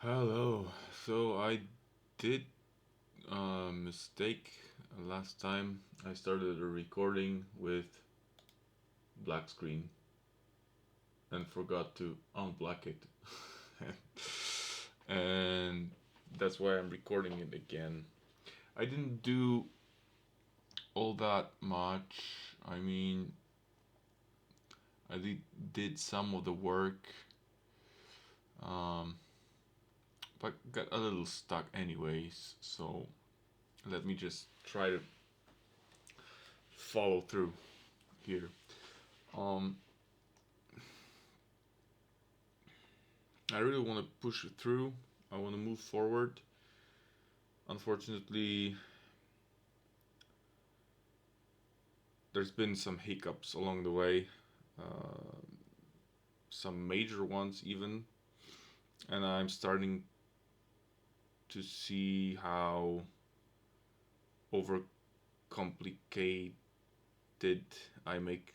Hello. So I did a mistake last time. I started a recording with black screen and forgot to unblack it. And that's why I'm recording it again. I didn't do all that much. I mean, I did some of the work, um, but got a little stuck anyways. So let me just try to follow through here. Um, I really want to push it through. I want to move forward. Unfortunately, there's been some hiccups along the way, uh, some major ones even, and I'm starting to see how overcomplicated I make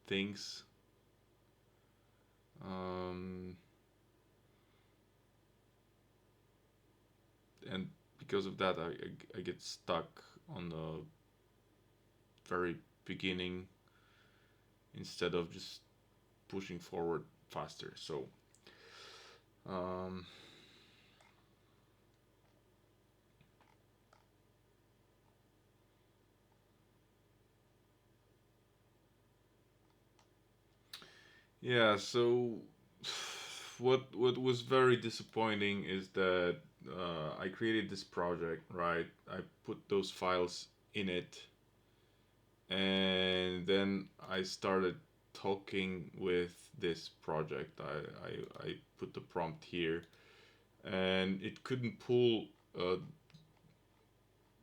things. Um, and because of that, I get stuck on the very beginning instead of just pushing forward faster. So, um, yeah. So, what was very disappointing is that I created this project, right? I put those files in it, and then I started talking with this project. I put the prompt here, and it couldn't pull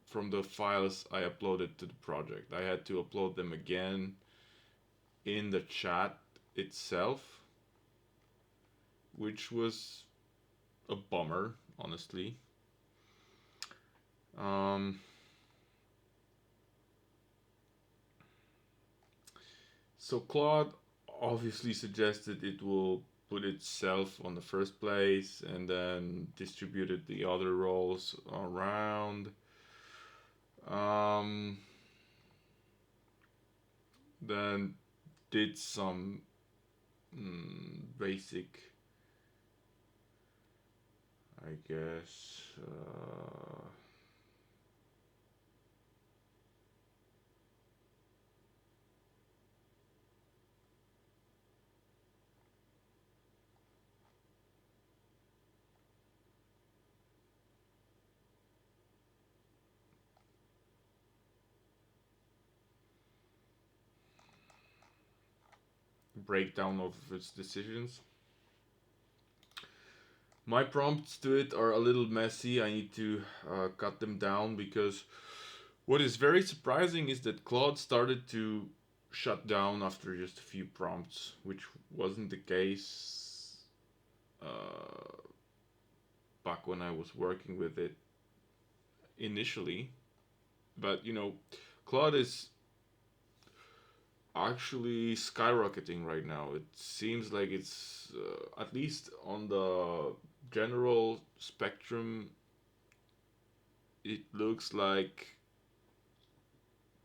from the files I uploaded to the project. I had to upload them again in the chat itself, which was a bummer, honestly. Um, so Claude obviously suggested it will put itself on the first place and then distributed the other roles around. Um, then did some basic, I guess, breakdown of its decisions. My prompts to it are a little messy. I need to cut them down because what is very surprising is that Claude started to shut down after just a few prompts, which wasn't the case uh, back when I was working with it initially. But Claude is actually skyrocketing right now. It seems like it's at least on the general spectrum. It looks like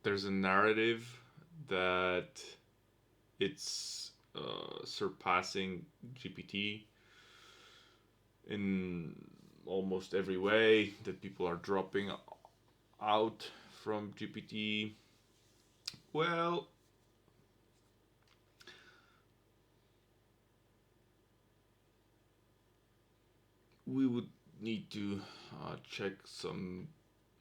there's a narrative that it's surpassing GPT in almost every way, that people are dropping out from GPT. Well, we would need to check some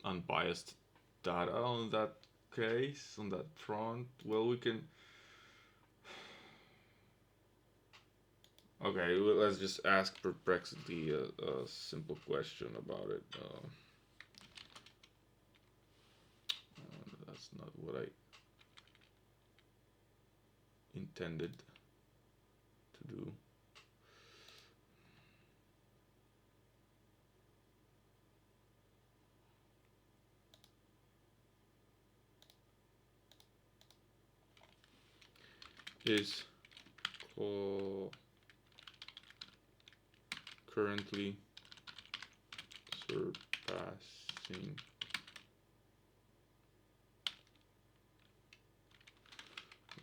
unbiased data on that case, on that front. Well, we can. Okay, well, let's just ask Perplexity a simple question about it. That's not what I intended to do. Is currently surpassing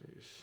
this.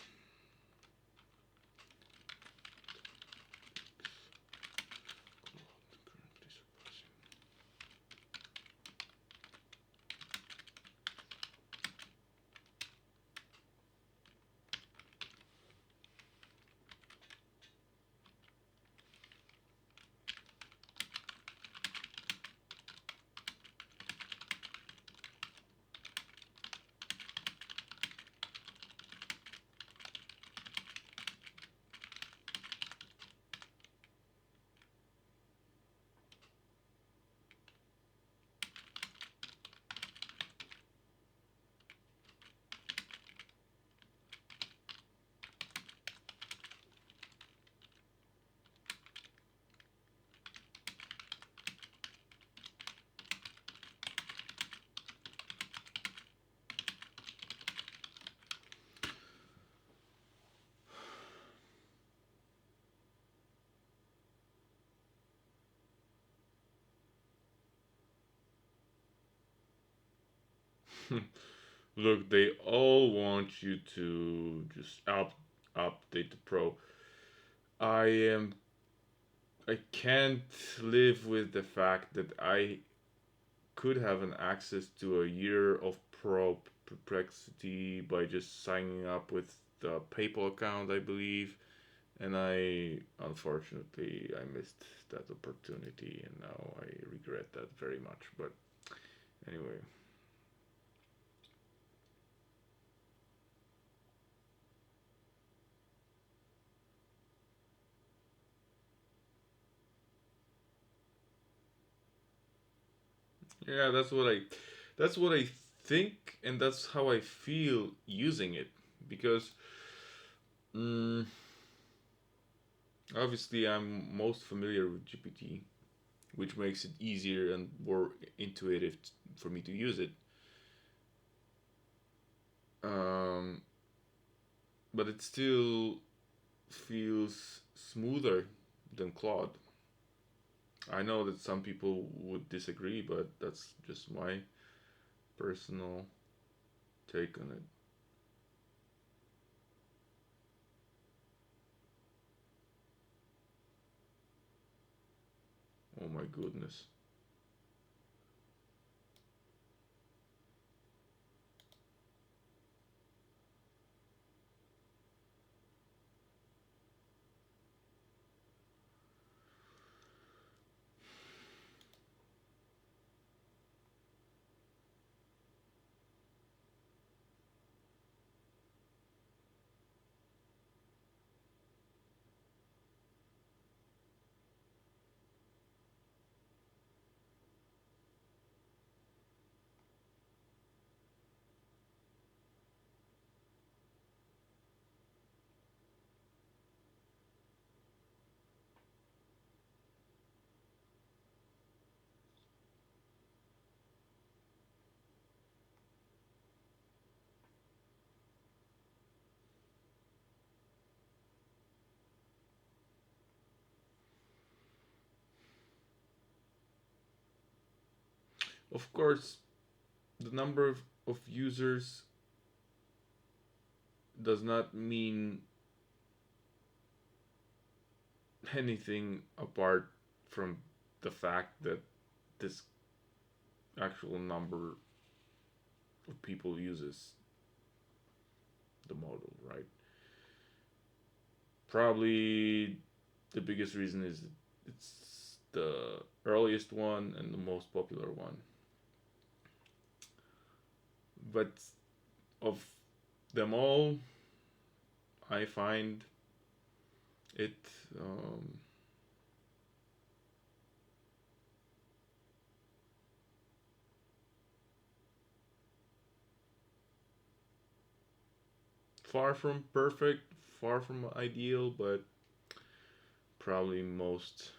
Look, they all want you to just update the pro. I am I can't live with the fact that I could have an access to a year of pro perplexity by just signing up with the PayPal account, I believe. And I unfortunately I missed that opportunity, and now I regret that very much. But anyway, yeah, that's what I think, and that's how I feel using it because mm, obviously I'm most familiar with GPT, which makes it easier and more intuitive for me to use it. Um, but it still feels smoother than Claude. I know that some people would disagree, but that's just my personal take on it. Oh my goodness. Of course, the number of users does not mean anything apart from the fact that this actual number of people uses the model, right? Probably the biggest reason is it's the earliest one and the most popular one. But of them all, I find it far from perfect, far from ideal, but probably most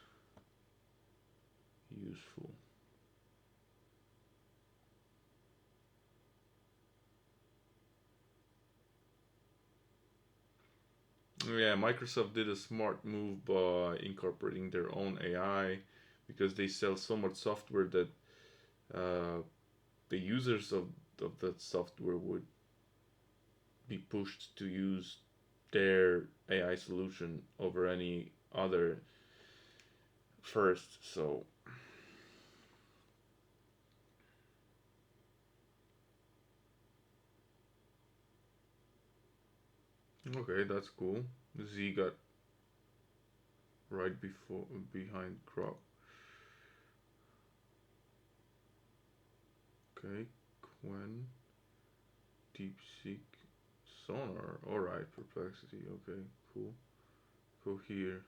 useful. Yeah, Microsoft did a smart move by incorporating their own AI because they sell so much software that uh, the users of that software would be pushed to use their AI solution over any other first. So okay, that's cool. Z got right before behind Grok. Okay, Quen, DeepSeek, Sonar. All right, Perplexity. Okay, cool. Go here.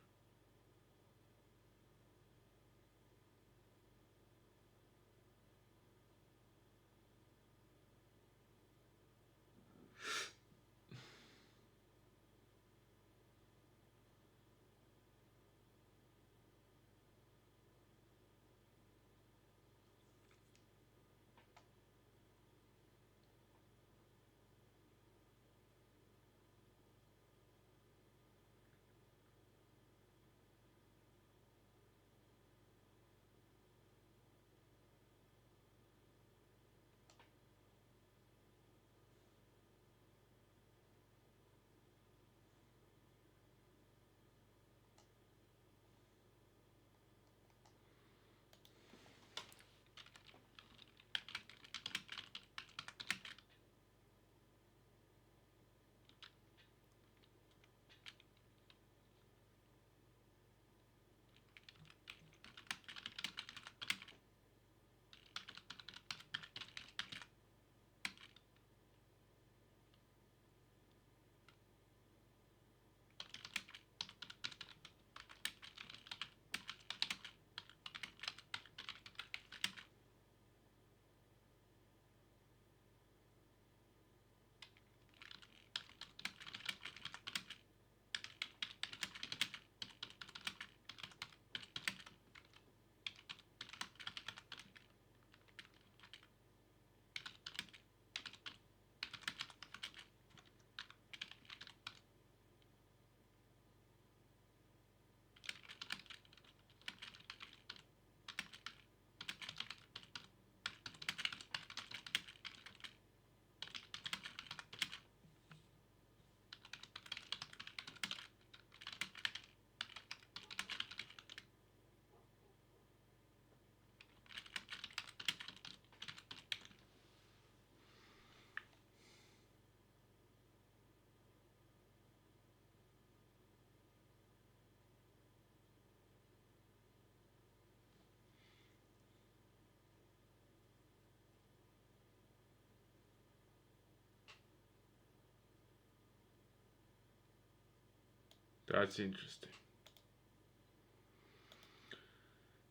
That's interesting.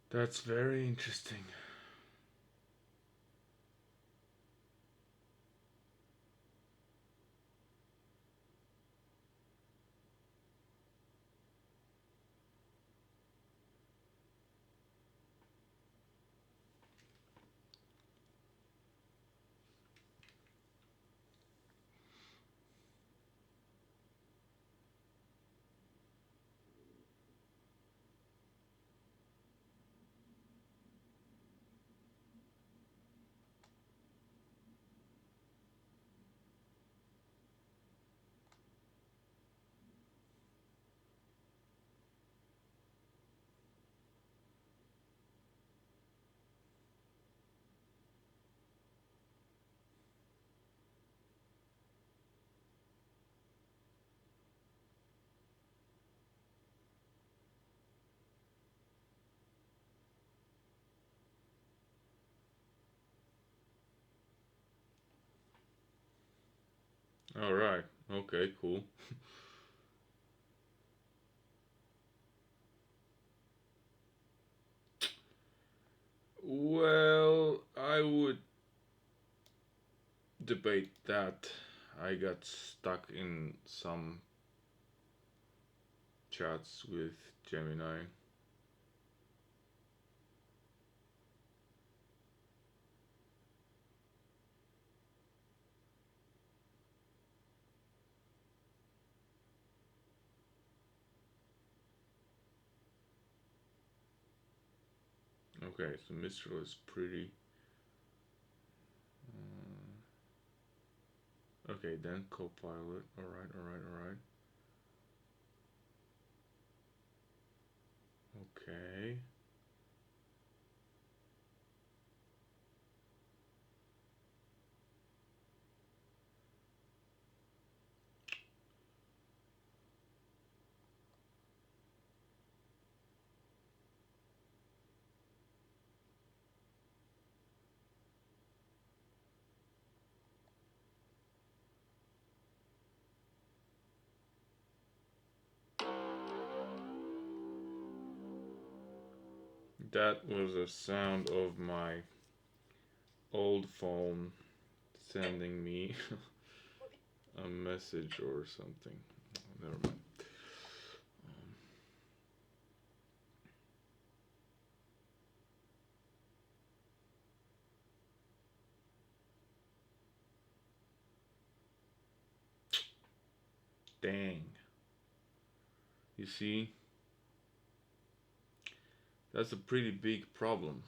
That's very interesting. All right. Okay, cool. Well, I would debate that. I got stuck in some chats with Gemini. Okay, so Mistral is pretty. Okay, then CoPilot. Alright, alright, alright. Okay. That was a sound of my old phone sending me a message or something. Never mind. Dang. You see, that's a pretty big problem.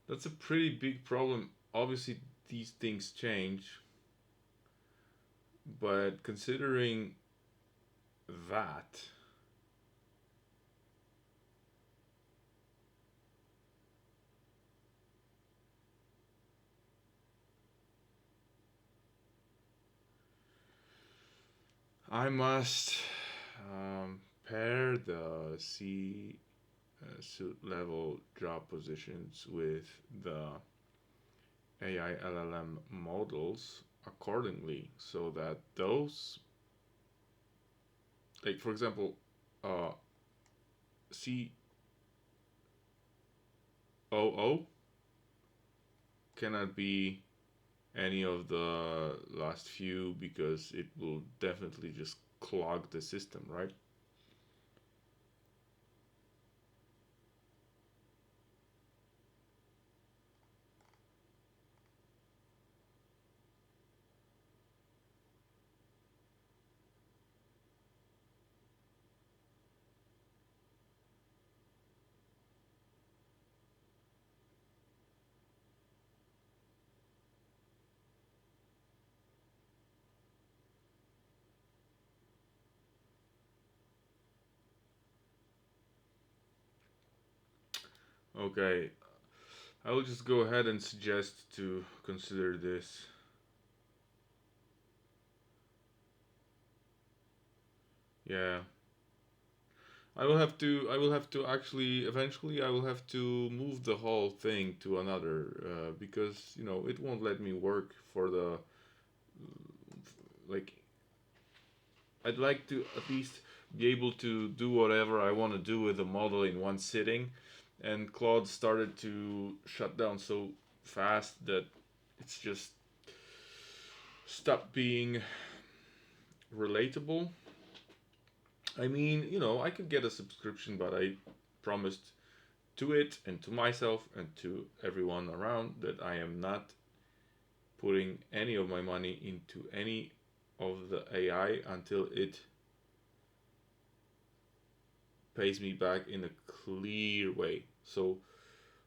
That's a pretty big problem. Obviously, these things change, but considering that, I must pair the C suit level job positions with the AI LLM models accordingly so that those, like for example, uh, COO cannot be any of the last few because it will definitely just clog the system, right? Okay, I will just go ahead and suggest to consider this. Yeah, I will have to actually eventually I will have to move the whole thing to another because you know it won't let me work for the like I'd like to at least be able to do whatever I want to do with the model in one sitting, and Claude started to shut down so fast that it's just stopped being relatable. I mean, you know, I could get a subscription, but I promised to it and to myself and to everyone around that I am not putting any of my money into any of the AI until it pays me back in a clear way. So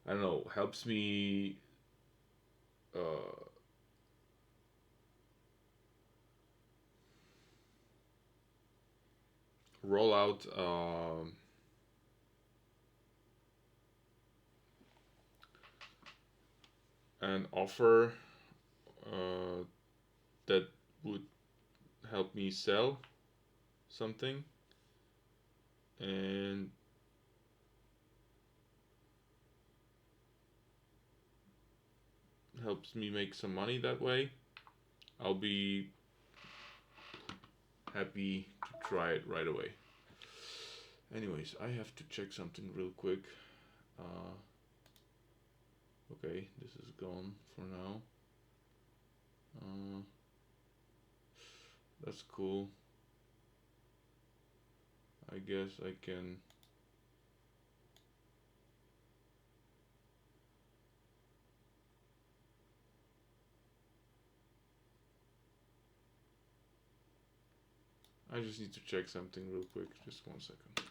I don't know, helps me uh, roll out an offer uh, that would help me sell something and helps me make some money that way, I'll be happy to try it right away. Anyways, I have to check something real quick. Uh, okay, this is gone for now. Uh, that's cool. I guess I can. I just need to check something real quick. Just 1 second.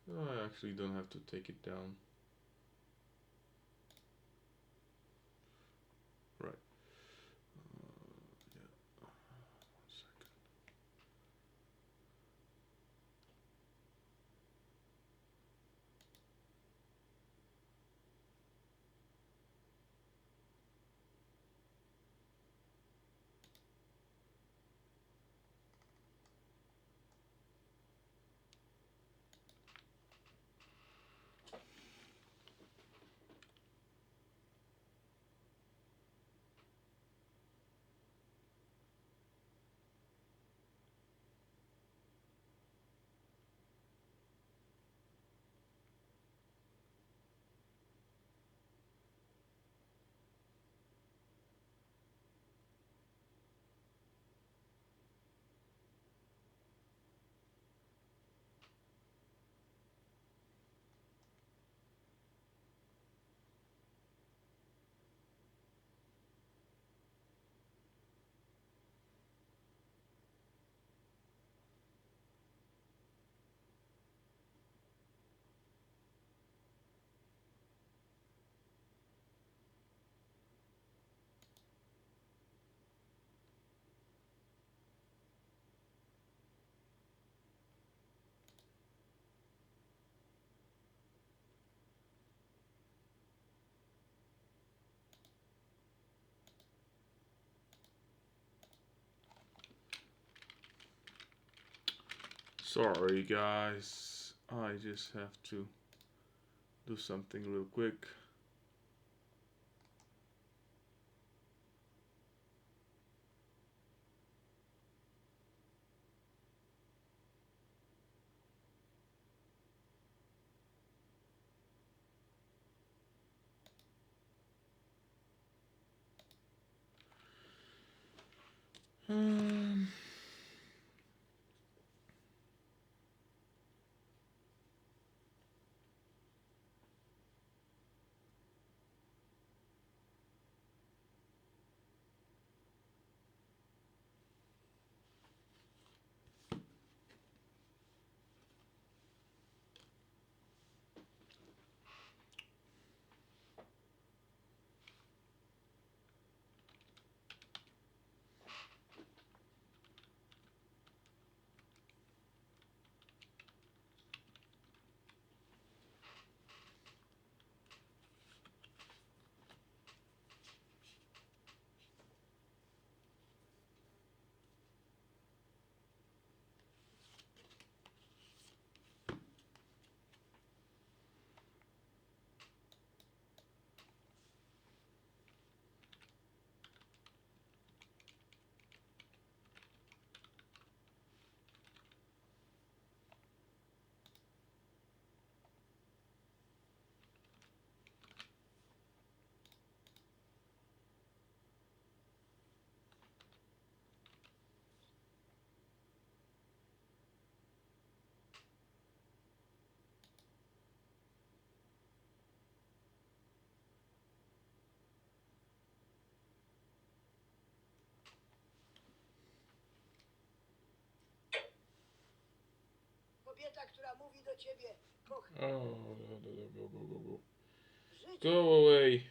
Oh, I actually don't have to take it down. Right. Yeah. 1 second. Sorry, guys. I just have to do something real quick. Um, Kobieta, która mówi do ciebie, kocham. oh, go. Go away.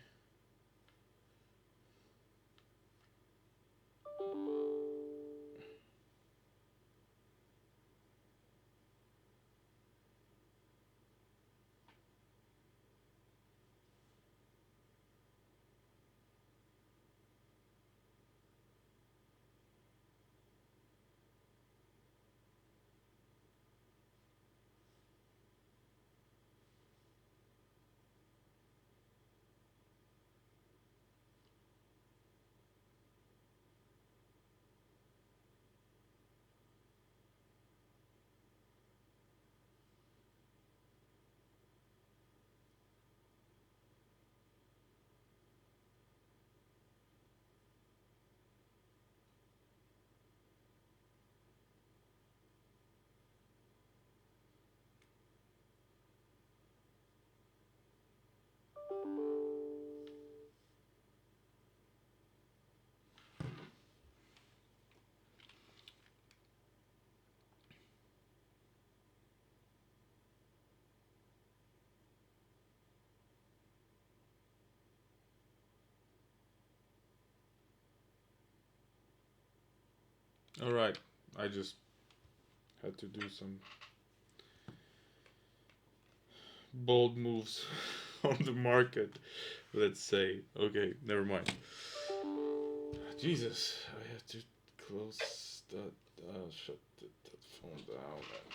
All right, I just had to do some bold moves on the market. Let's say. Okay, never mind. Jesus, I have to close that. Shut that phone down and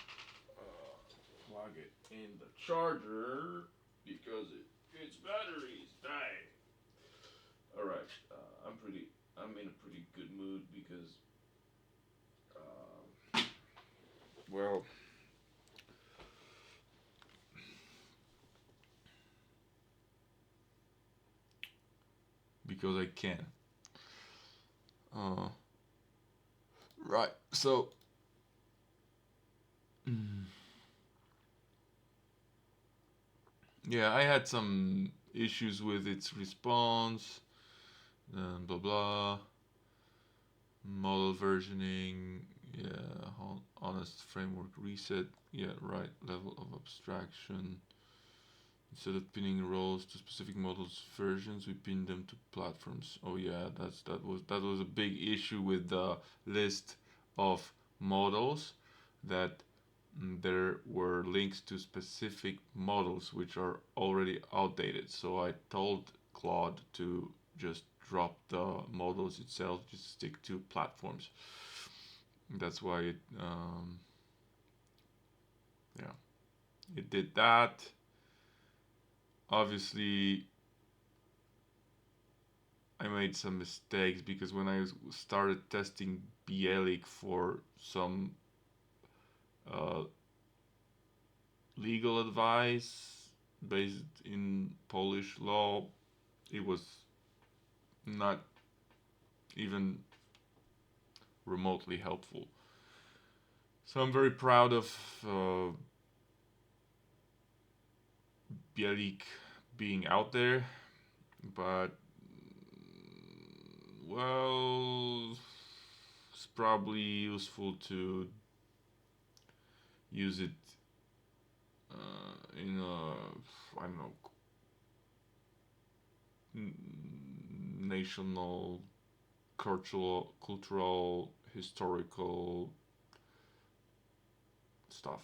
plug it in the charger because its battery's dying. All right, I'm in a pretty good mood because, well, because I can. Uh, right. So, mm, yeah, I had some issues with its response. Blah blah. Model versioning. Yeah. Honest framework reset. Yeah. Right. Level of abstraction. Instead of pinning roles to specific models versions, we pin them to platforms. Oh yeah, that was a big issue with the list of models that there were links to specific models which are already outdated. So I told Claude to just drop the models itself, just stick to platforms. That's why yeah, it did that. Obviously, I made some mistakes because when I started testing Bielik for some uh, legal advice based in Polish law, it was not even remotely helpful. So I'm very proud of Bielik being out there, but well, it's probably useful to use it in a, I don't know, national, cultural, historical stuff.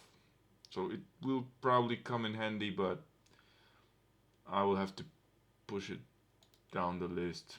So it will probably come in handy, but I will have to push it down the list.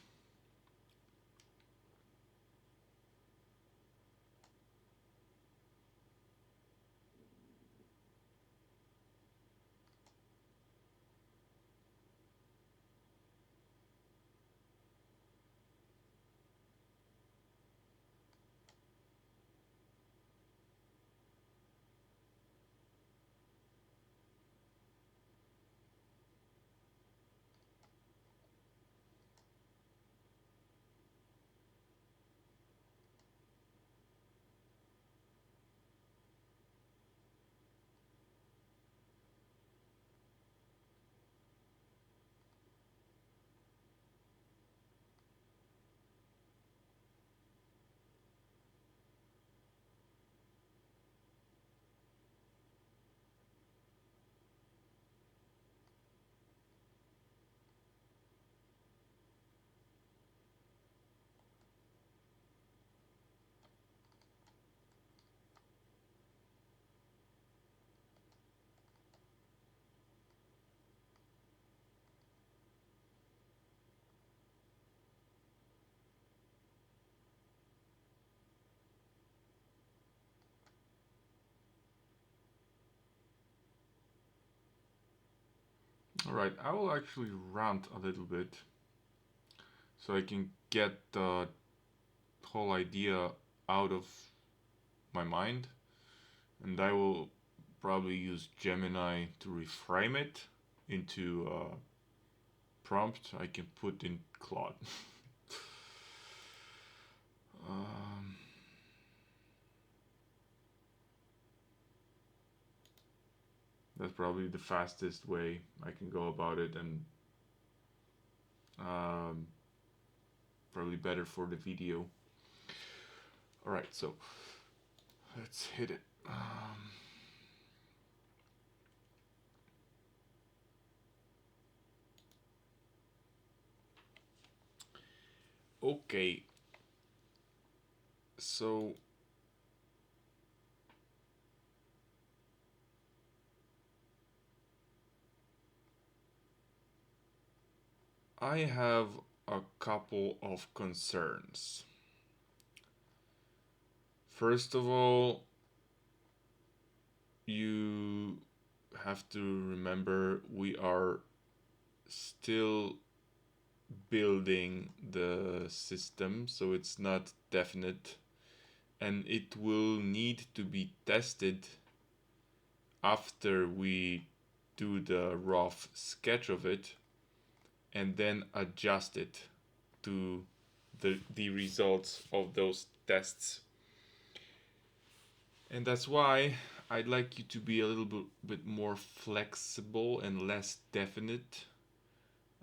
All right, I will actually rant a little bit so I can get the whole idea out of my mind, and I will probably use Gemini to reframe it into a prompt I can put in Claude. um, that's probably the fastest way I can go about it, and um, probably better for the video. All right, so let's hit it. Okay, so I have a couple of concerns. First of all, you have to remember we are still building the system, so it's not definite, and it will need to be tested after we do the rough sketch of it and then adjust it to the results of those tests. And that's why I'd like you to be a little bit more flexible and less definite.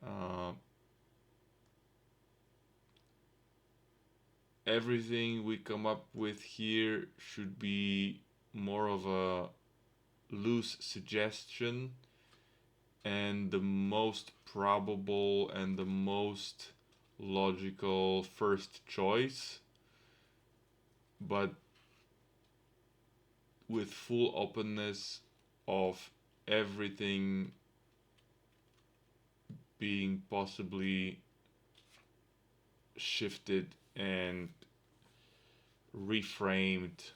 Uh, Everything we come up with here should be more of a loose suggestion and the most probable and the most logical first choice, but with full openness of everything being possibly shifted and reframed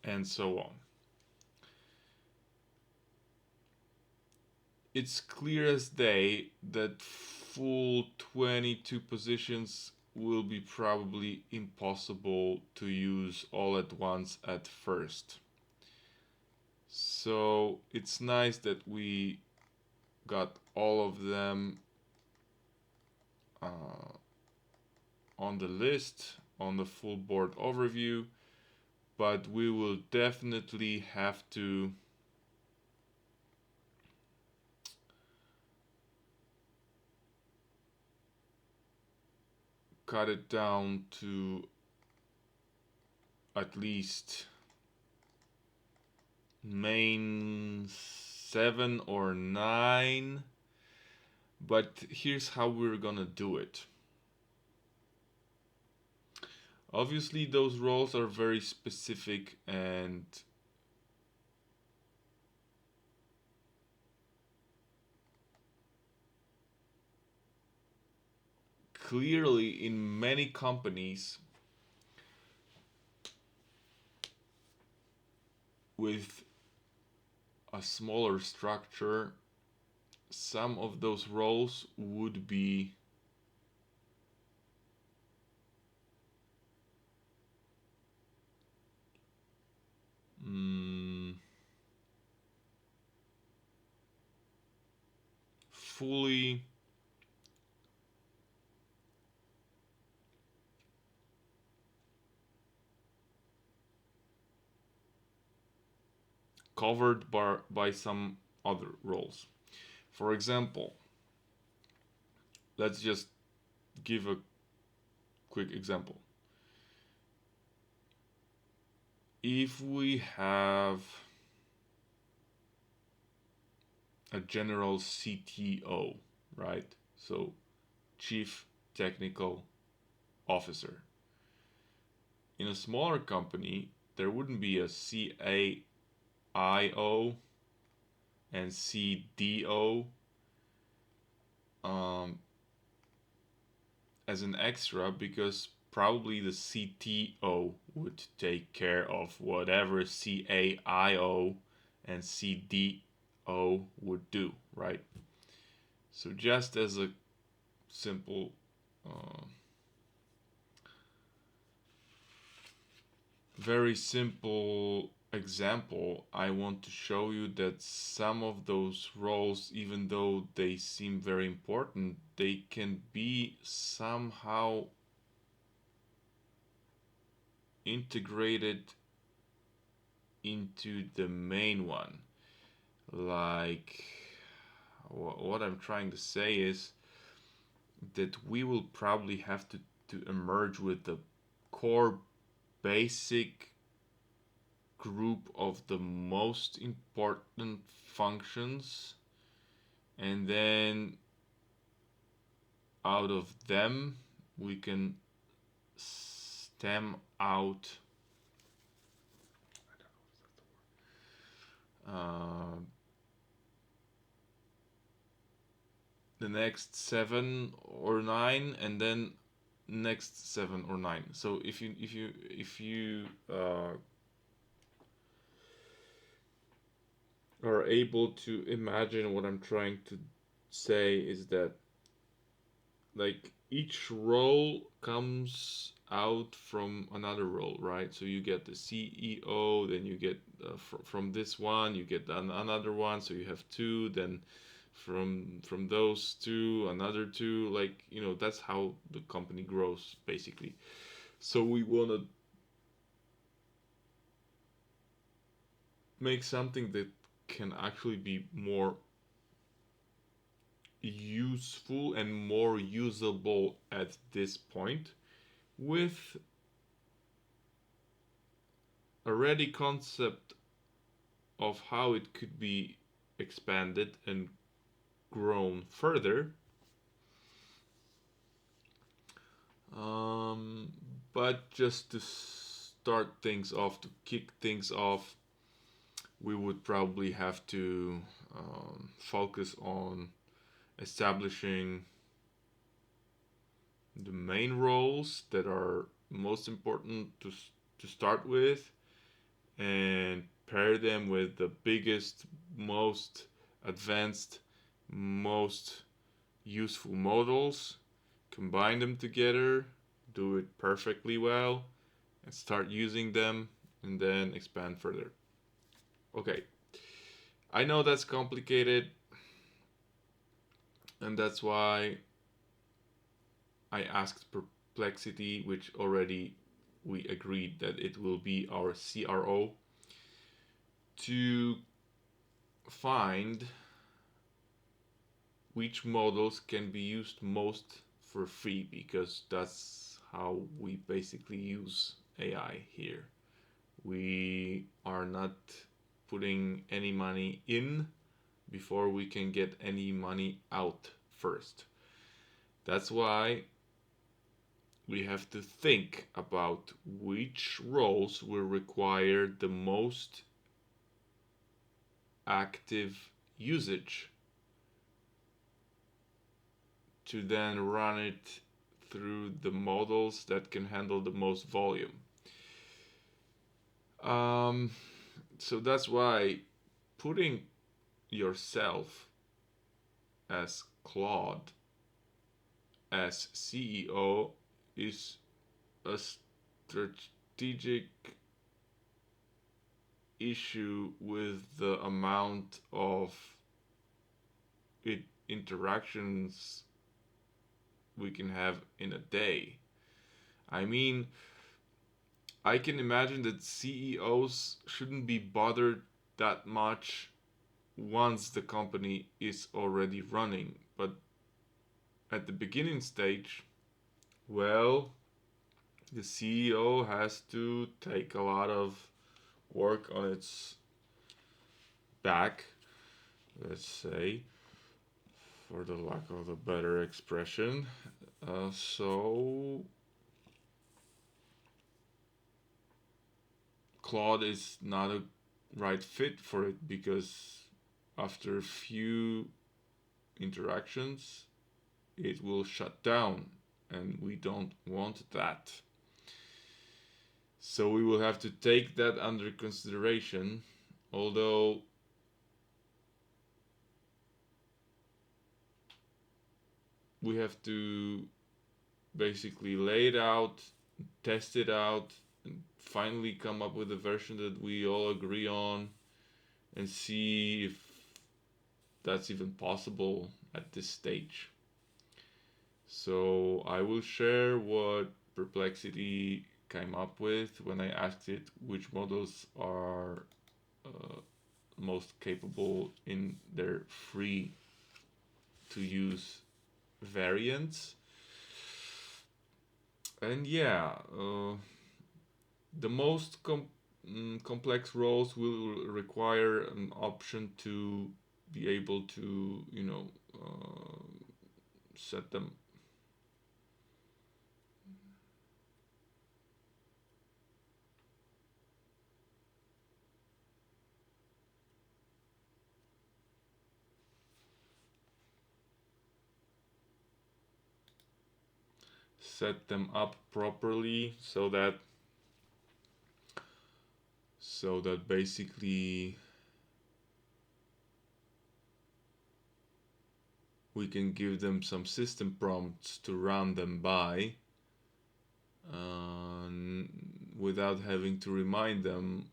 and so on. It's clear as day that full 22 positions will be probably impossible to use all at once at first. So it's nice that we got all of them on the list, on the full board overview, but we will definitely have to cut it down to at least main 7 or 9. But here's how we're gonna do it. Obviously, those roles are very specific and clearly in many companies with a smaller structure, some of those roles would be fully covered by some other roles. For example, let's just give a quick example. If we have a general CTO, right? So, Chief Technical Officer. In a smaller company, there wouldn't be a CAIO and CDO as an extra because probably the CTO would take care of whatever CAIO and CDO would do, right? So just as a simple very simple example, I want to show you that some of those roles, even though they seem very important, they can be somehow integrated into the main one. Like, what I'm trying to say is that we will probably have to emerge with the core basic group of the most important functions, and then out of them we can stem out the next 7 or 9, and then next 7 or 9. So if you are able to imagine what I'm trying to say, is that like each role comes out from another role, right? So you get the CEO, then you get from this one, you get another one, so you have two, then from those two, another two, like that's how the company grows basically. So we want to make something that can actually be more useful and more usable at this point, with a ready concept of how it could be expanded and grown further. Um, but just to start things off, to kick things off, we would probably have to focus on establishing the main roles that are most important to start with, and pair them with the biggest, most advanced, most useful models, combine them together, do it perfectly well, and start using them, and then expand further. Okay, I know that's complicated, and that's why I asked Perplexity, which already we agreed that it will be our CRO, to find which models can be used most for free, because that's how we basically use AI here. We are not putting any money in before we can get any money out first. That's why we have to think about which roles will require the most active usage to then run it through the models that can handle the most volume. Um, so that's why putting yourself as Claude as CEO is a strategic issue with the amount of interactions we can have in a day. I mean, I can imagine that CEOs shouldn't be bothered that much once the company is already running, but at the beginning stage, well, the CEO has to take a lot of work on its back, let's say, for the lack of a better expression. So Claude is not a right fit for it, because after a few interactions, it will shut down, and we don't want that. So we will have to take that under consideration, although we have to basically lay it out, test it out, and finally come up with a version that we all agree on, and see if that's even possible at this stage. So I will share what Perplexity came up with when I asked it which models are uh, most capable in their free to use variants. And yeah, the most complex roles will require an option to be able to, set them. set them up properly so that basically we can give them some system prompts to run them by, without having to remind them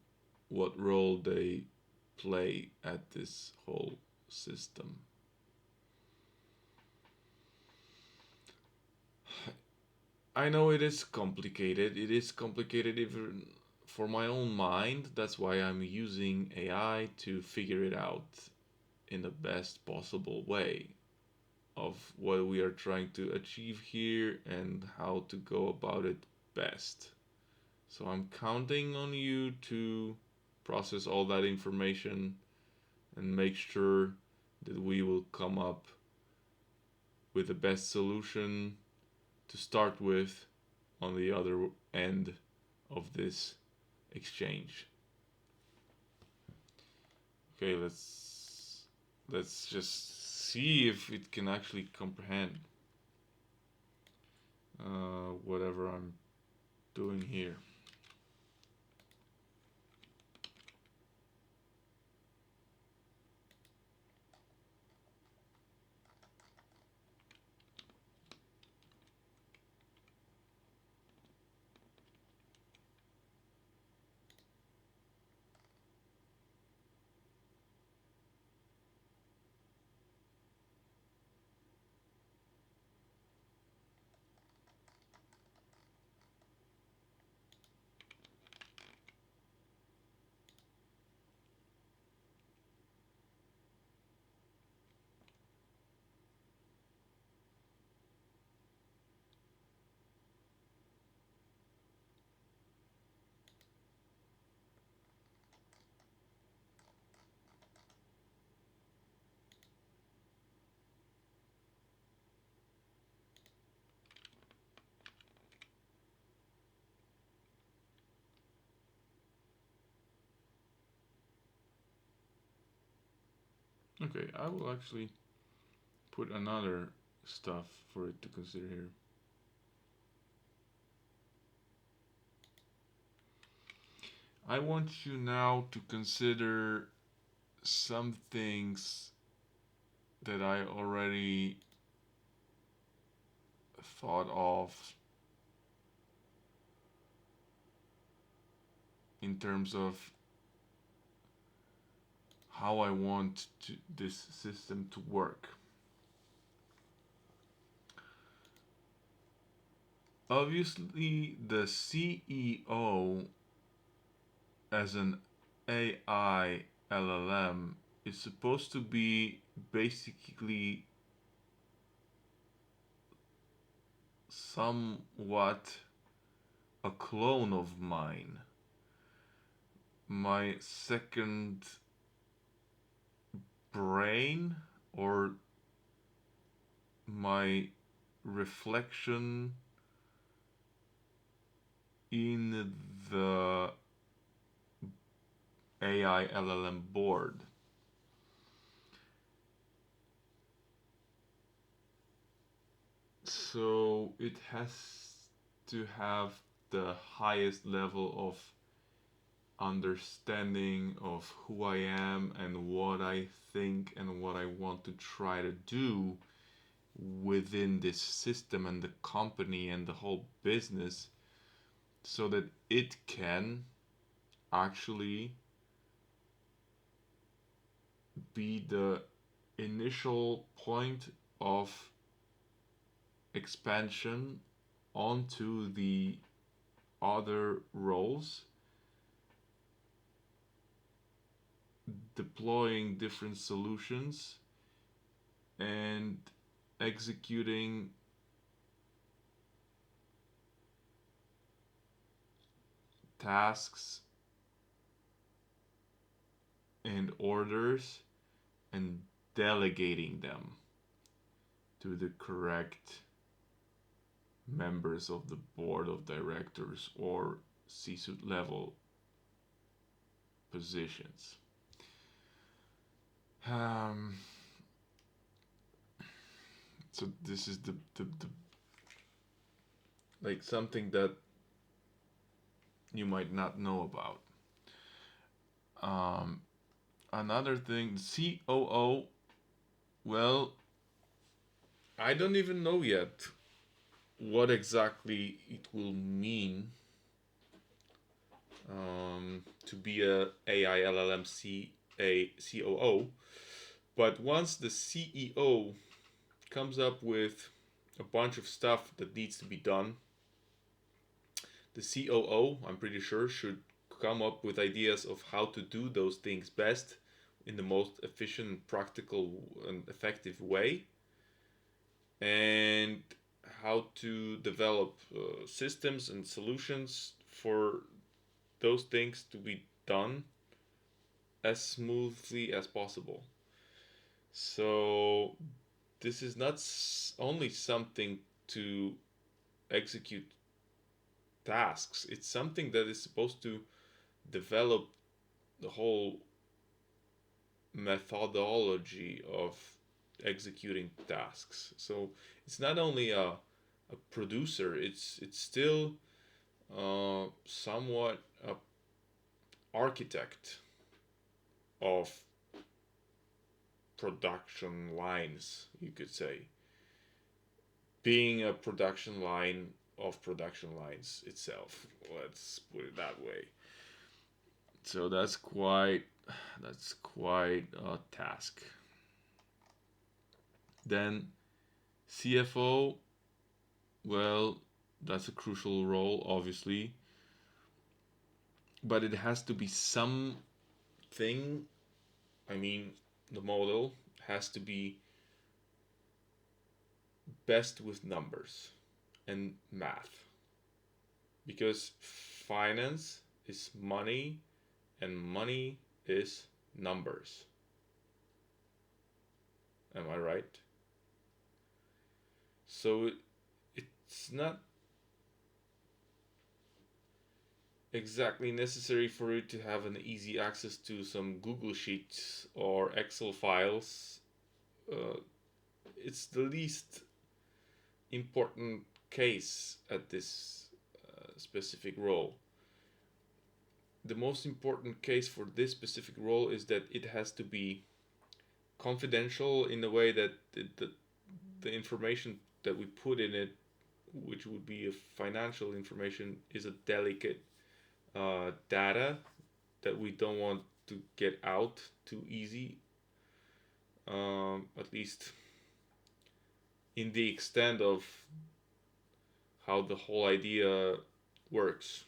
what role they play at this whole system. I know it is complicated. It is complicated even for my own mind. That's why I'm using AI to figure it out in the best possible way of what we are trying to achieve here and how to go about it best. So I'm counting on you to process all that information and make sure that we will come up with the best solution to start with on the other end of this exchange. Okay, let's just see if it can actually comprehend whatever I'm doing here. Okay, I will actually put another stuff for it to consider here. I want you now to consider some things that I already thought of in terms of how I want this system to work. Obviously, the CEO as an AI LLM is supposed to be basically somewhat a clone of mine. My second brain, or my reflection in the AI LLM board. So it has to have the highest level of understanding of who I am and what I think and what I want to try to do within this system and the company and the whole business, so that it can actually be the initial point of expansion onto the other roles, deploying different solutions and executing tasks and orders and delegating them to the correct members of the board of directors or C-suite level positions. So this is the like something that you might not know about. Um, Another thing, COO. Well, I don't even know yet what exactly it will mean to be a AI LLM a COO. But once the CEO comes up with a bunch of stuff that needs to be done, the COO, I'm pretty sure, should come up with ideas of how to do those things best in the most efficient, practical, and effective way, and how to develop systems and solutions for those things to be done as smoothly as possible. So, this is not only something to execute tasks, it's something that is supposed to develop the whole methodology of executing tasks. So it's not only a producer, it's still somewhat a architect of production lines, you could say. Being a production line of production lines itself. Let's put it that way. So that's quite a task. Then CFO, well, that's a crucial role, obviously, but it has to be something. I mean, the model has to be best with numbers and math, because finance is money and money is numbers. Am I right? So it's not exactly necessary for you to have an easy access to some Google Sheets or Excel files. Uh, it's the least important case at this specific role. The most important case for this specific role is that it has to be confidential in the way that the information that we put in it, which would be a financial information, is a delicate data that we don't want to get out too easy. At least in the extent of how the whole idea works.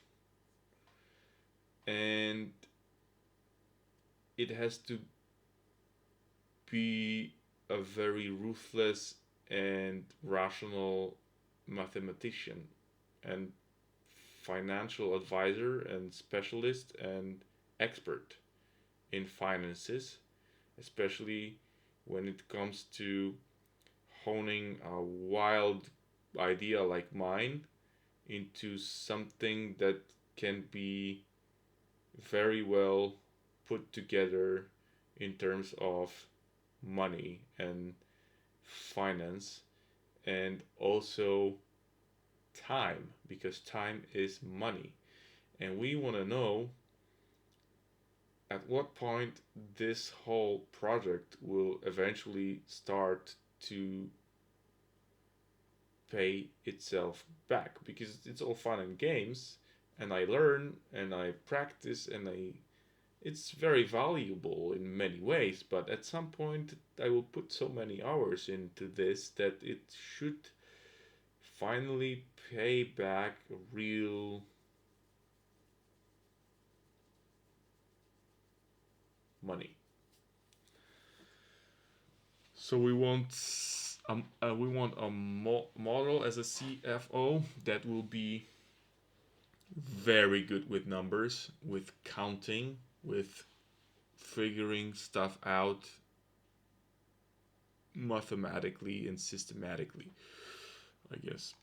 And it has to be a very ruthless and rational mathematician and financial advisor and specialist and expert in finances, especially when it comes to honing a wild idea like mine into something that can be very well put together in terms of money and finance, and also time, because time is money. And we want to know at what point this whole project will eventually start to pay itself back, because it's all fun and games, and I learn and I practice and it's very valuable in many ways, but at some point I will put so many hours into this that it should finally pay back real money. So we want a model as a CFO that will be very good with numbers, with counting, with figuring stuff out mathematically and systematically, I guess.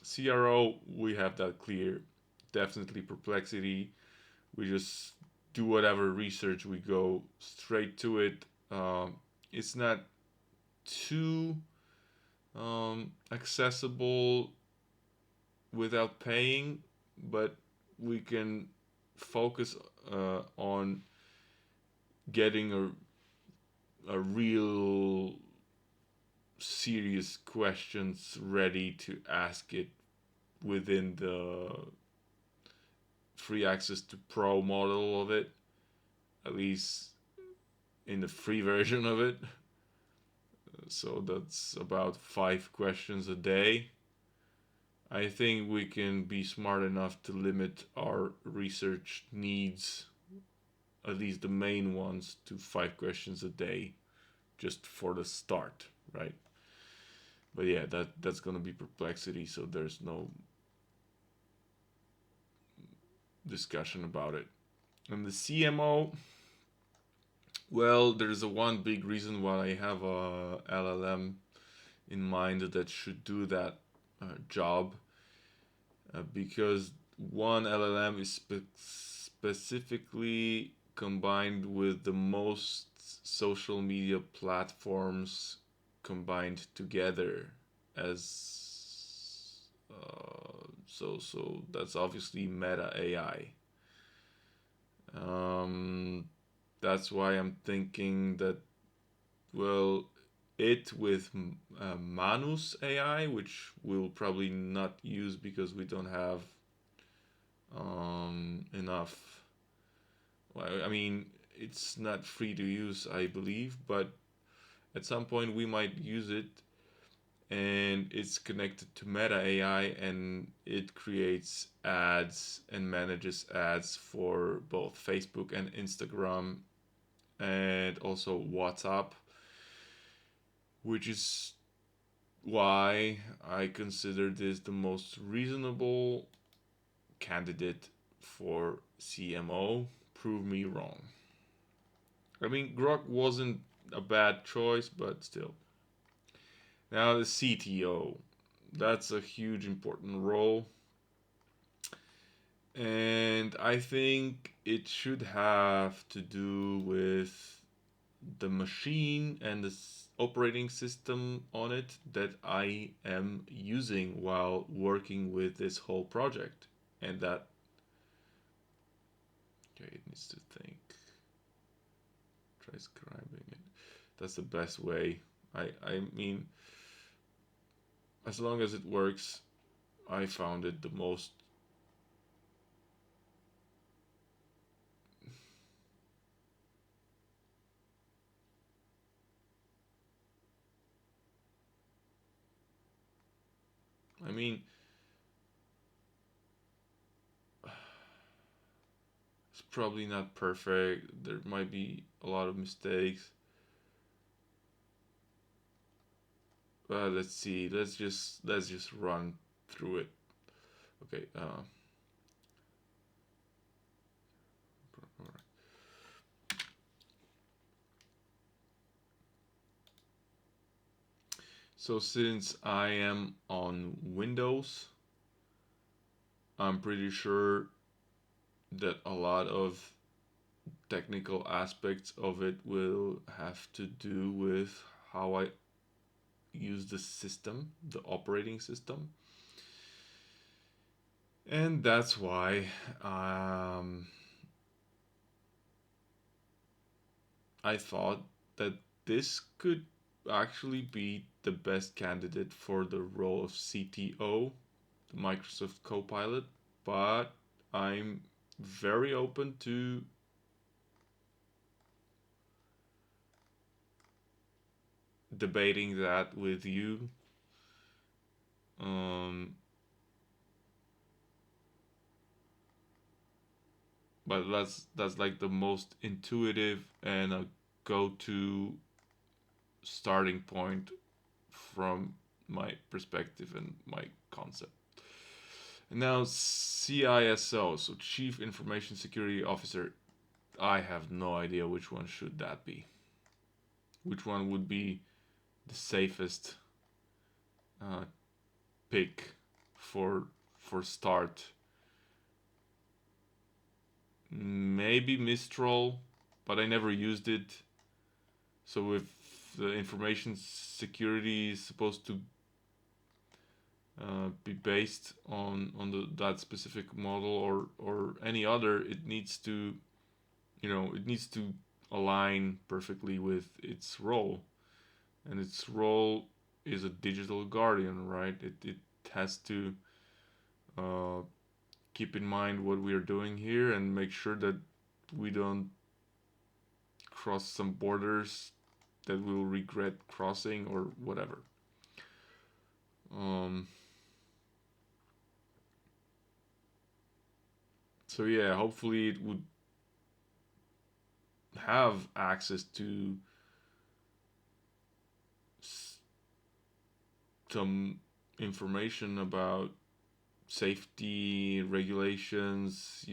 CRO, we have that clear. Definitely Perplexity. We just do whatever research, we go straight to it. It's not too accessible without paying, but we can focus on getting a real serious questions ready to ask it within the free access to pro model of it, at least in the free version of it. So that's about 5 questions a day. I think we can be smart enough to limit our research needs, at least the main ones, to 5 questions a day, just for the start, right? But yeah, that's gonna be Perplexity, so there's no discussion about it. And the CMO, well, there's a one big reason why I have a LLM in mind that should do that job, because one LLM is specifically combined with the most social media platforms combined together as so that's obviously MetaAI. Um, that's why I'm thinking that, well, it with Manus AI, which we'll probably not use because we don't have enough. Well, I mean, it's not free to use, I believe, but at some point we might use it, and it's connected to Meta AI, and it creates ads and manages ads for both Facebook and Instagram, and also WhatsApp, which is why I consider this the most reasonable candidate for CMO. Prove me wrong. I mean, Grok wasn't a bad choice, but still. Now, the CTO. That's a huge, important role. And I think it should have to do with the machine and the operating system on it that I am using while working with this whole project. And that, okay, it needs to think. Try scribing it. That's the best way. I mean, as long as it works, I found it the most. I mean, it's probably not perfect. There might be a lot of mistakes. Let's see. Let's just run through it. Okay. All right. So since I am on Windows, I'm pretty sure that a lot of technical aspects of it will have to do with how I use the system, the operating system. And that's why I thought that this could actually be the best candidate for the role of CTO, the Microsoft Copilot, but I'm very open to debating that with you. Um, but that's like the most intuitive and a go-to starting point from my perspective and my concept. And now CISO, so Chief Information Security Officer. I have no idea which one should that be. Which one would be the safest uh, pick for start? Maybe Mistral, but I never used it. So if the information security is supposed to be based on that specific model or any other. It needs to, it needs to align perfectly with its role, and its role is a digital guardian, right? It has to uh, keep in mind what we are doing here and make sure that we don't cross some borders that we'll regret crossing or whatever. Um, so yeah, hopefully it would have access to some information about safety regulations,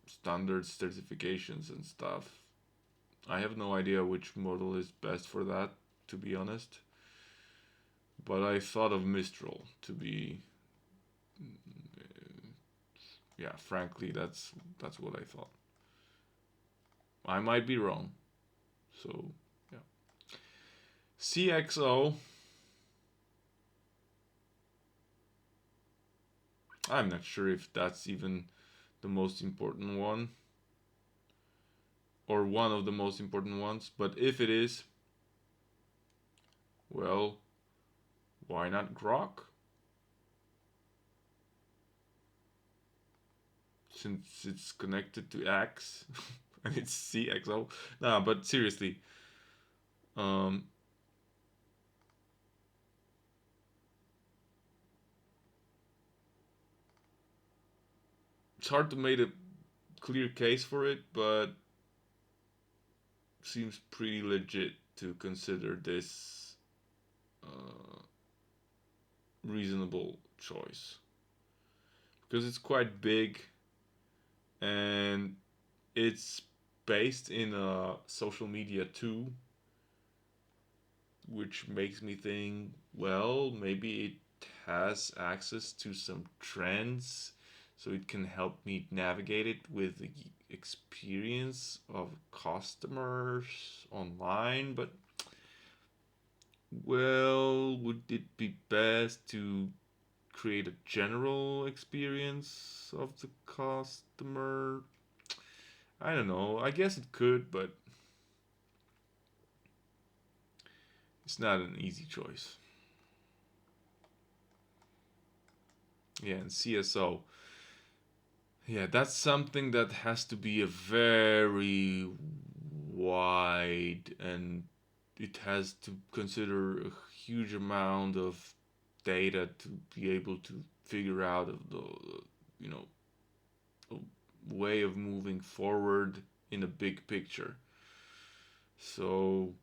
standards, certifications, and stuff. I have no idea which model is best for that, to be honest. But I thought of Mistral to be, yeah. Frankly, that's what I thought. I might be wrong. So yeah, CXO. I'm not sure if that's even the most important one or one of the most important ones. But if it is, well, why not Grok? Since it's connected to X and it's CXO. Nah, but seriously, um, it's hard to make a clear case for it, but seems pretty legit to consider this uh, reasonable choice because it's quite big and it's based in social media too, which makes me think, well, maybe it has access to some trends so it can help me navigate it with the experience of customers online. But, well, would it be best to create a general experience of the customer? I don't know. I guess it could, but it's not an easy choice. Yeah, and CSO. Yeah, that's something that has to be a very wide, and it has to consider a huge amount of data to be able to figure out of the, you know, a way of moving forward in a big picture. So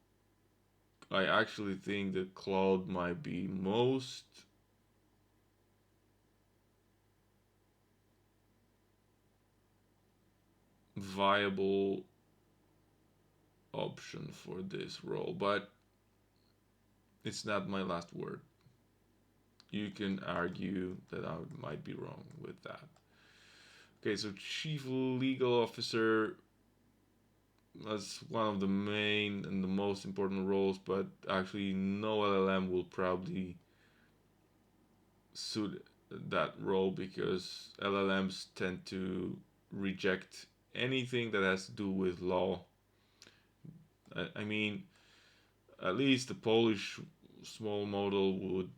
I actually think that Claude might be most viable option for this role, but it's not my last word. You can argue that I might be wrong with that. Okay, so chief legal officer, that's one of the main and the most important roles, but actually no LLM will probably suit that role because LLMs tend to reject anything that has to do with law. I mean, at least the Polish small model would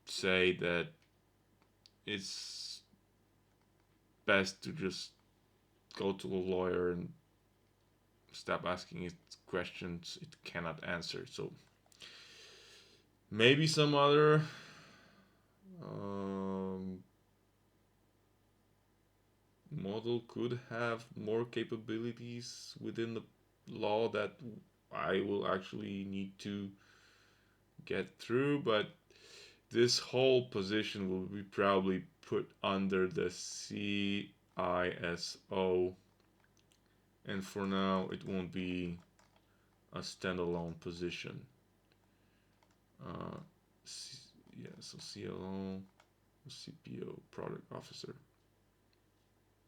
say that it's best to just go to a lawyer and stop asking it questions it cannot answer. So maybe some other um, model could have more capabilities within the law that I will actually need to get through, but this whole position will be probably put under the CISO, and for now it won't be a standalone position. Uh, yeah, so CLO, CPO, product officer.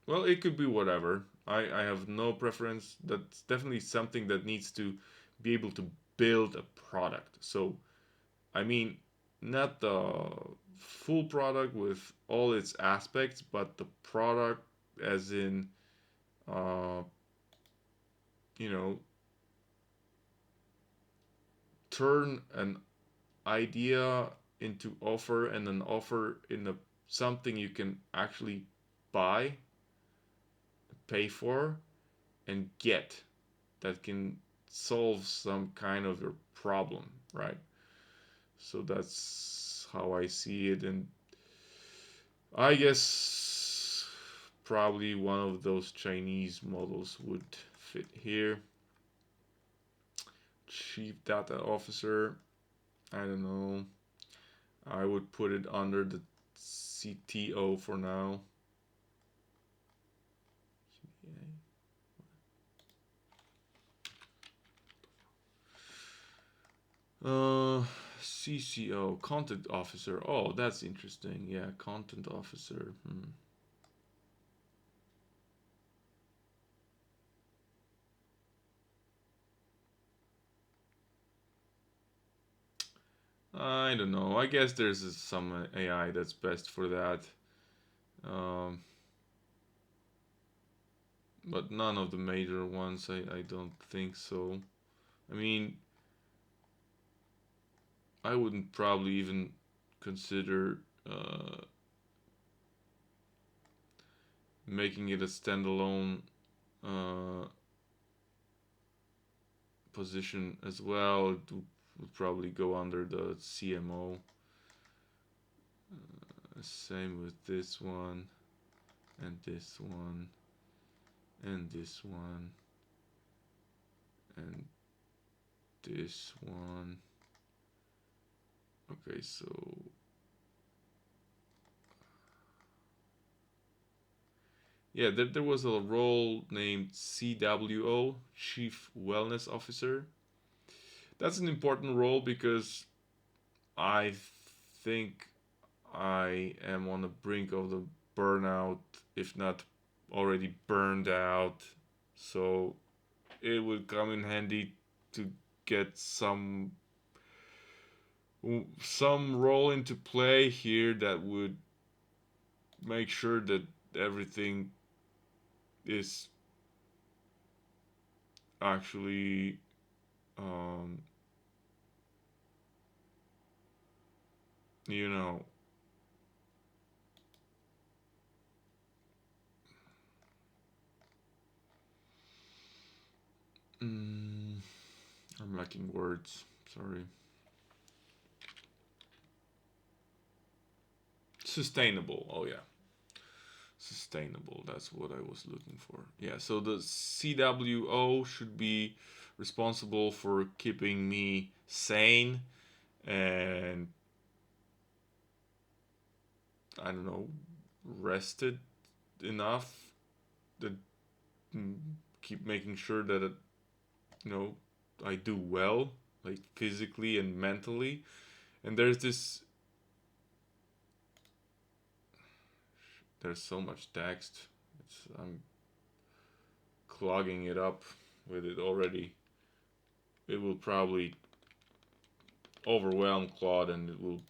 Well, it could be whatever. I have no preference. That's definitely something that needs to be able to build a product. So, I mean, not the full product with all its aspects, but the product as in, uh, you know, turn an idea into offer and an offer in a something you can actually buy, pay for, and get that can solve some kind of a problem, right? So that's how I see it, and I guess probably one of those Chinese models would fit here. Chief Data Officer, I don't know. I would put it under the CTO for now. Uh, CCO, Content Officer. Oh, that's interesting. Yeah, Content Officer. I don't know. I guess there's some AI that's best for that. Um, but none of the major ones, I don't think so. I mean, I wouldn't probably even consider making it a standalone uh, position as well. It would probably go under the CMO. Same with this one, and this one, and this one, and this one. Okay, so yeah, there was a role named CWO, Chief Wellness Officer. That's an important role because I think I am on the brink of the burnout, if not already burned out. So it would come in handy to get some role into play here that would make sure that everything is actually um, you know mm, I'm lacking words, sorry. Sustainable, oh yeah, sustainable, that's what I was looking for. Yeah, so the CWO should be responsible for keeping me sane and I don't know, rested enough that mm, keep making sure that you know I do well, like physically and mentally. And there's so much text. I'm clogging it up with it already. It will probably overwhelm Claude and it will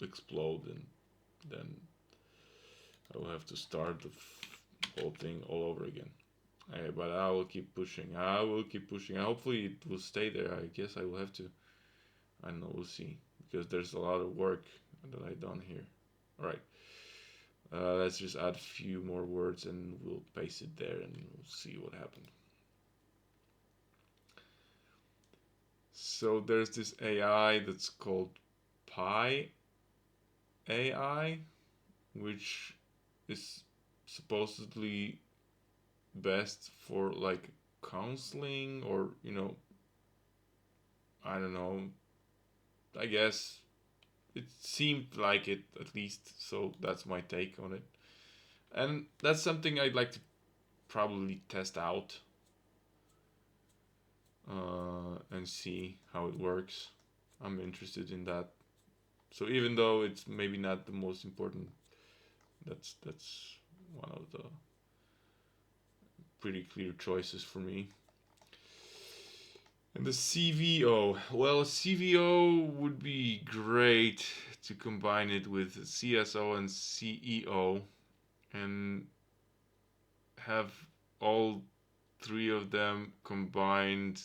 explode, and then I will have to start the whole thing all over again. But I will keep pushing. I will keep pushing. Hopefully it will stay there. I guess I will have to. I don't know. We'll see because there's a lot of work that I done here. All right. Let's just add a few more words and we'll paste it there and we'll see what happens. So there's this AI that's called Pi AI, which is supposedly best for like counseling or, I don't know. I guess it seemed like it at least, so that's my take on it. And that's something I'd like to probably test out and see how it works. I'm interested in that. So even though it's maybe not the most important, that's one of the pretty clear choices for me. And the CVO. Well, a CVO would be great to combine it with CSO and CEO and have all three of them combined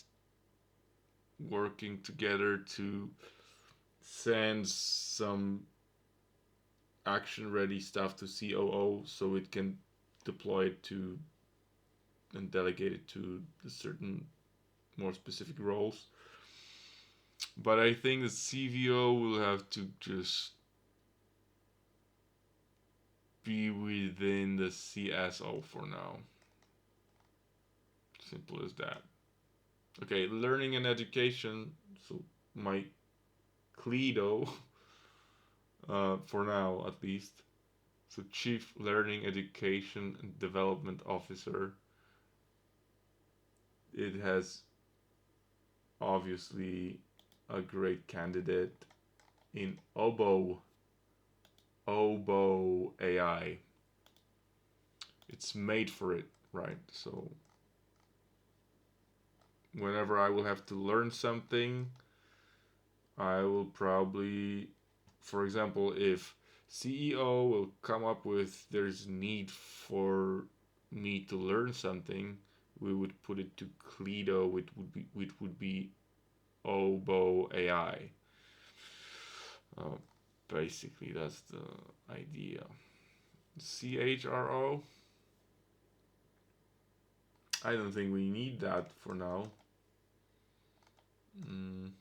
working together to send some action ready stuff to COO so it can deploy it to and delegate it to the certain more specific roles. But I think the CVO will have to just be within the CSO for now. Simple as that. Okay, learning and education. So my Cledo, for now at least. So Chief Learning Education and Development Officer. It has obviously a great candidate in Obo AI. It's made for it, right? So whenever I will have to learn something, I will probably, for example, if CEO will come up with there's need for me to learn something, we would put it to Cledo, which would be Obo AI. Uh, Basically, that's the idea. CHRO. I don't think we need that for now. Mm,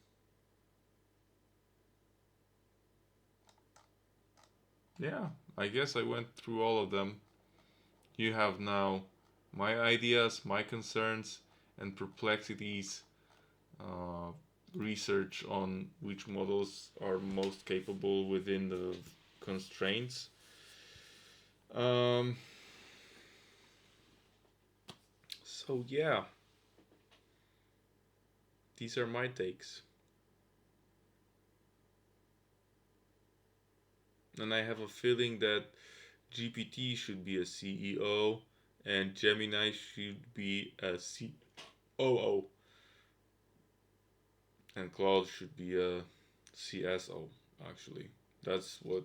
yeah, I guess I went through all of them. You have now my ideas, my concerns, and perplexities, uh, research on which models are most capable within the constraints. Um, so, yeah, these are my takes. And I have a feeling that GPT should be a CEO and Gemini should be a COO and Claude should be a CSO actually. That's what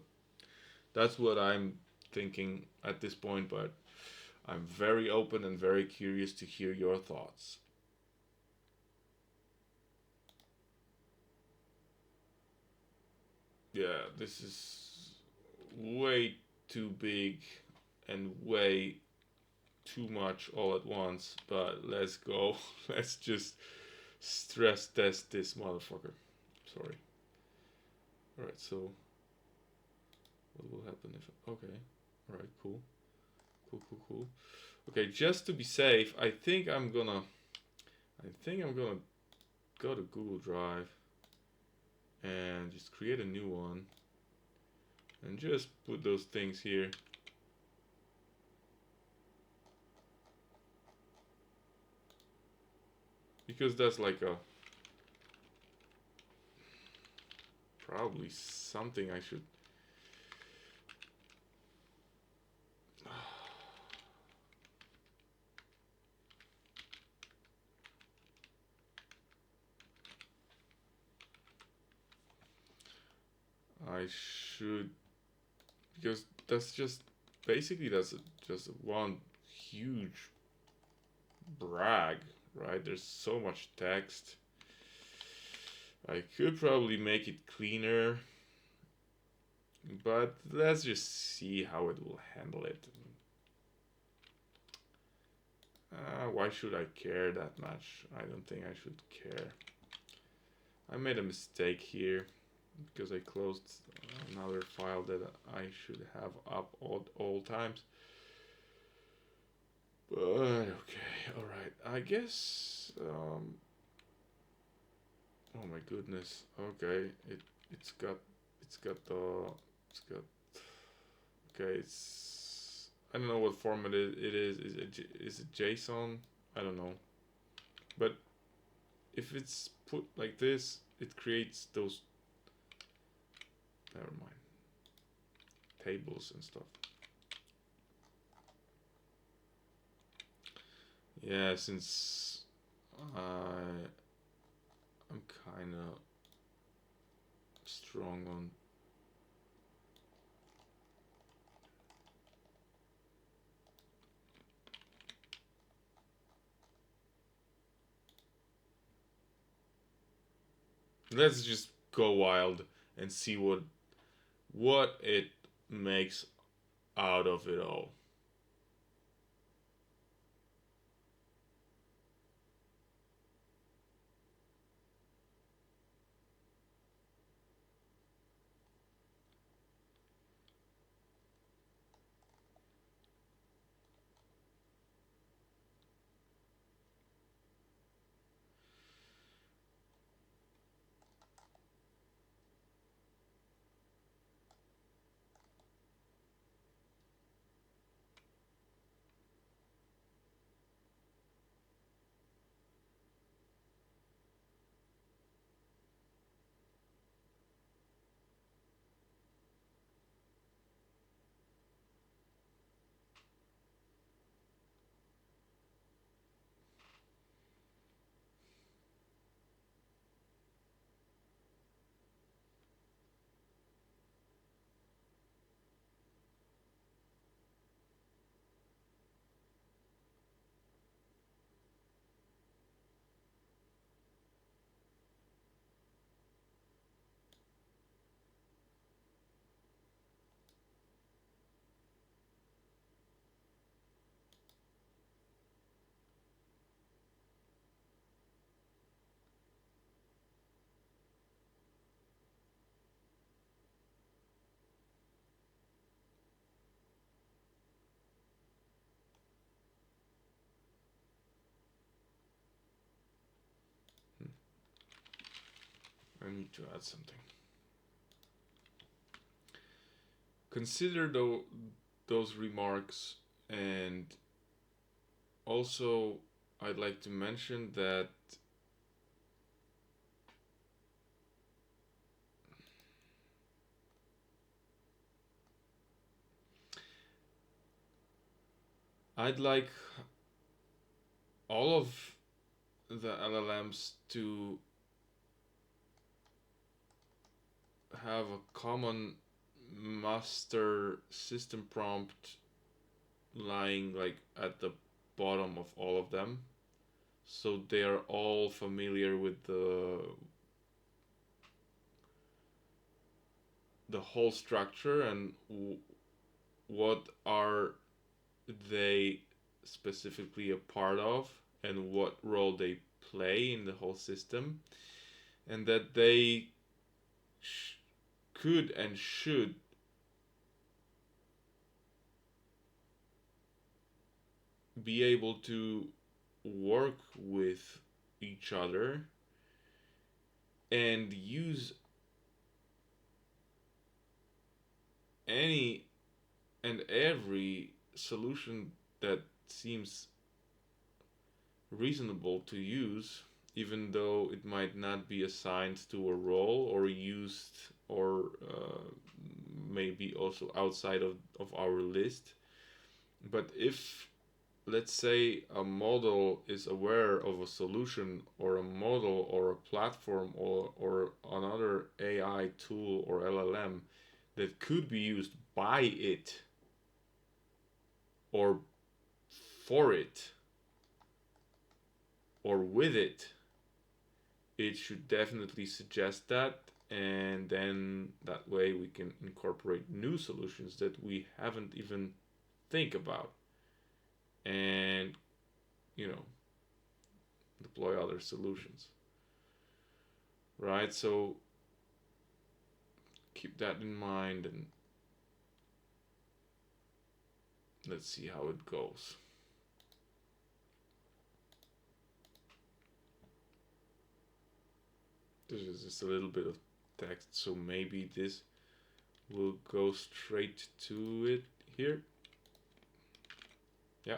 that's what I'm thinking at this point, but I'm very open and very curious to hear your thoughts. Yeah, this is way too big and way too much all at once, but let's go. Let's just stress test this motherfucker. Sorry. Alright, so what will happen if. Okay. Alright, cool. Cool. Okay, just to be safe, I think I'm gonna go to Google Drive and just create a new one and just put those things here. Because that's like a probably something I should. I should, because that's just basically just one huge brag, right? There's so much text. I could probably make it cleaner, but let's just see how it will handle it. Why should I care that much? I don't think I should care. I made a mistake here because I closed another file that I should have up all times. But okay, alright. I guess. Oh my goodness. Okay, it's got it's got the it's got okay. It's I don't know what format it is. Is it JSON? I don't know. But if it's put like this, it creates those. Never mind. Tables and stuff. Yeah, since I I'm kind of strong on. Let's just go wild and see what it makes out of it all. I need to add something. Consider those remarks, and also I'd like to mention that I'd like all of the LLMs to have a common master system prompt lying like at the bottom of all of them, so they are all familiar with the whole structure and what are they specifically a part of and what role they play in the whole system, and that they could and should be able to work with each other and use any and every solution that seems reasonable to use, even though it might not be assigned to a role or used or maybe also outside of our list. But if, let's say, a model is aware of a solution or a model or a platform or another AI tool or LLM that could be used by it or for it or with it, it should definitely suggest that, and then that way we can incorporate new solutions that we haven't even think about, and you know, deploy other solutions, right? So keep that in mind, and let's see how it goes. This is just a little bit of text, so maybe this will go straight to it here. Yeah.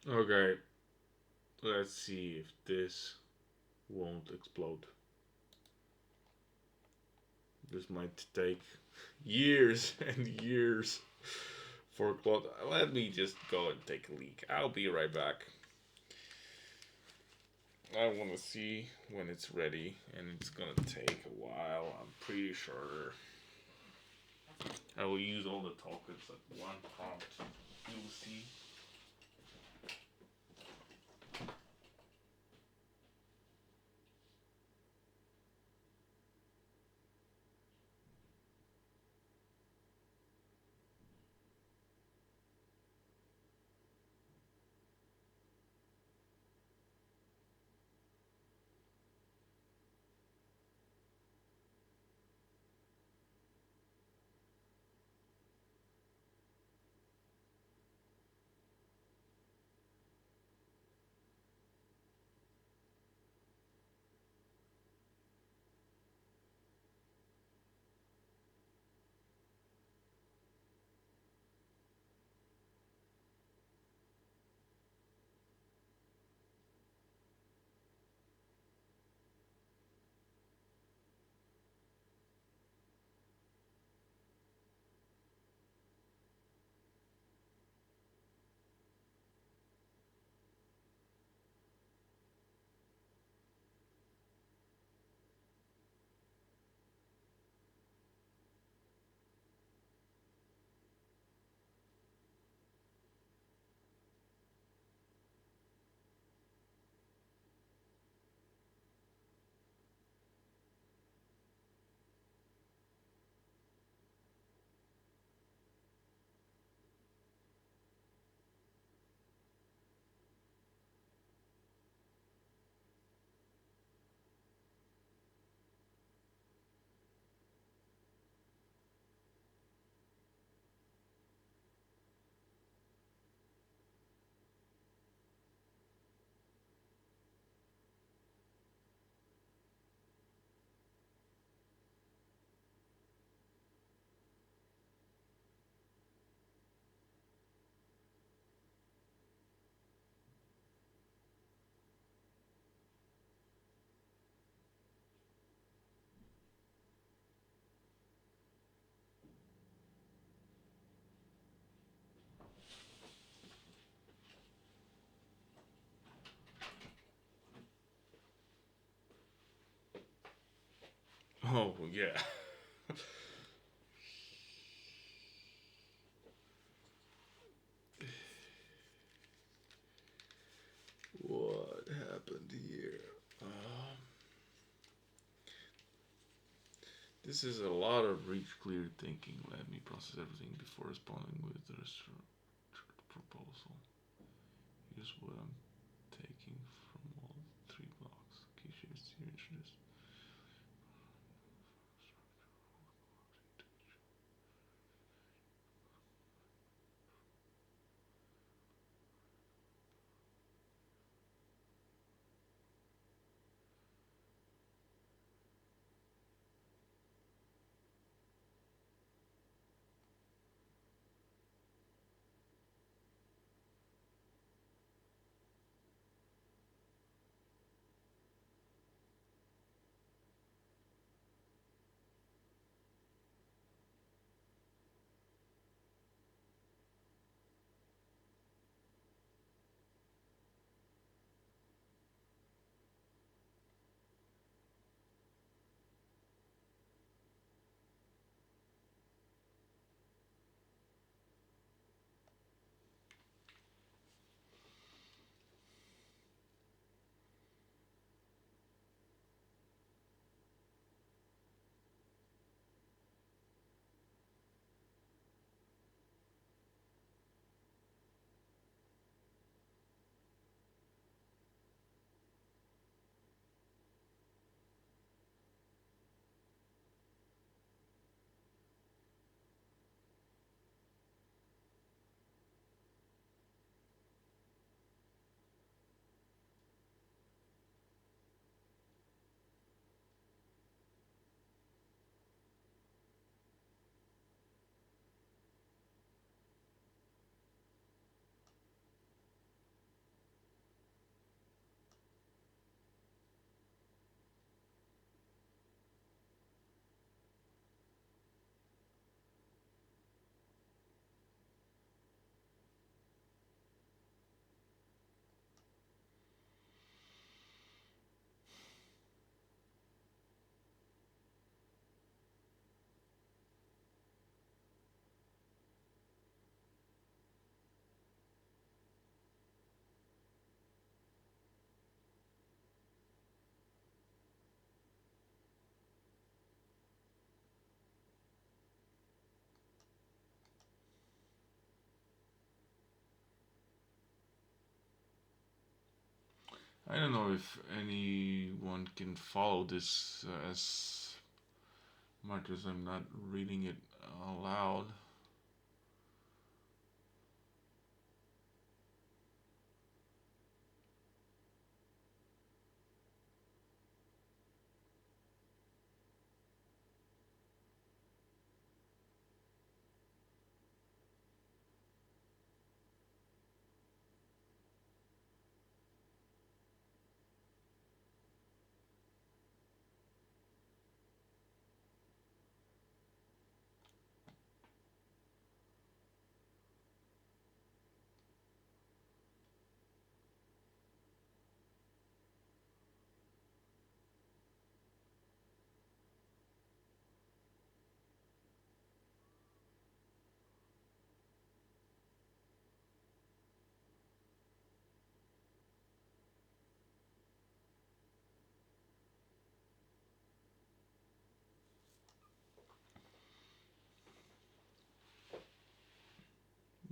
Okay, let's see if this won't explode. This might take years and years for Claude. Let me just go and take a leak. I'll be right back. I want to see when it's ready, and it's gonna take a while. I'm pretty sure I will use all the tokens at one prompt. You'll see. Oh yeah. What happened here? Um, this is a lot of reach clear thinking. Let me process everything before responding with the proposal. Here's what I'm taking from all three blocks. Key shapes here introduced. I don't know if anyone can follow this as much as I'm not reading it aloud.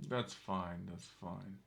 That's fine, that's fine.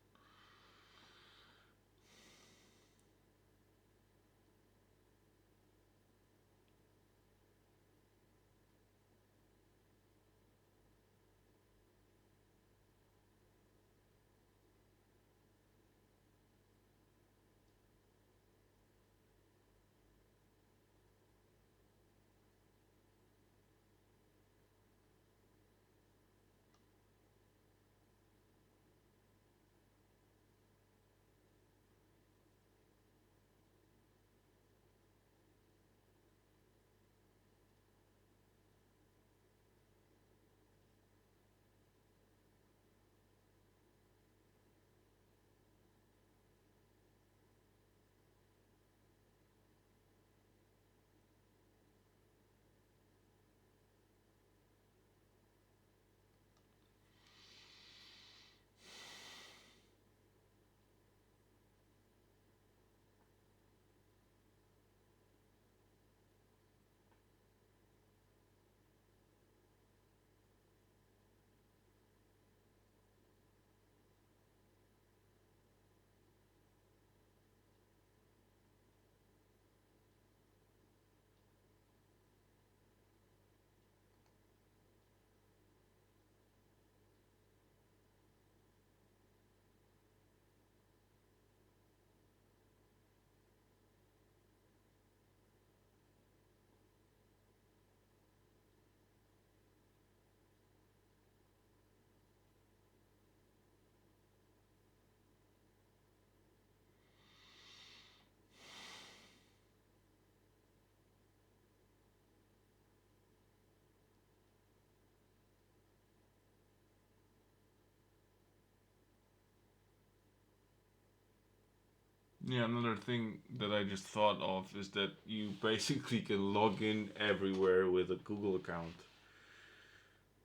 Yeah, another thing that I just thought of is that you basically can log in everywhere with a Google account.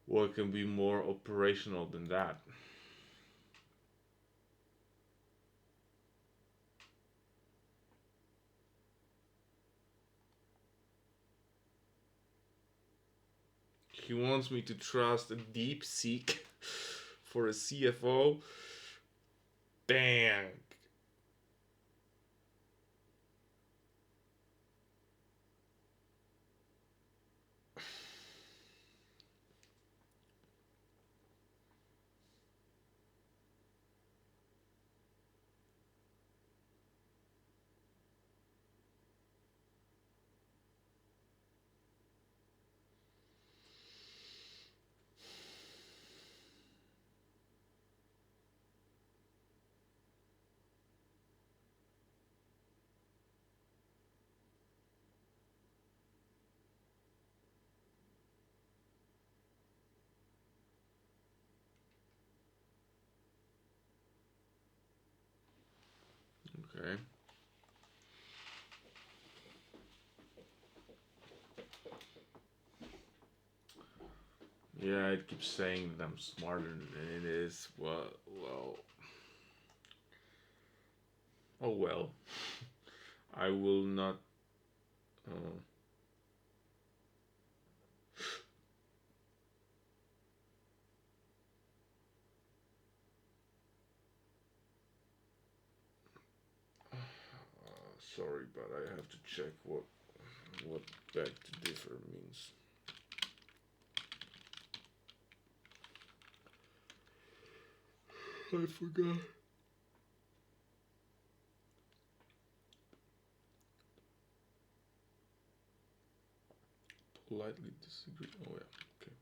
What can be more operational than that? He wants me to trust a DeepSeek for a CFO. Bang! Okay. Yeah, it keeps saying that I'm smarter than it is. Well, oh well. I will not. Uh, sorry, but I have to check what beg to differ means. I forgot. Politely disagree. Oh yeah. Okay.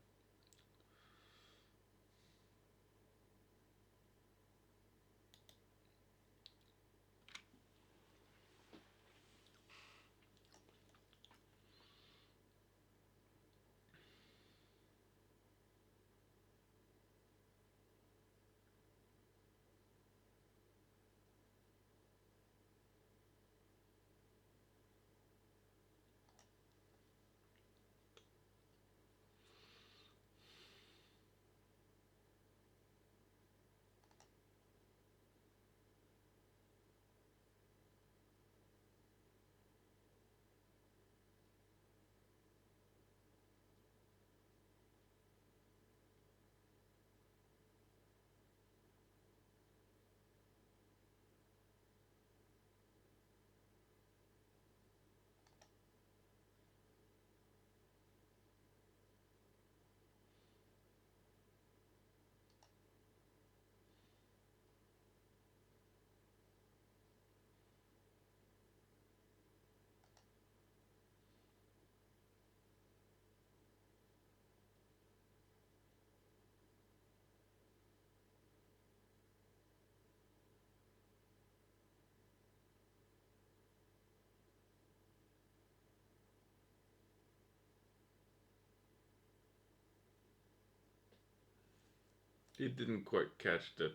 It didn't quite catch that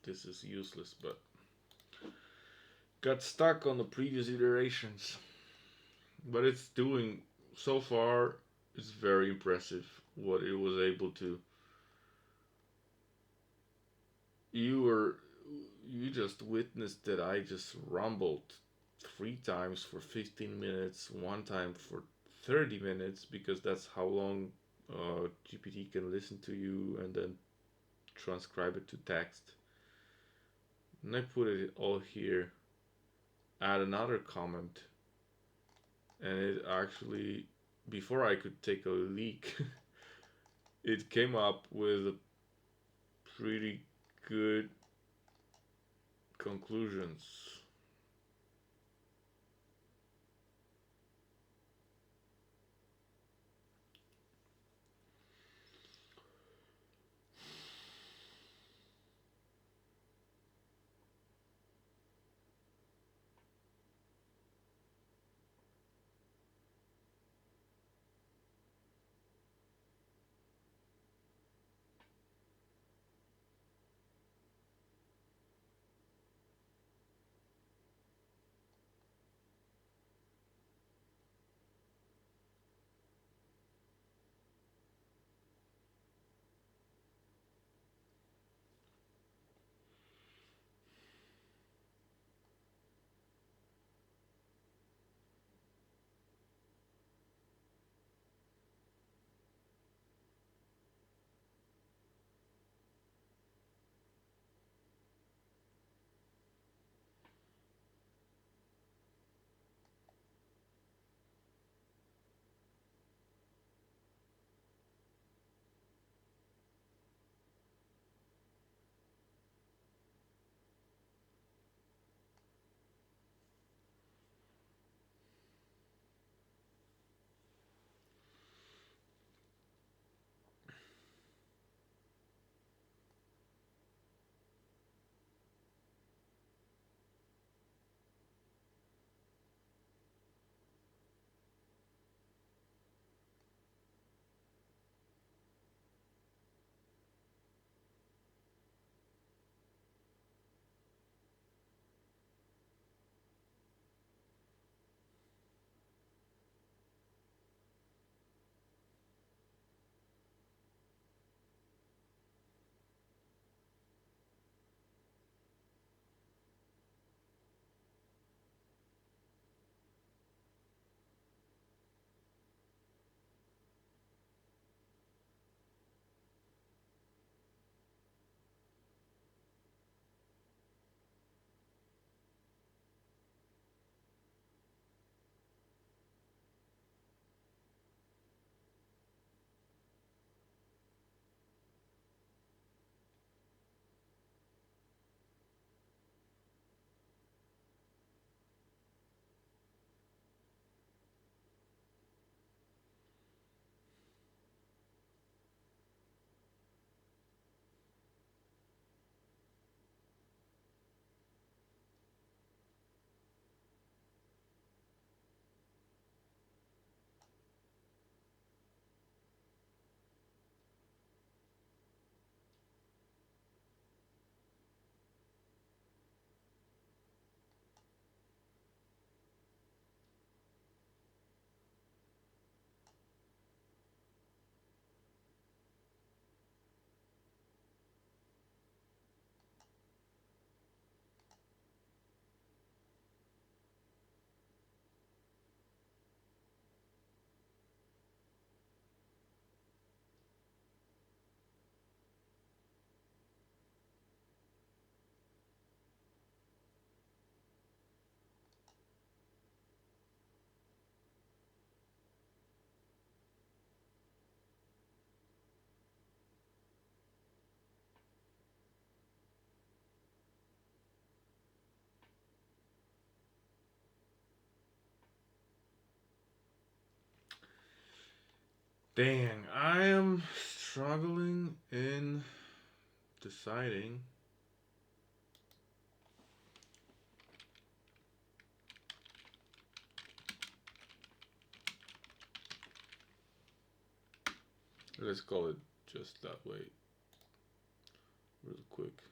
this is useless, but got stuck on the previous iterations. But it's doing so far. It's very impressive what it was able to. You were you just witnessed that I just rumbled 3 times for 15 minutes, one time for 30 minutes, because that's how long GPT can listen to you and then transcribe it to text. And I put it all here, add another comment, and it actually, before I could take a leak, it came up with a pretty good conclusions. Dang, I am struggling in deciding. Let's call it just that way, real quick.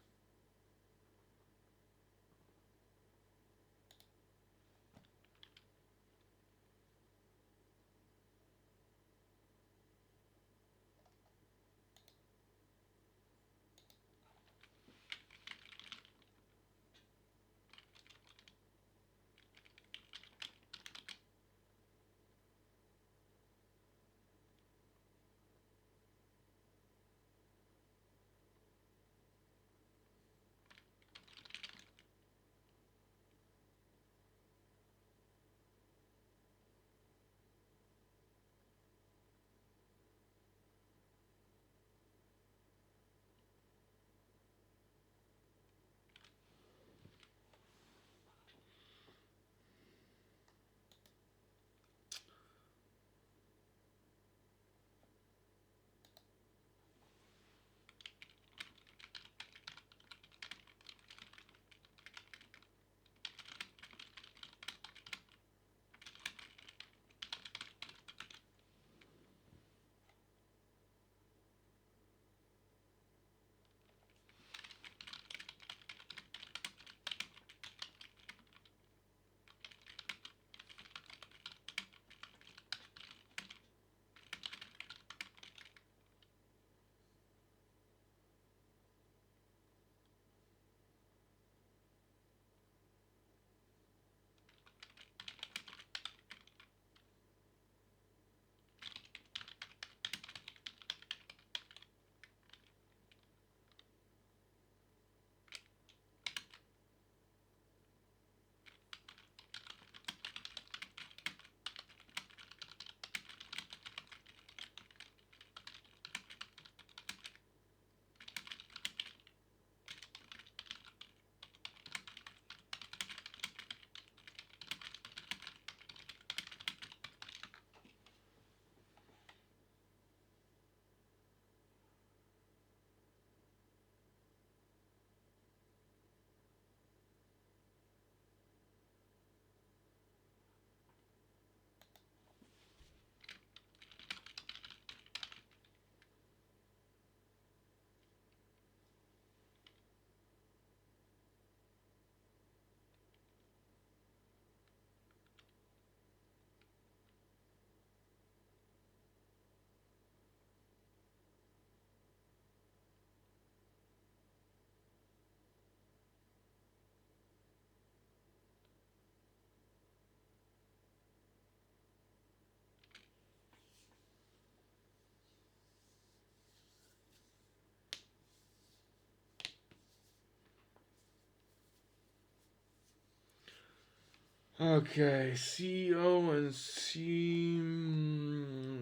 Okay, CEO and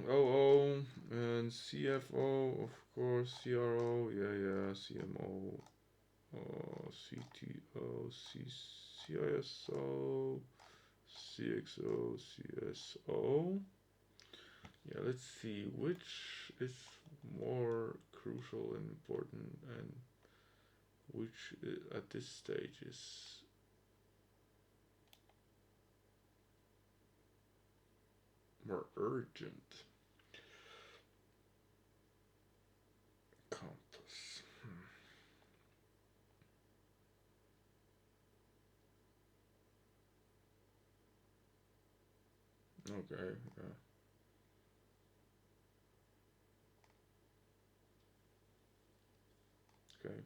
COO and CFO, of course, CRO, yeah, CMO, CTO, CISO, CXO, CSO. Yeah, let's see which is more crucial and important, and which at this stage is more urgent. Compass. Okay, yeah, okay,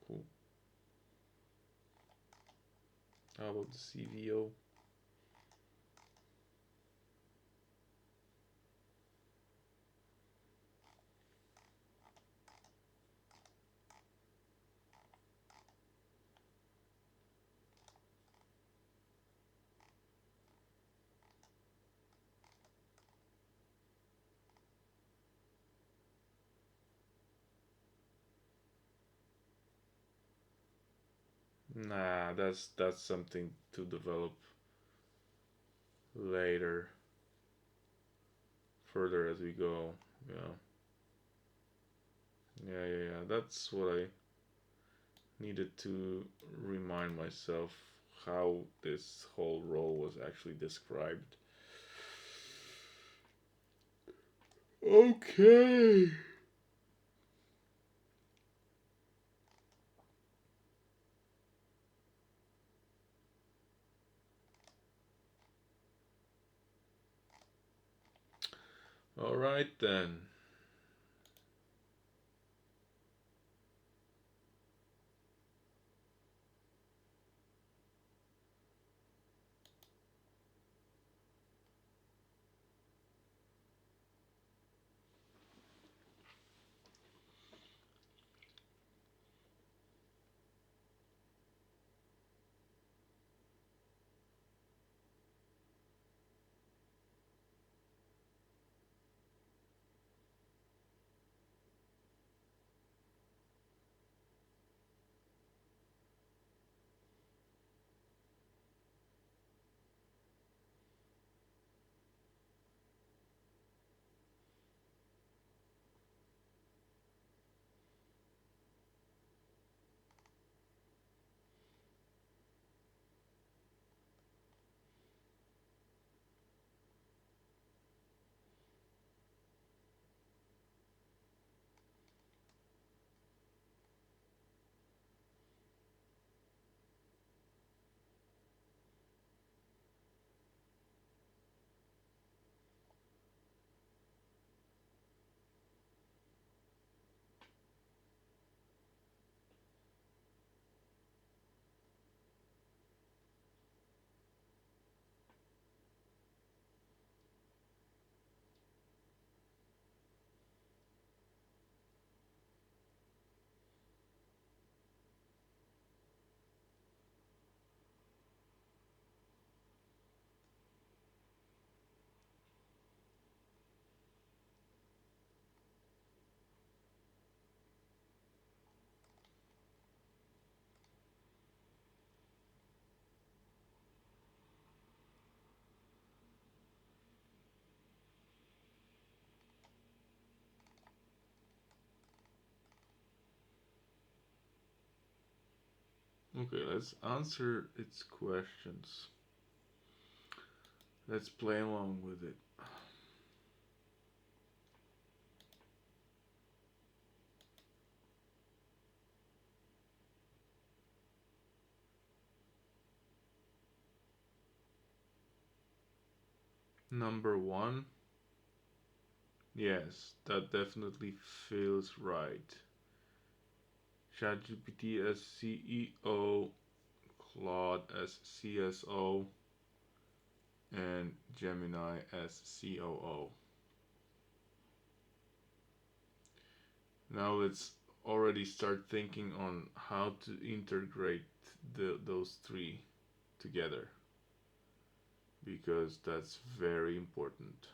cool. How about the CVO? Nah, that's something to develop later further as we go. Yeah, yeah. That's what I needed to remind myself how this whole role was actually described. Okay. All right then. Okay, let's answer its questions. Let's play along with it. Number one, yes, that definitely feels right. ChatGPT as CEO, Claude as CSO, and Gemini as COO. Now let's already start thinking on how to integrate those three together because that's very important.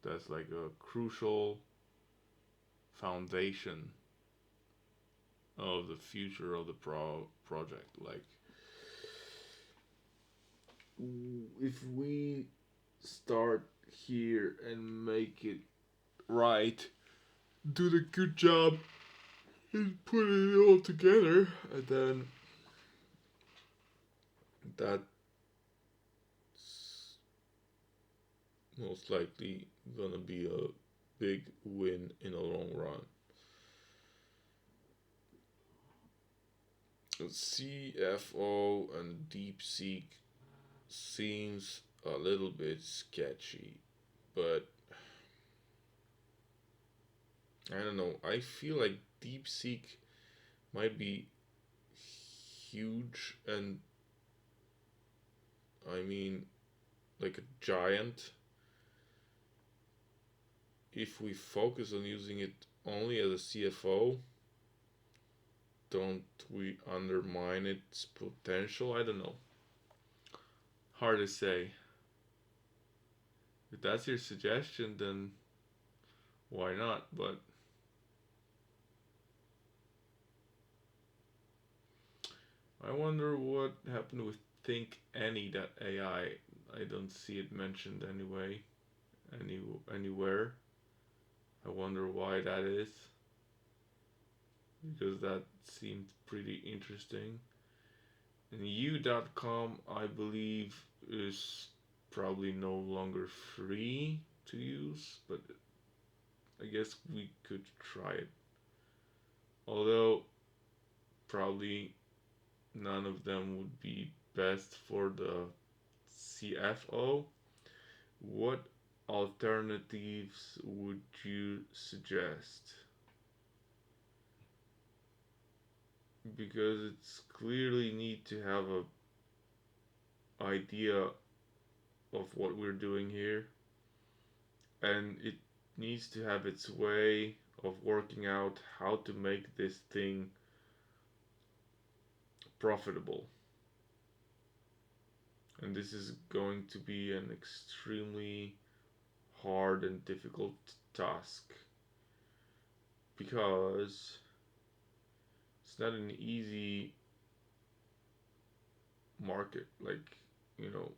That's like a crucial foundation of the future of the project. Like, if we start here and make it right, do the good job in putting it all together, and then that's most likely gonna be a big win in the long run. CFO and DeepSeek seems a little bit sketchy, but I don't know. I feel like DeepSeek might be huge and I mean like a giant if we focus on using it only as a CFO. Don't we undermine its potential? I don't know. Hard to say. If that's your suggestion, then why not? But I wonder what happened with Think Any AI. I don't see it mentioned anyway, anywhere. I wonder why that is, because that seemed pretty interesting. And U.com, I believe, is probably no longer free to use, but I guess we could try it. Although, probably none of them would be best for the CFO. What alternatives would you suggest? Because it's clearly need to have a idea of what we're doing here, and it needs to have its way of working out how to make this thing profitable. And this is going to be an extremely hard and difficult task, because it's not an easy market. Like, you know,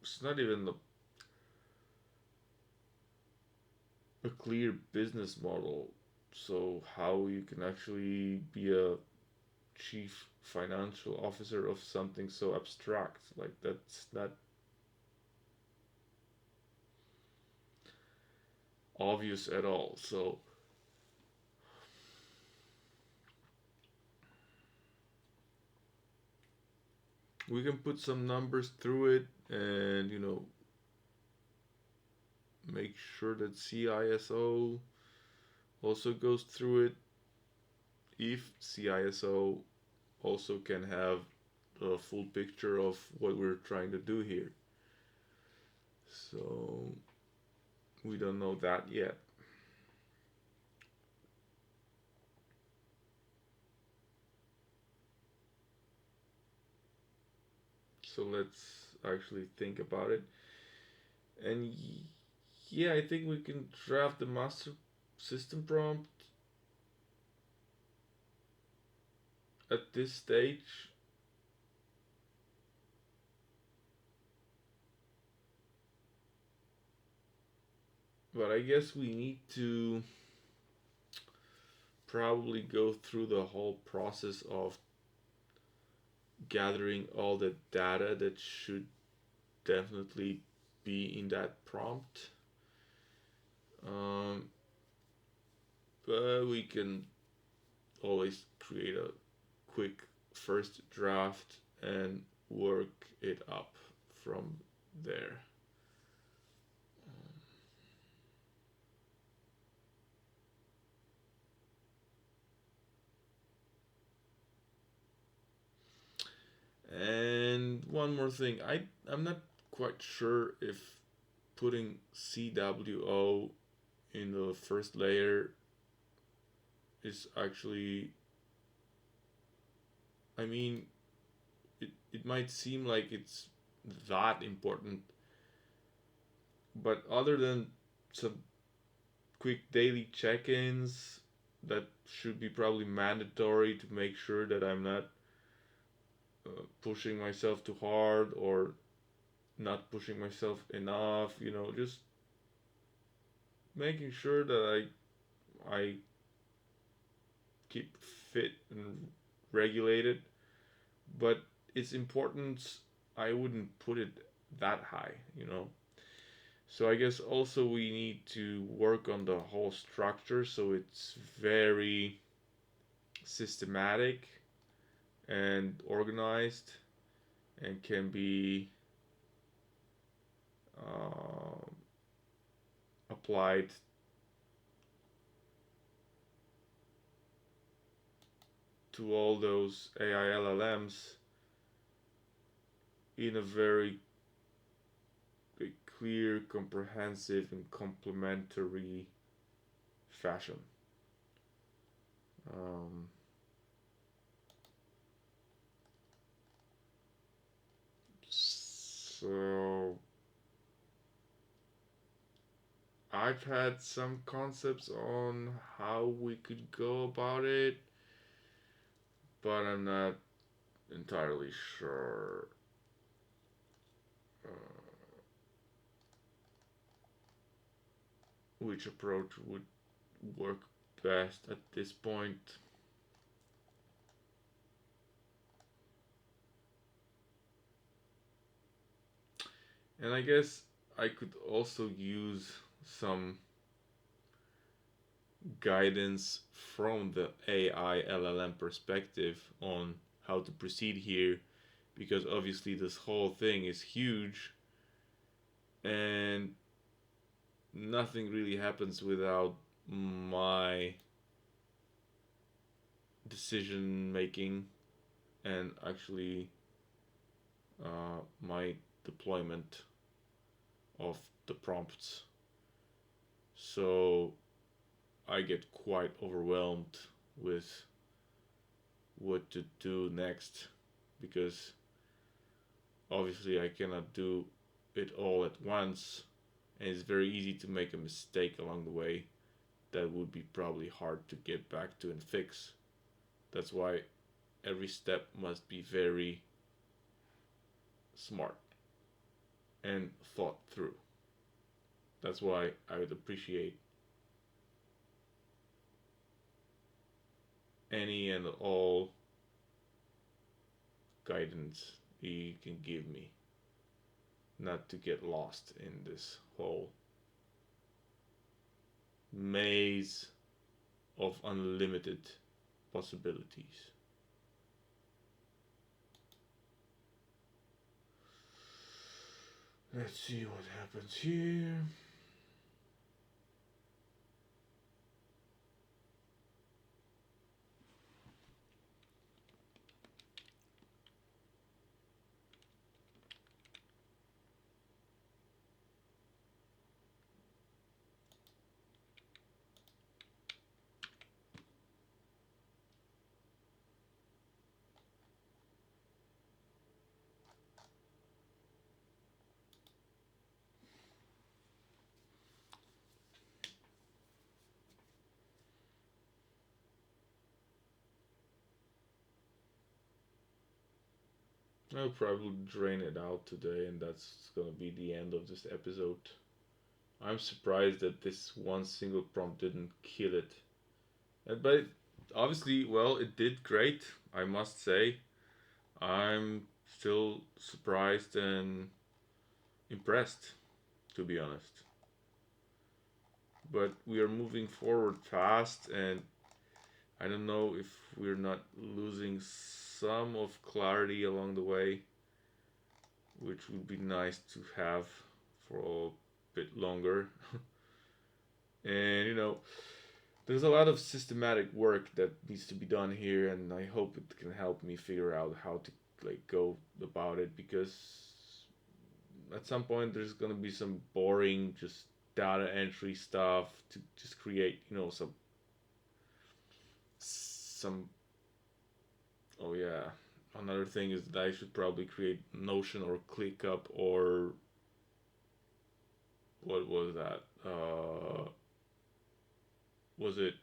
it's not even a clear business model. So, how you can actually be a chief financial officer of something so abstract, like that's not obvious at all. So, we can put some numbers through it and, make sure that CISO also goes through it, if CISO also can have a full picture of what we're trying to do here. So we don't know that yet. So let's actually think about it. And yeah, I think we can draft the master system prompt at this stage. But I guess we need to probably go through the whole process of gathering all the data that should definitely be in that prompt. Um, but we can always create a quick first draft and work it up from there. And one more thing, I'm not quite sure if putting CWO in the first layer is actually, I mean, it might seem like it's that important, but other than some quick daily check-ins that should be probably mandatory to make sure that I'm not pushing myself too hard or not pushing myself enough, just making sure that I keep fit and regulated. But its importance, I wouldn't put it that high. So I guess also we need to work on the whole structure so it's very systematic and organized and can be uh, applied to all those AI LLMs in a very clear, comprehensive, and complementary fashion. Um, so I've had some concepts on how we could go about it, but I'm not entirely sure which approach would work best at this point. And I guess I could also use some guidance from the AI LLM perspective on how to proceed here, because obviously this whole thing is huge and nothing really happens without my decision making and actually my deployment of the prompts. So I get quite overwhelmed with what to do next, because obviously I cannot do it all at once, and it's very easy to make a mistake along the way that would be probably hard to get back to and fix. That's why every step must be very smart and thought through. That's why I would appreciate any and all guidance you can give me, not to get lost in this whole maze of unlimited possibilities. Let's see what happens here. I'll probably drain it out today, and that's gonna be the end of this episode. I'm surprised that this one single prompt didn't kill it. But obviously, well, it did great, I must say. I'm still surprised and impressed, to be honest. But we are moving forward fast, and I don't know if we're not losing some of clarity along the way, which would be nice to have for a bit longer. And there's a lot of systematic work that needs to be done here, and I hope it can help me figure out how to go about it, because at some point there's gonna be some boring just data entry stuff to just create some. Oh yeah, another thing is that I should probably create Notion or ClickUp, or what was that? Was it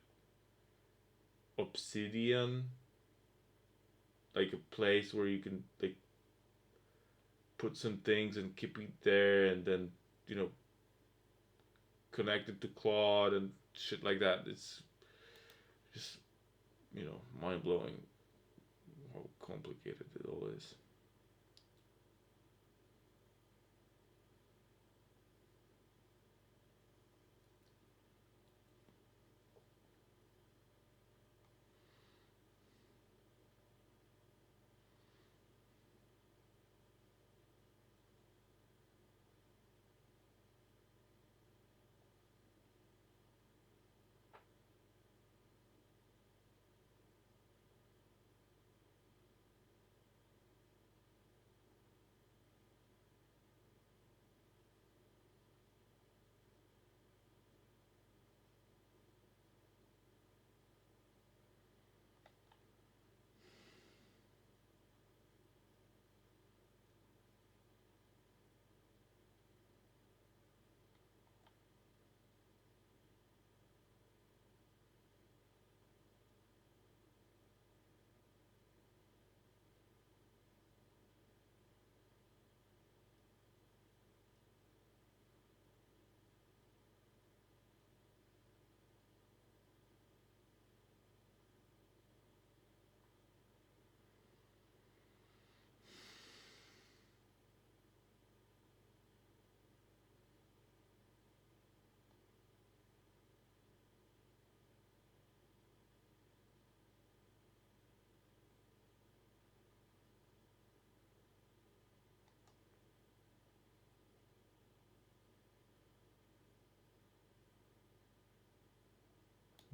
Obsidian? Like a place where you can put some things and keep it there, and then you know connect it to Claude and shit like that. It's just mind blowing how complicated it all is.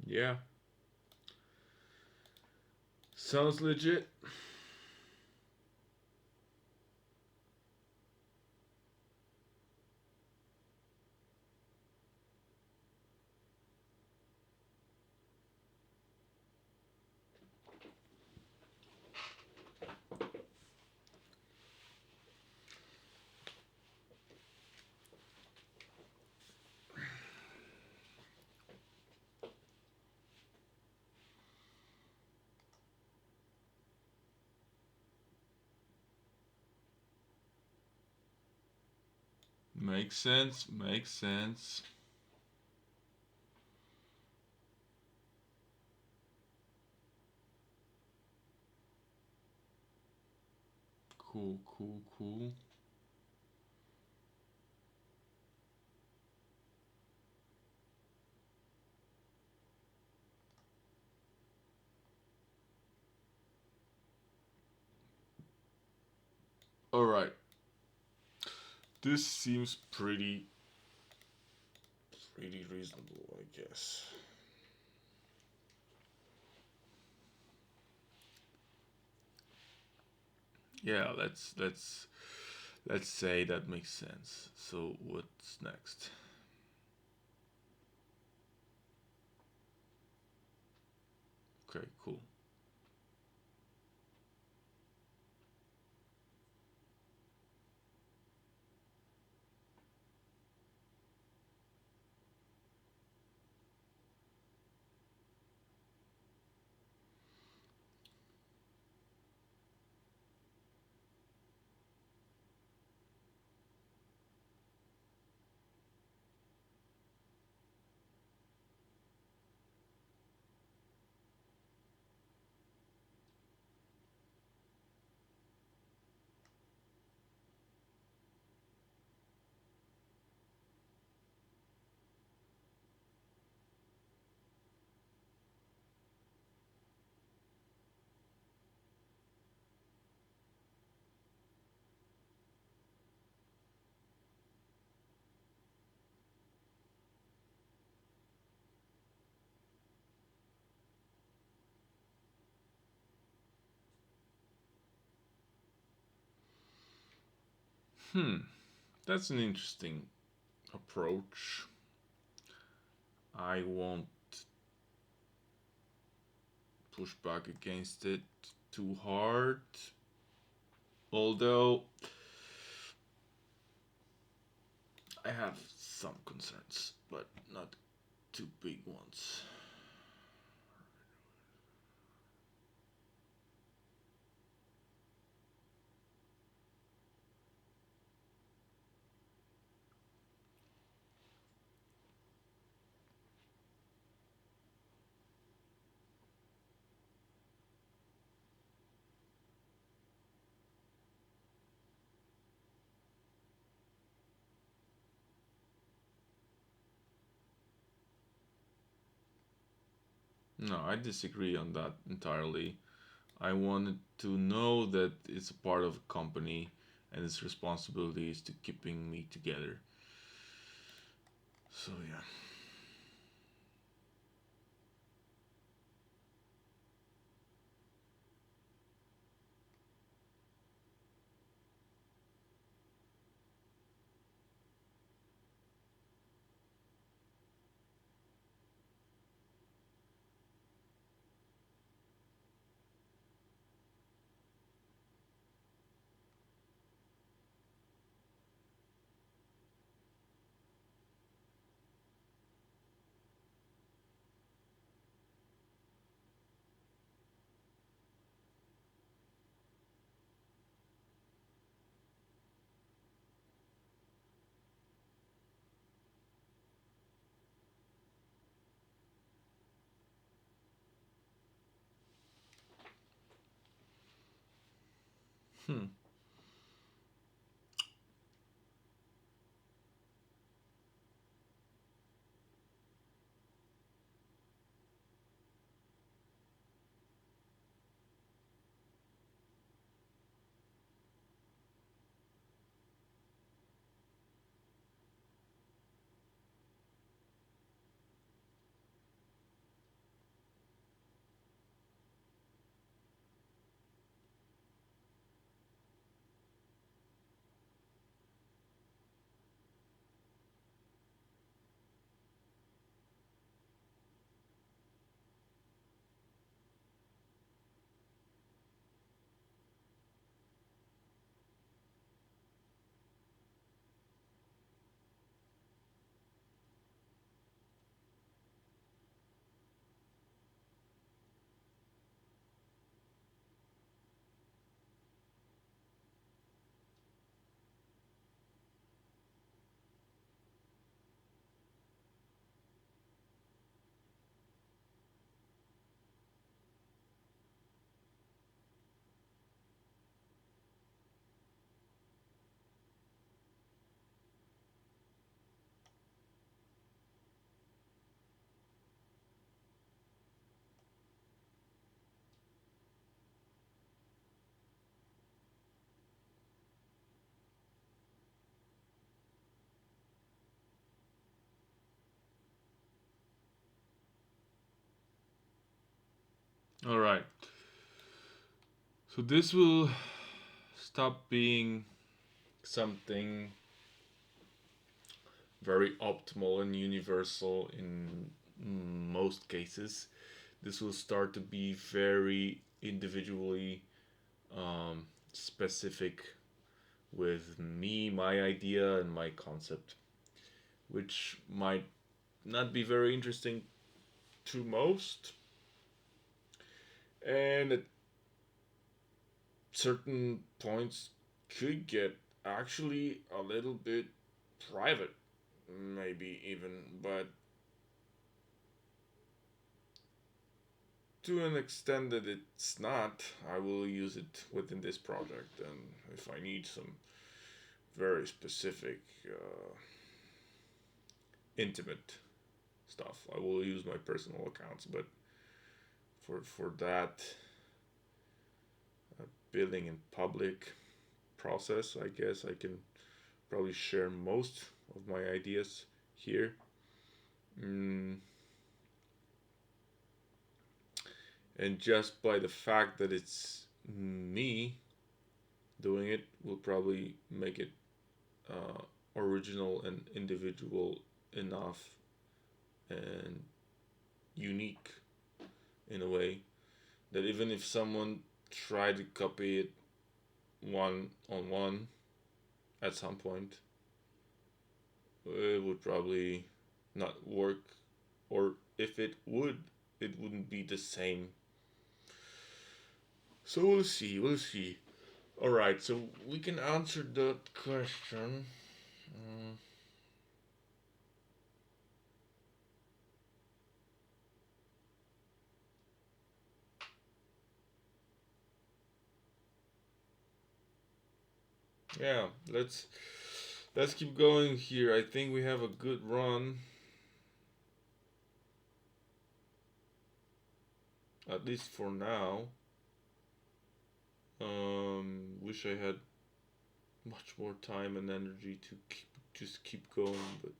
Yeah, sounds legit. Makes sense. Makes sense. Cool, cool, cool. All right. This seems pretty reasonable, I guess. Yeah, let's say that makes sense. So what's next? Okay, cool. Hmm, that's an interesting approach. I won't push back against it too hard. Although I have some concerns, but not too big ones. No, I disagree on that entirely. I wanted to know that it's a part of a company and its responsibility is to keeping me together. So yeah. Hmm. All right. So this will stop being something very optimal and universal in most cases. This will start to be very individually specific with me, my idea, and my concept, which might not be very interesting to most. And at certain points, could get actually a little bit private, maybe even, but to an extent that it's not, I will use it within this project. And if I need some very specific, intimate stuff, I will use my personal accounts. But for that building in public process, I guess I can probably share most of my ideas here. Mm, and just by the fact that it's me doing it will probably make it original and individual enough and unique in a way that even if someone tried to copy it one on one at some point, it would probably not work, or if it would, it wouldn't be the same. So we'll see, we'll see. All right, so we can answer that question. Mm, yeah, let's keep going here. I think we have a good run, at least for now. Wish I had much more time and energy to just keep going, but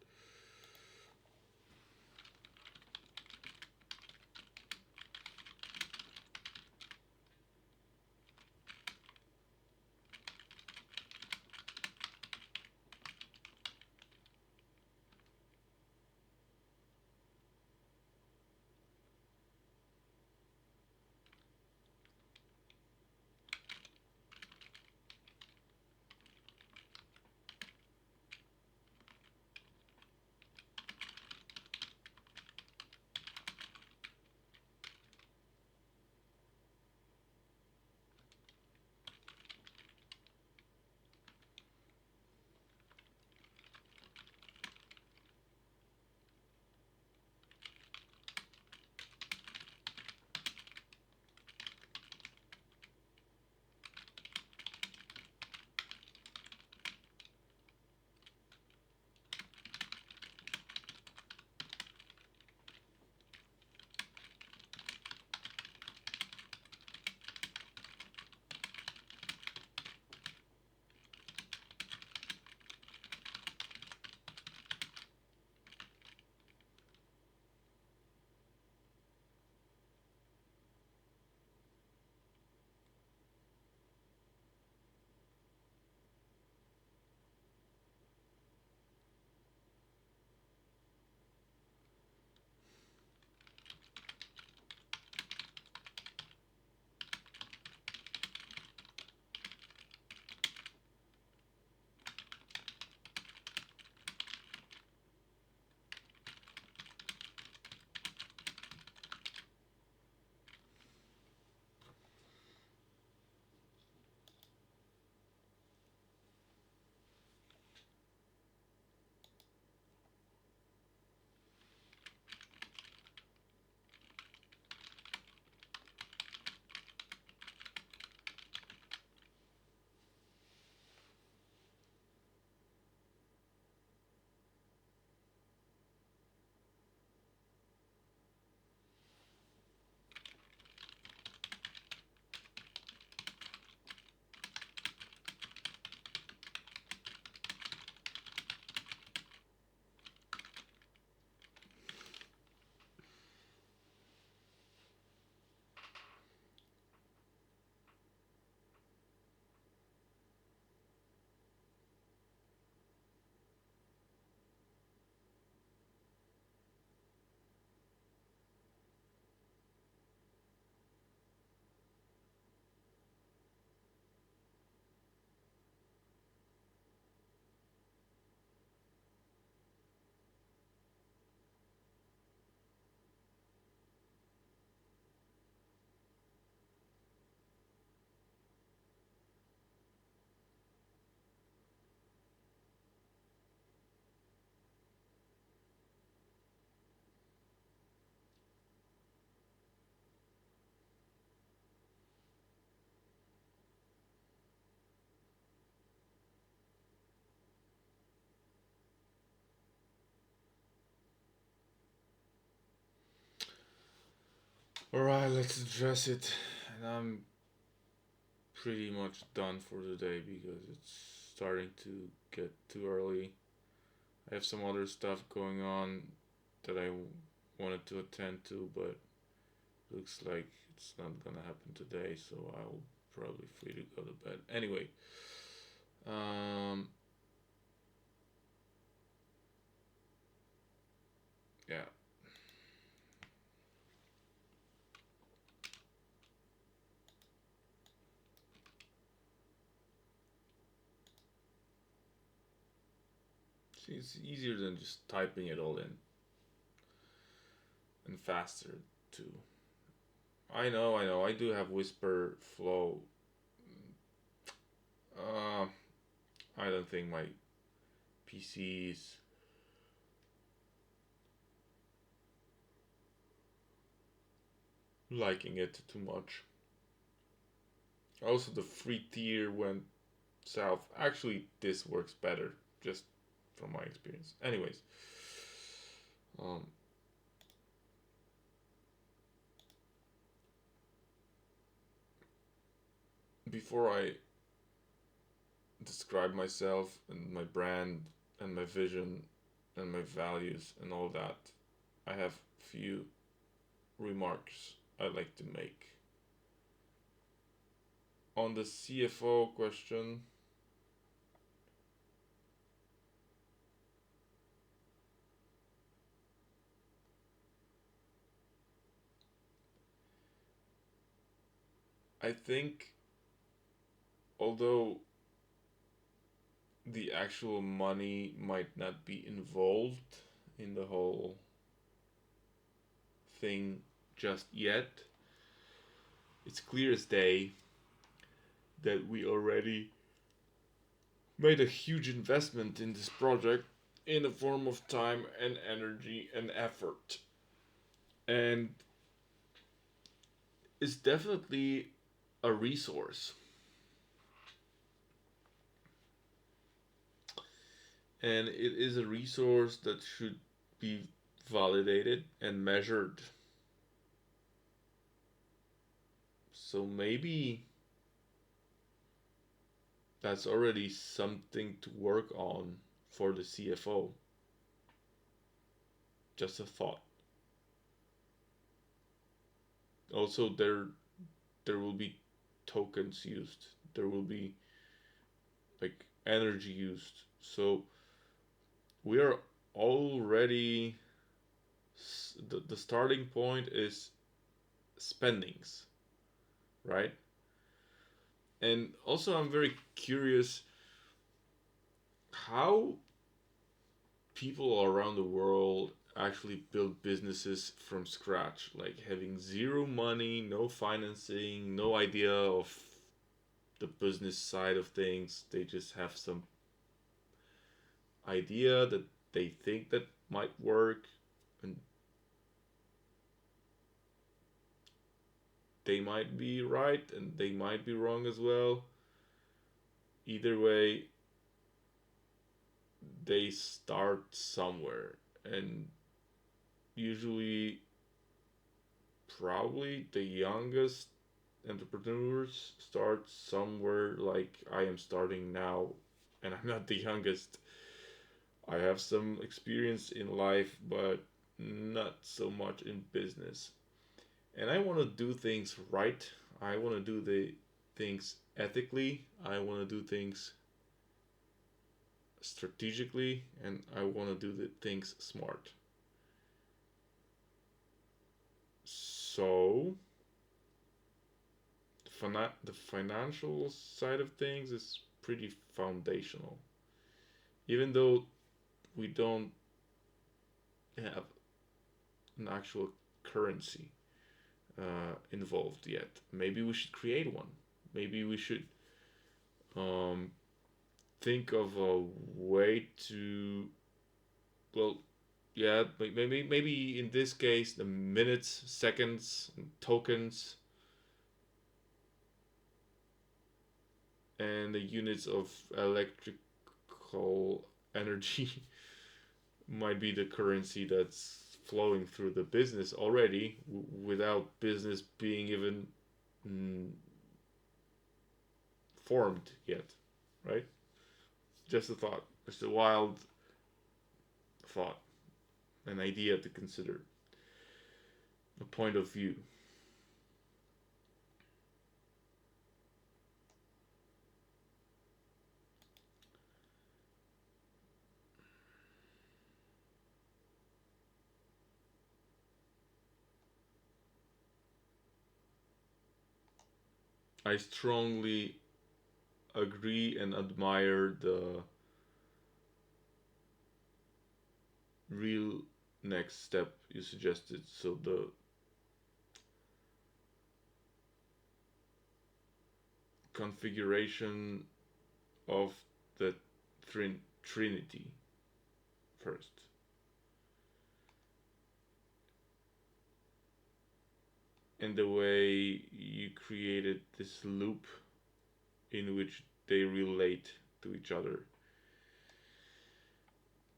Alright, let's address it. And I'm pretty much done for the day because it's starting to get too early. I have some other stuff going on that I wanted to attend to, but looks like it's not gonna happen today, so I'll probably free to go to bed. Anyway, um, yeah. See, it's easier than just typing it all in and faster too. I know. I do have Whisper Flow. Uh, I don't think my PC is liking it too much. Also, the free tier went south. Actually, this works better, just from my experience. Anyways, um, before I describe myself and my brand and my vision and my values and all that, I have few remarks I'd like to make. On the CFO question, I think although the actual money might not be involved in the whole thing just yet, it's clear as day that we already made a huge investment in this project in the form of time and energy and effort. And it's definitely a resource. And it is a resource that should be validated and measured. So maybe that's already something to work on for the CFO. Just a thought. Also, there will be tokens used. There will be like energy used. So we are already the starting point is spendings, right? And also, I'm very curious how people around the world actually build businesses from scratch, like having zero money, no financing, no idea of the business side of things. They just have some idea that they think that might work, and they might be right and they might be wrong as well. Either way, they start somewhere, and usually probably the youngest entrepreneurs start somewhere like I am starting now, and I'm not the youngest. I have some experience in life, but not so much in business. And I want to do things right. I want to do the things ethically. I want to do things strategically, and I want to do the things smart. So, the financial side of things is pretty foundational. Even though we don't have an actual currency involved yet, maybe we should create one. Maybe we should um, think of a way to, well, yeah, maybe in this case the minutes, seconds, and tokens, and the units of electrical energy might be the currency that's flowing through the business already without business being even mm, formed yet, right? Just a thought, just a wild thought, an idea to consider, a point of view. I strongly agree and admire the real next step you suggested. So the configuration of the Trinity first. And the way you created this loop in which they relate to each other.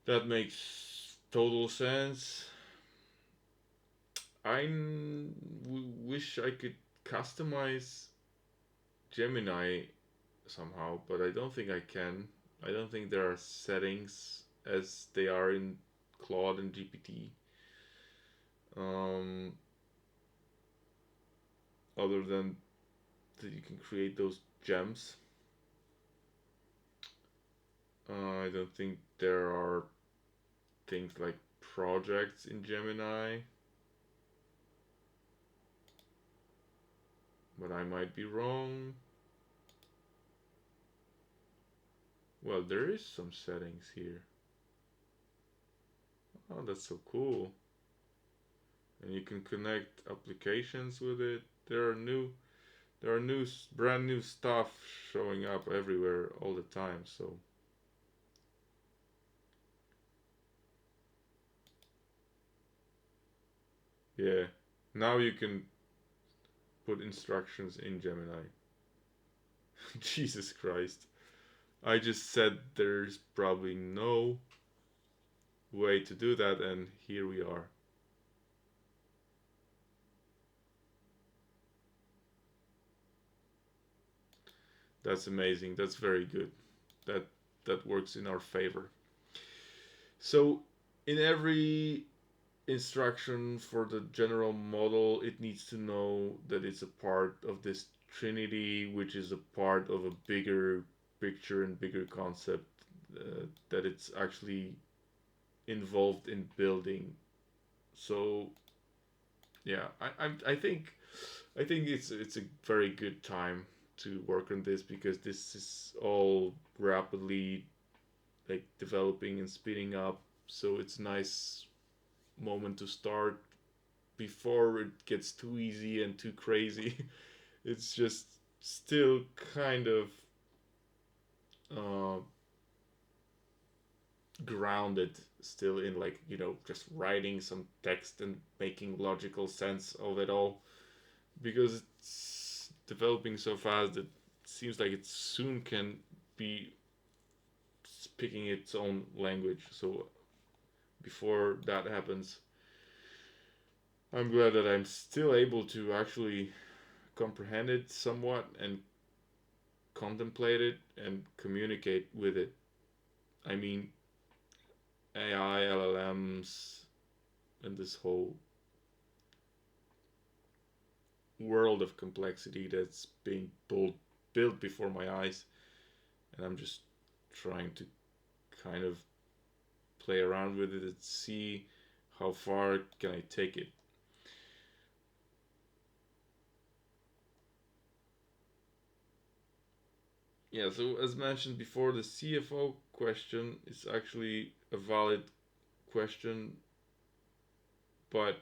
That makes total sense. I wish I could customize Gemini somehow, but I don't think I can. I don't think there are settings as they are in Claude and GPT. Um, Other than that, you can create those gems. I don't think there are things like projects in Gemini, but I might be wrong. Well, there is some settings here. Oh, that's so cool. And you can connect applications with it. There are brand new stuff showing up everywhere all the time. So yeah, now you can put instructions in Gemini. Jesus Christ. I just said there's probably no way to do that, and here we are. That's amazing. That's very good. That that works in our favor. So in every instruction for the general model, it needs to know that it's a part of this Trinity, which is a part of a bigger picture and bigger concept that it's actually involved in building. So yeah, I think it's a very good time to work on this because this is all rapidly like developing and speeding up. So it's a nice moment to start before it gets too easy and too crazy. It's just still kind of uh, grounded still in like just writing some text and making logical sense of it all because it's developing so fast that it seems like it soon can be picking its own language. So before that happens, I'm glad that I'm still able to actually comprehend it somewhat and contemplate it and communicate with it. I mean, AI, LLMs, and this whole world of complexity that's being built before my eyes, and I'm just trying to kind of play around with it and see how far can I take it. Yeah, so as mentioned before, the CFO question is actually a valid question, but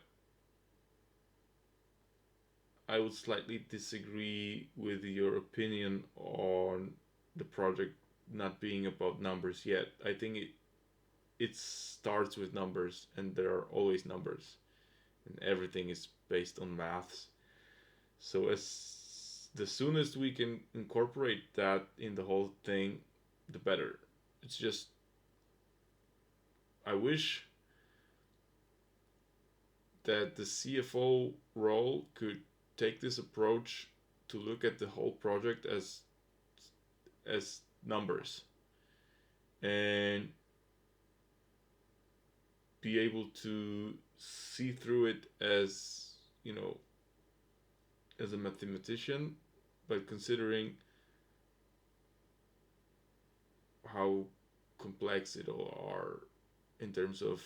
I would slightly disagree with your opinion on the project not being about numbers yet. I think it starts with numbers, and there are always numbers, and everything is based on maths. So as the soonest we can incorporate that in the whole thing, the better. It's just I wish that the CFO role could take this approach to look at the whole project as numbers and be able to see through it as, as a mathematician, but considering how complex it all are in terms of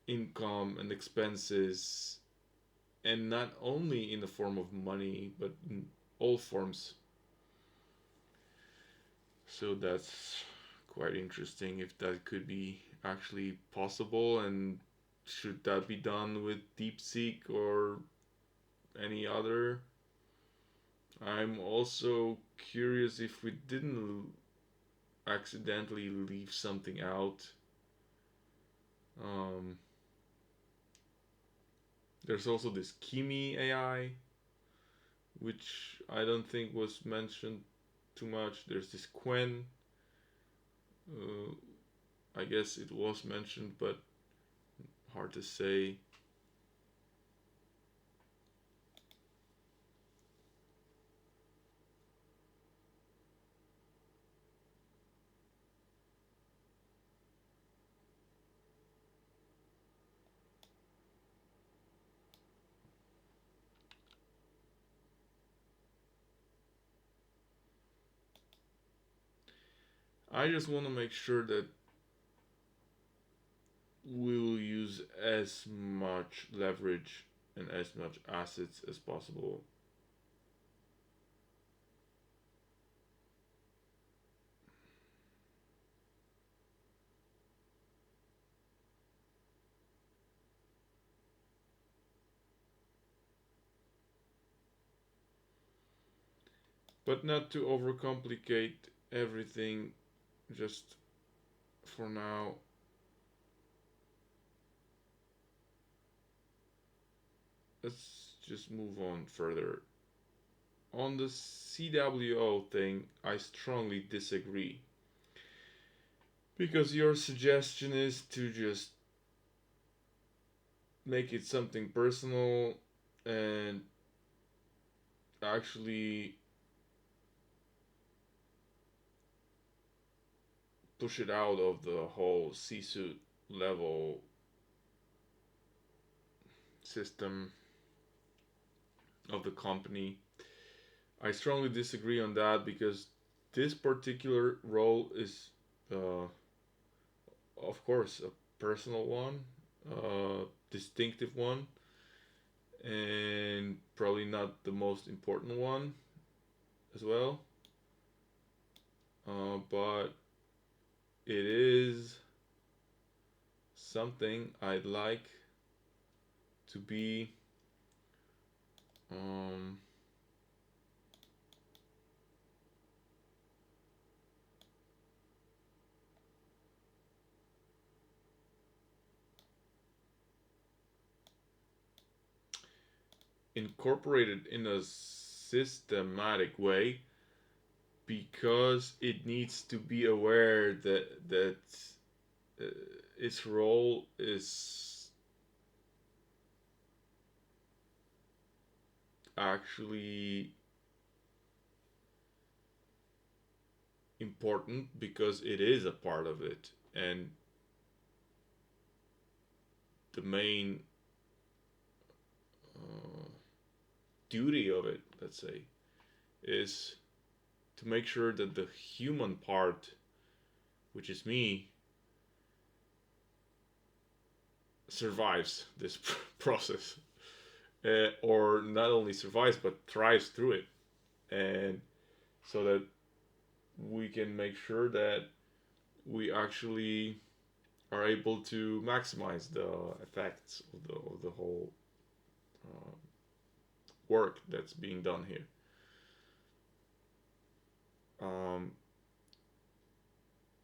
income and expenses, and not only in the form of money but in all forms. So that's quite interesting if that could be actually possible, and should that be done with DeepSeek or any other. I'm also curious if we didn't accidentally leave something out. um, there's also this Kimi AI, which I don't think was mentioned too much. There's this Quen. Uh, I guess it was mentioned, but hard to say. I just want to make sure that we will use as much leverage and as much assets as possible. But not to overcomplicate everything. Just for now, let's just move on further. On the CWO thing, I strongly disagree. Because your suggestion is to just make it something personal and actually push it out of the whole C-suite level system of the company. I strongly disagree on that because this particular role is, uh, of course, a personal one, distinctive one, and probably not the most important one as well. But it is something I'd like to be um, incorporated in a systematic way, because it needs to be aware that uh, its role is actually important because it is a part of it, and the main uh, duty of it, let's say, is to make sure that the human part, which is me, survives this process, or not only survives but thrives through it, and so that we can make sure that we actually are able to maximize the effects of the whole uh, work that's being done here. Um,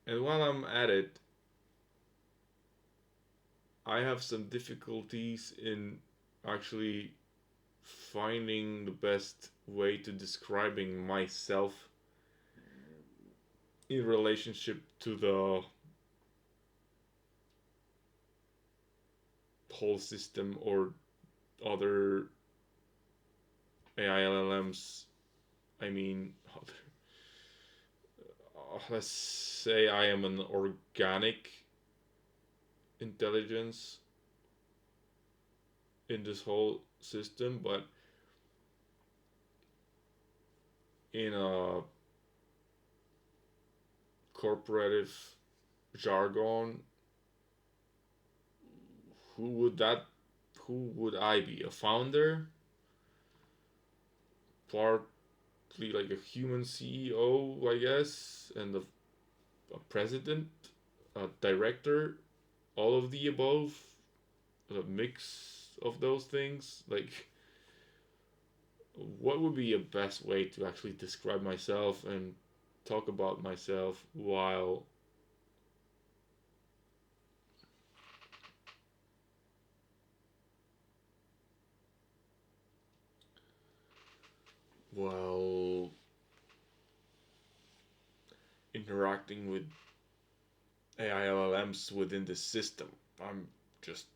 and while I'm at it, I have some difficulties in actually finding the best way to describing myself in relationship to the whole system or other AI LLMs. I mean, let's say I am an organic intelligence in this whole system, but in a corporative jargon, who would that who would I be? A founder? Partly like a human CEO, I guess, and a president, a director, all of the above, a mix of those things. Like, what would be a best way to actually describe myself and talk about myself while while interacting with AI LLMs within the system? I'm just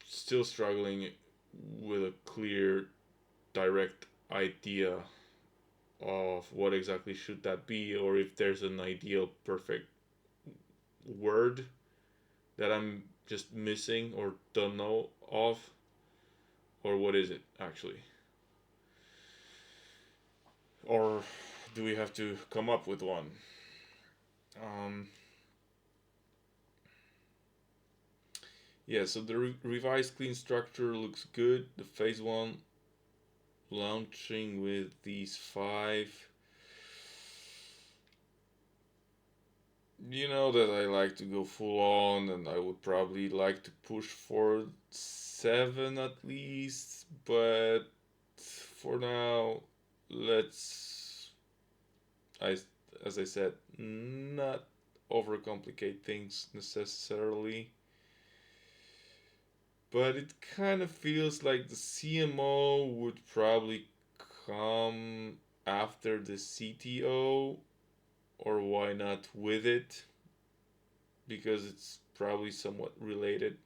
still struggling with a clear, direct idea of what exactly should that be, or if there's an ideal, perfect word that I'm just missing or don't know of, or what is it actually? Or do we have to come up with one? Um, yeah, so the revised clean structure looks good. The phase one launching with these five. You know that I like to go full on, and I would probably like to push for seven at least, but for now, let's, I, as I said, not overcomplicate things necessarily. But it kind of feels like the CMO would probably come after the CTO, or why not with it? Because it's probably somewhat related.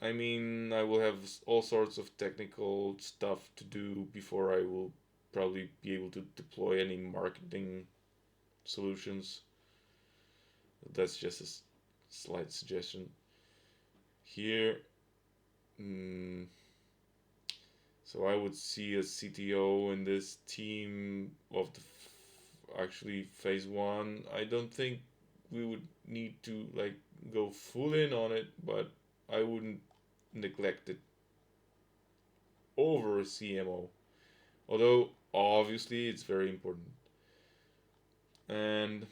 I mean, I will have all sorts of technical stuff to do before I will probably be able to deploy any marketing solutions. That's just a slight suggestion here. Mm, so I would see a CTO in this team of the actually phase one. I don't think we would need to like go full in on it, but I wouldn't neglect it over a CMO. Although obviously it's very important. And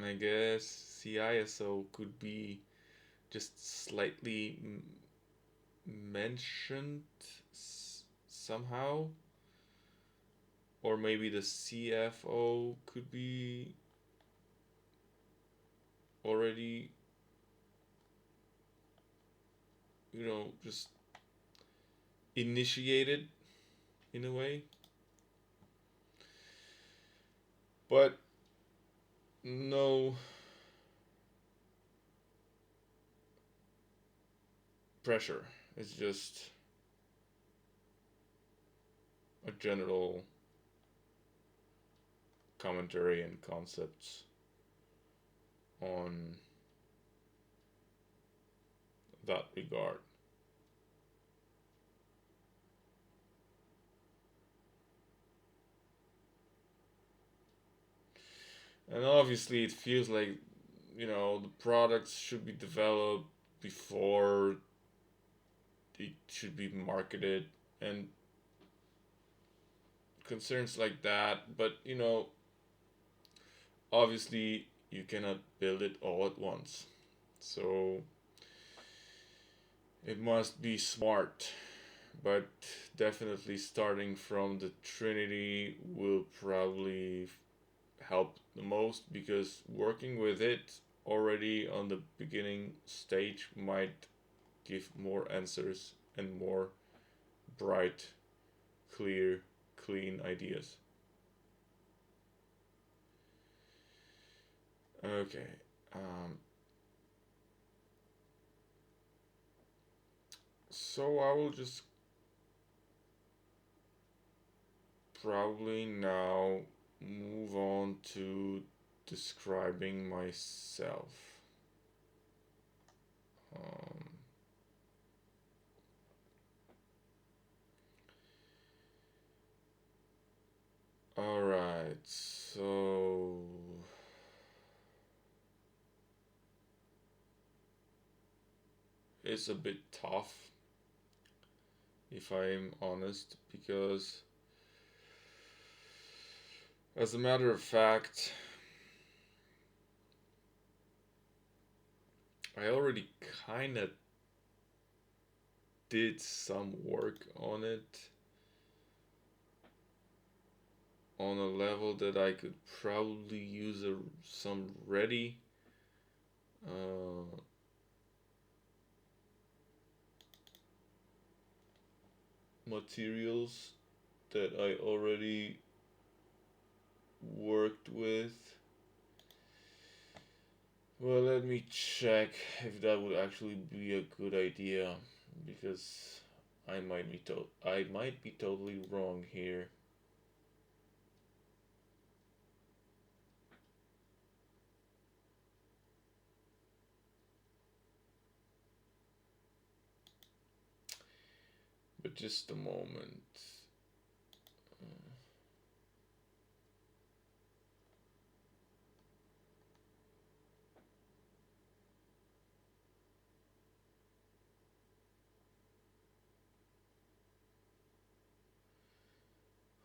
I guess CISO could be just slightly mentioned somehow, or maybe the CFO could be already, just initiated in a way. But no pressure. It's just a general commentary and concepts on that regard. And obviously, it feels like, the products should be developed before it should be marketed and concerns like that. But, obviously, you cannot build it all at once. So, It must be smart, but definitely starting from the Trinity will probably help the most because working with it already on the beginning stage might give more answers and more bright, clear, clean ideas. Okay. Um, so I will just probably now move on to describing myself. Um, Alright, so it's a bit tough if I'm honest because, as a matter of fact, I already kind of did some work on it on a level that I could probably use some ready uh, materials that I already worked with. Well, let me check if that would actually be a good idea because I might be totally wrong here. But just a moment.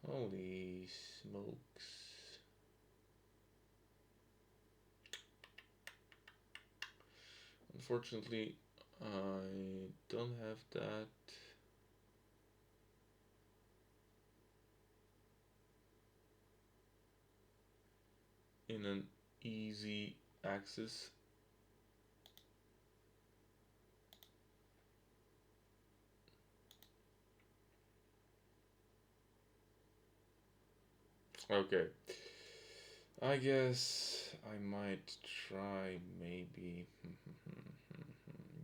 Holy smokes. Unfortunately, I don't have that in an easy access. Okay. I guess I might try maybe.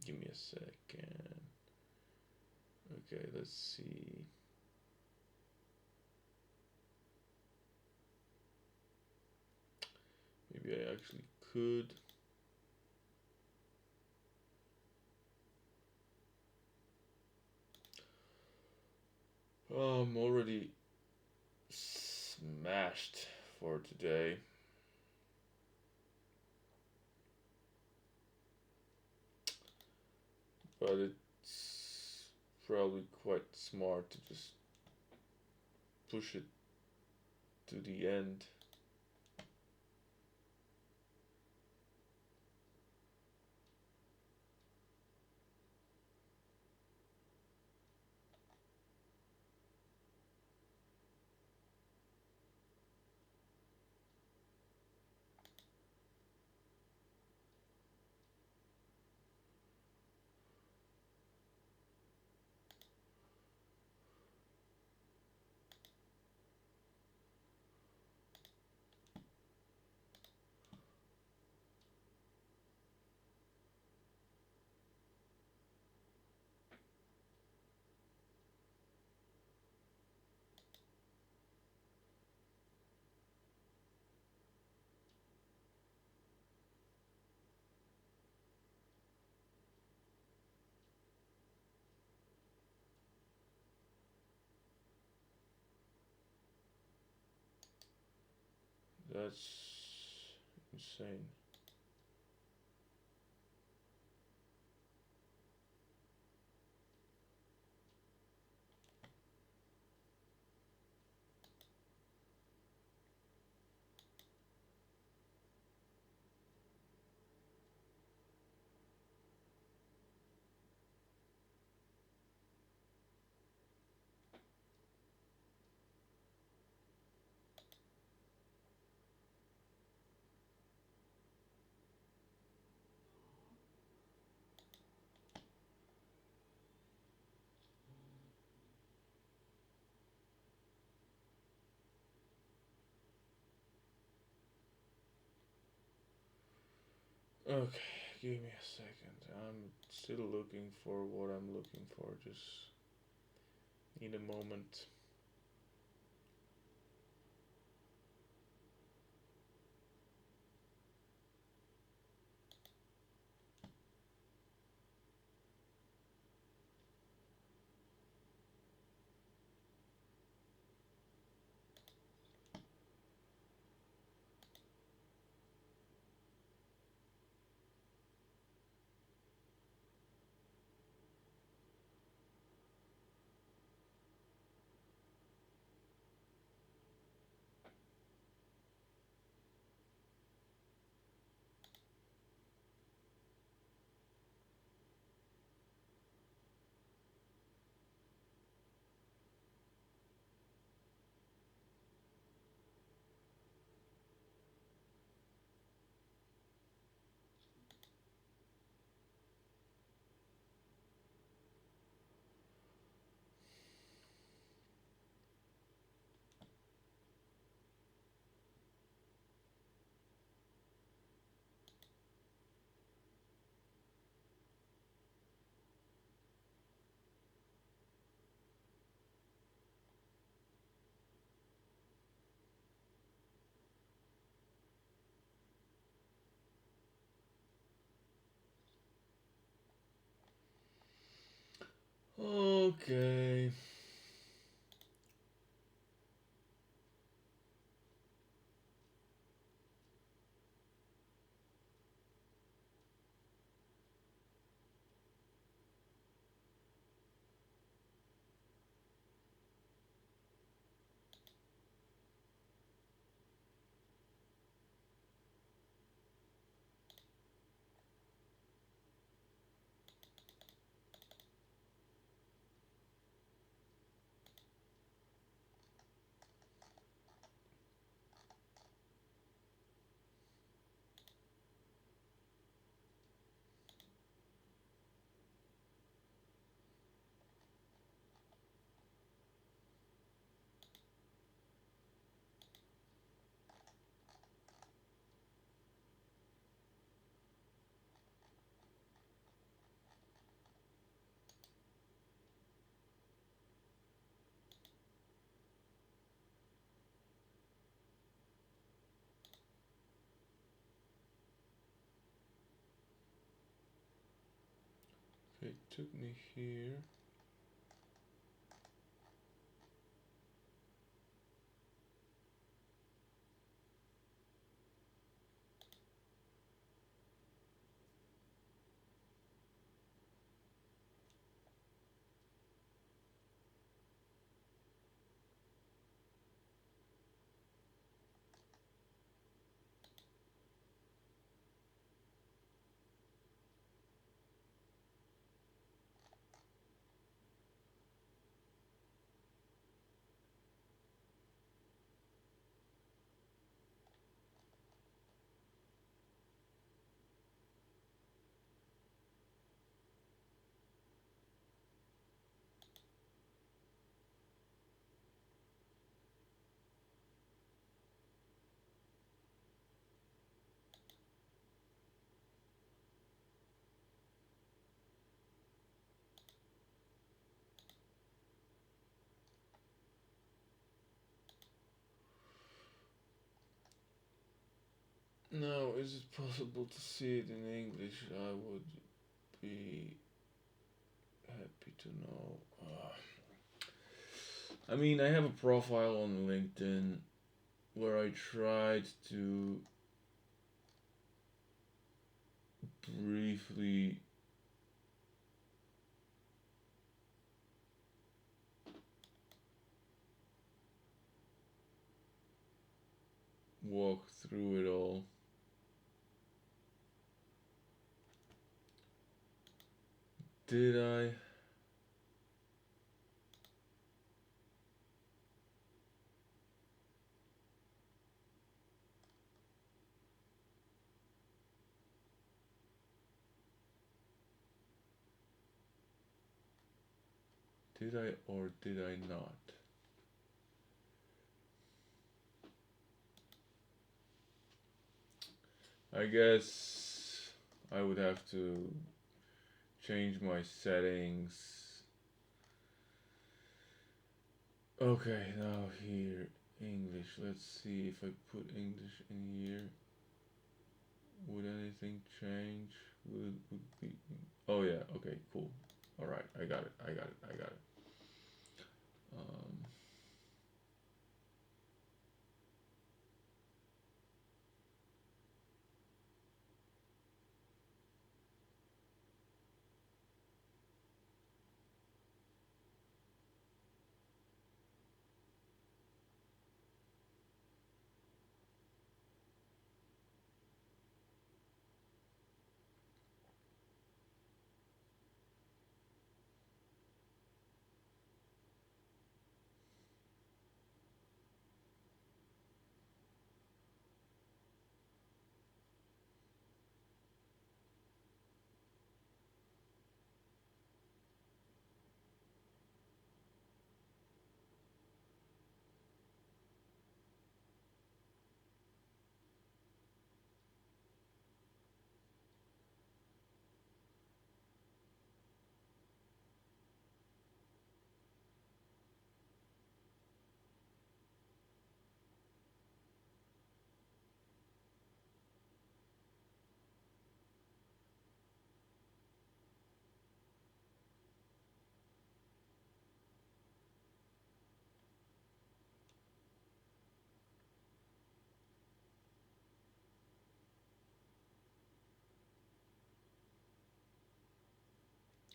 Give me a second. Okay, let's see. Maybe I actually could. I'm already smashed for today. But it's probably quite smart to just push it to the end. That's insane. Okay, give me a second. I'm still looking for what I'm looking for. Just need a moment. Okay. It took me here. Now, is it possible to see it in English? I would be happy to know. I mean, I have a profile on LinkedIn where I tried to briefly walk through it all. Did I? Did I or did I not? I guess I would have to change my settings. Okay, now here, English. Let's see if I put English in here. Would anything change? Would be. Oh yeah. Okay. Cool. All right. I got it. I got it. I got it. Um,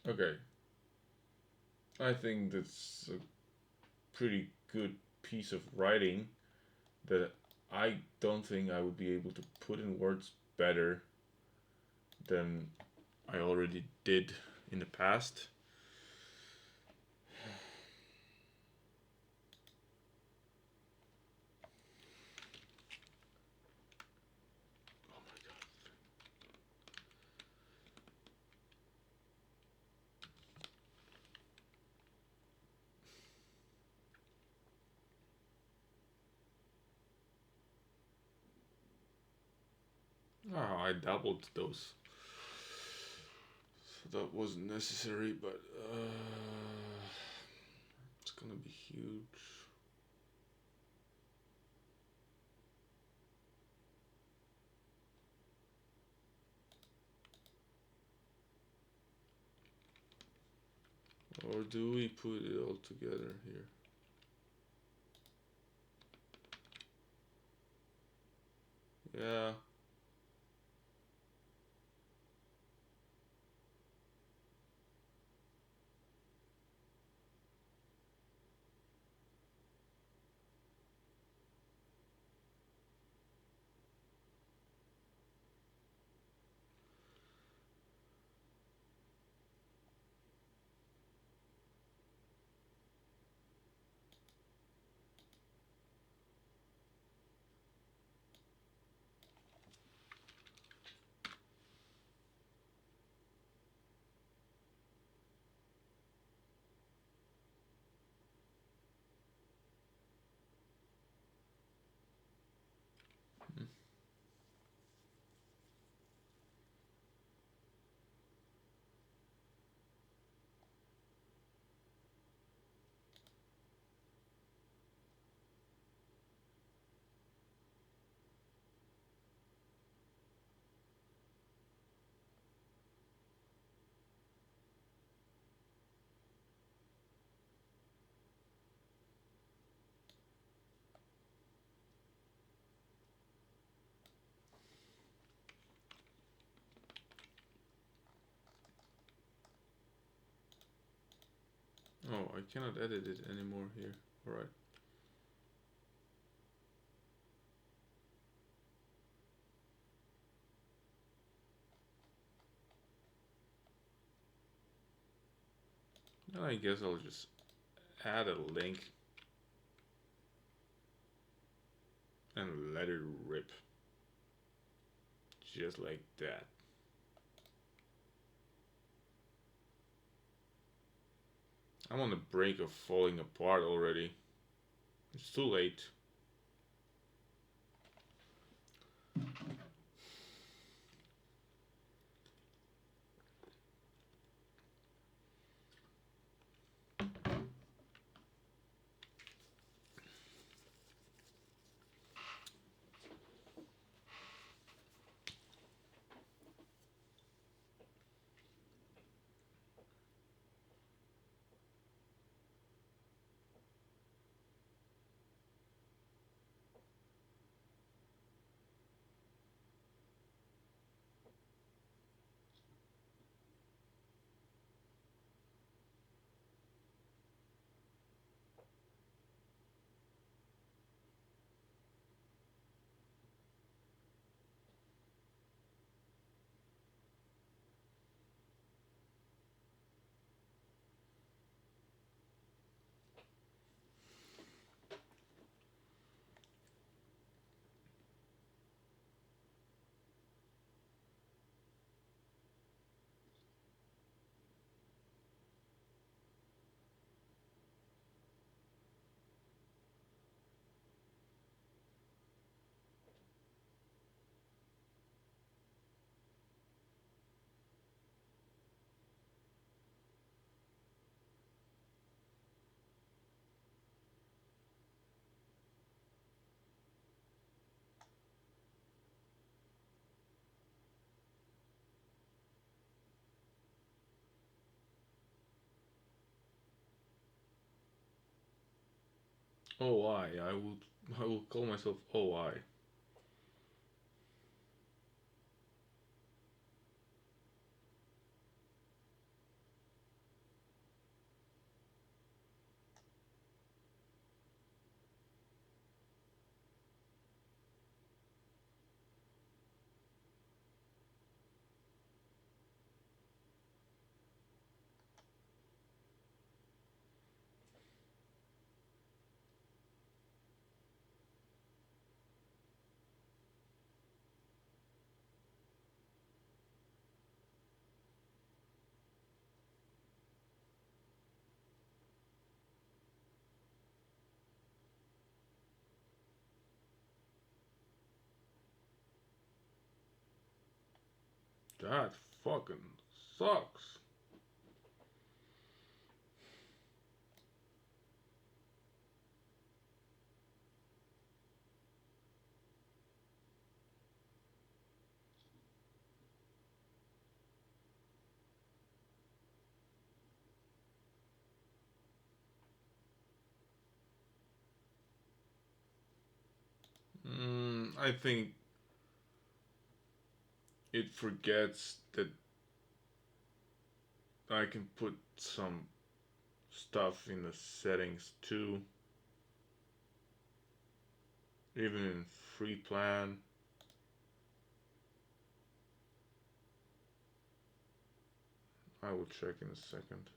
okay. I think that's a pretty good piece of writing that I don't think I would be able to put in words better than I already did in the past. Oh my god. Oh, I doubled those. So that wasn't necessary, but it's gonna be huge. Or do we put it all together here? Yeah. Oh, I cannot edit it anymore here. Alright. And I guess I'll just add a link and let it rip. Just like that. I'm on the brink of falling apart already. It's too late. OI. I will call myself OI. That fucking sucks. I think it forgets that I can put some stuff in the settings too, even in free plan. I will check in a second.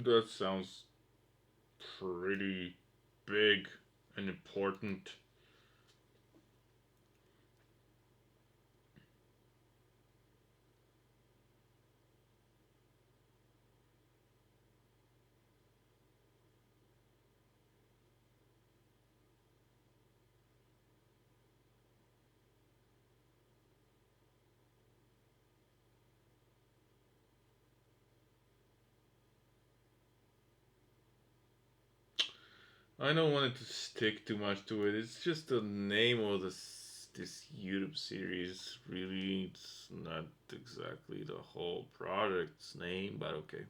That sounds pretty big and important. I don't want it to stick too much to it. It's just the name of this YouTube series. Really, it's not exactly the whole project's name, but okay.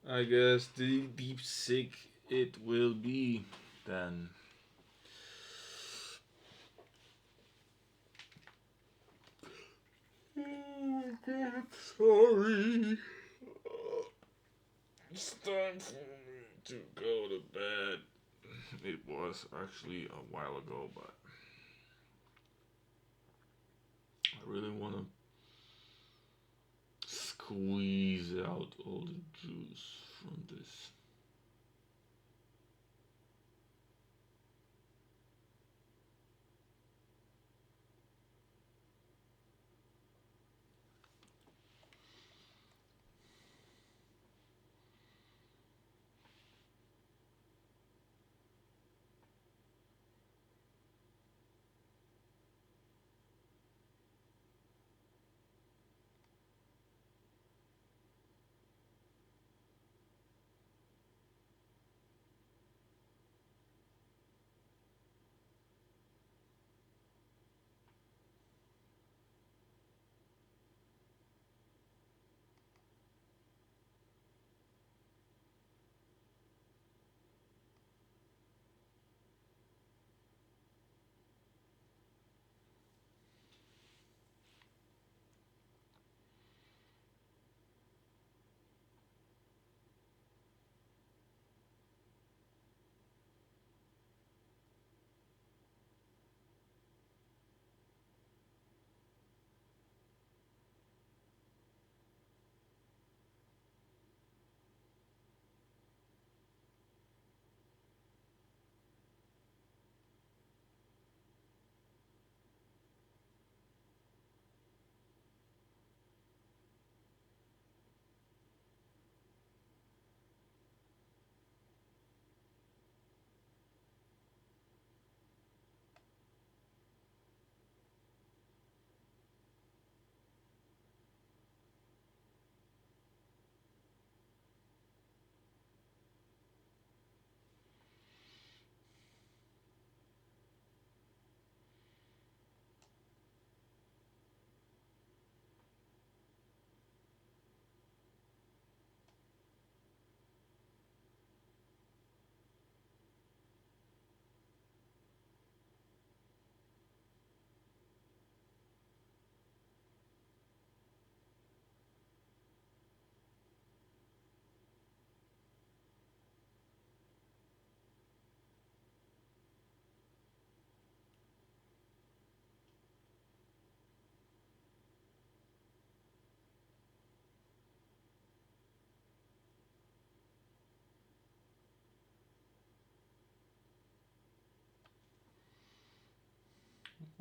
I guess the DeepSeek it will be then. Oh my god, sorry. It's time for me to go to bed. It was actually a while ago, but I really want to squeeze out all the juice from this.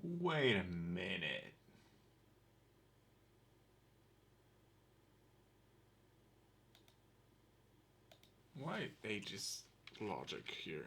Wait a minute. Why ages logic here?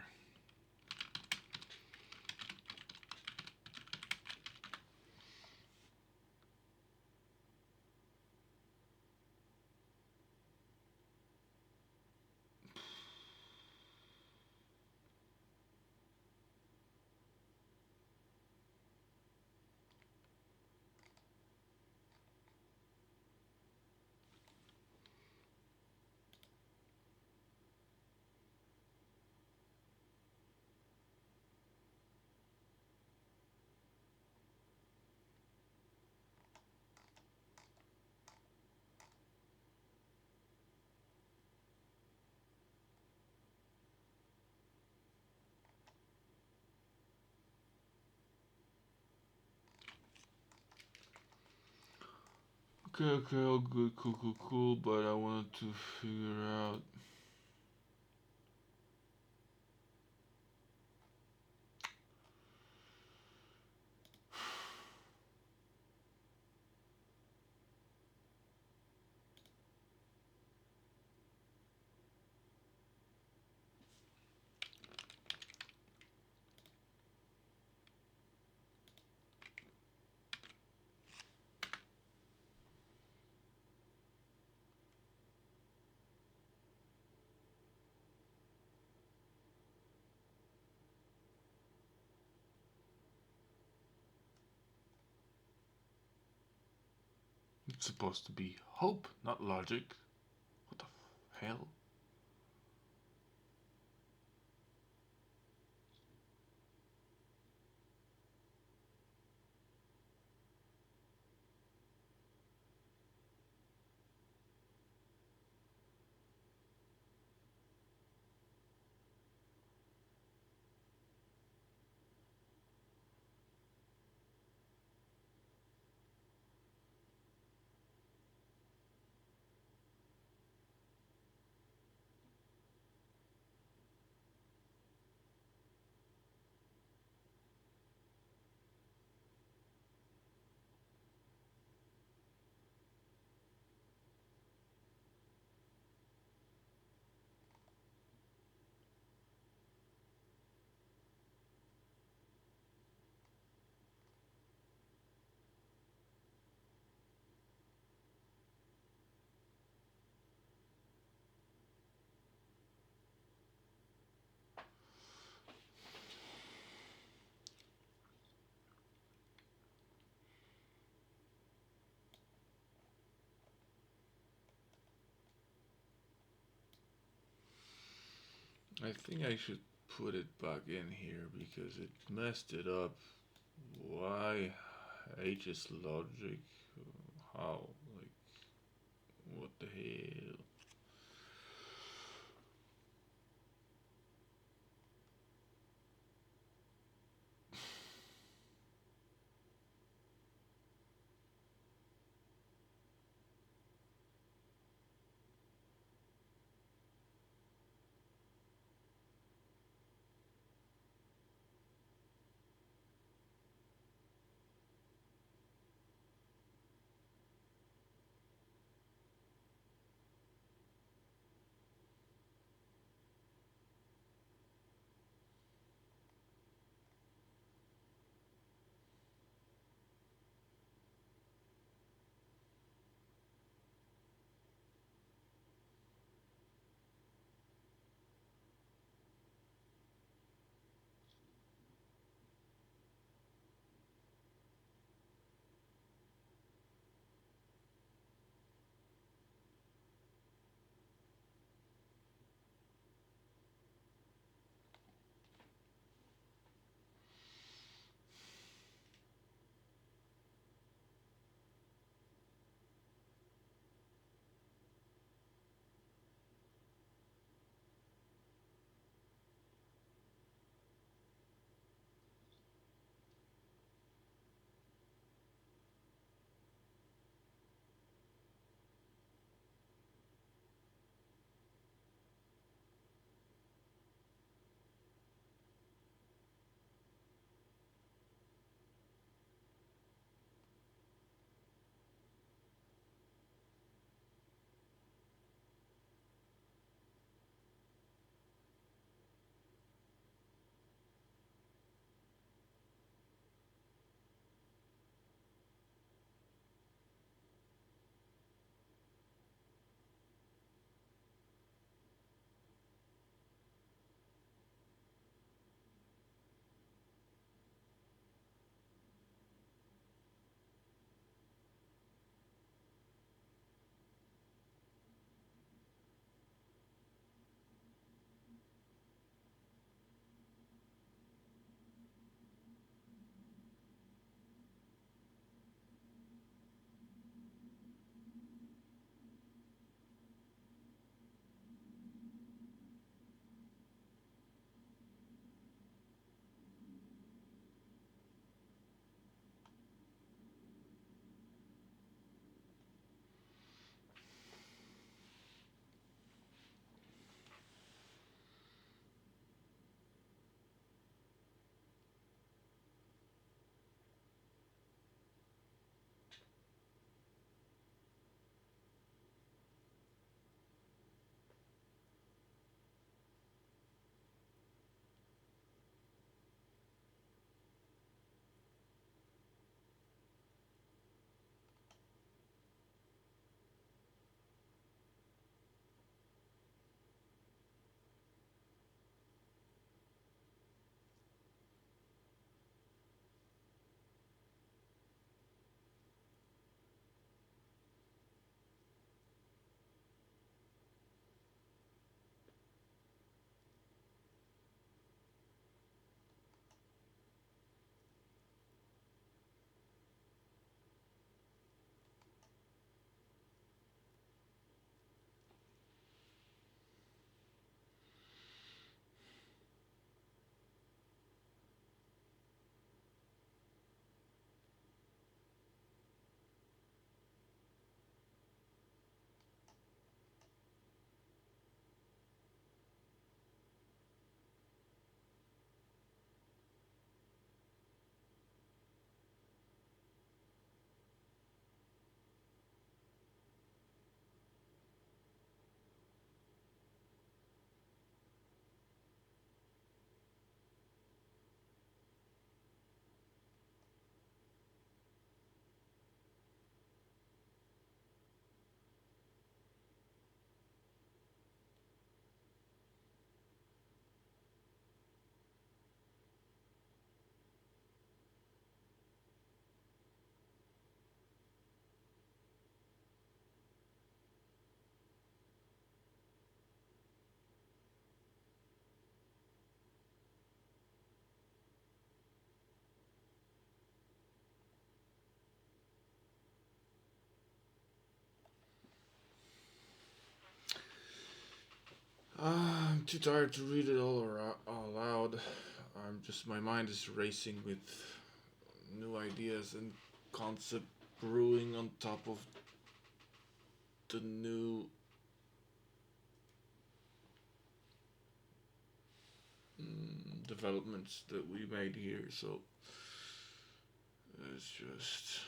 Okay, okay, all good, cool, cool, cool, but I wanted to figure out. It's supposed to be hope, not logic. What the hell? I think I should put it back in here because it messed it up. Why H is logic? How? Like, what the hell? I'm too tired to read it all aloud. My mind is racing with new ideas and concept brewing on top of the new developments that we made here. So it's just.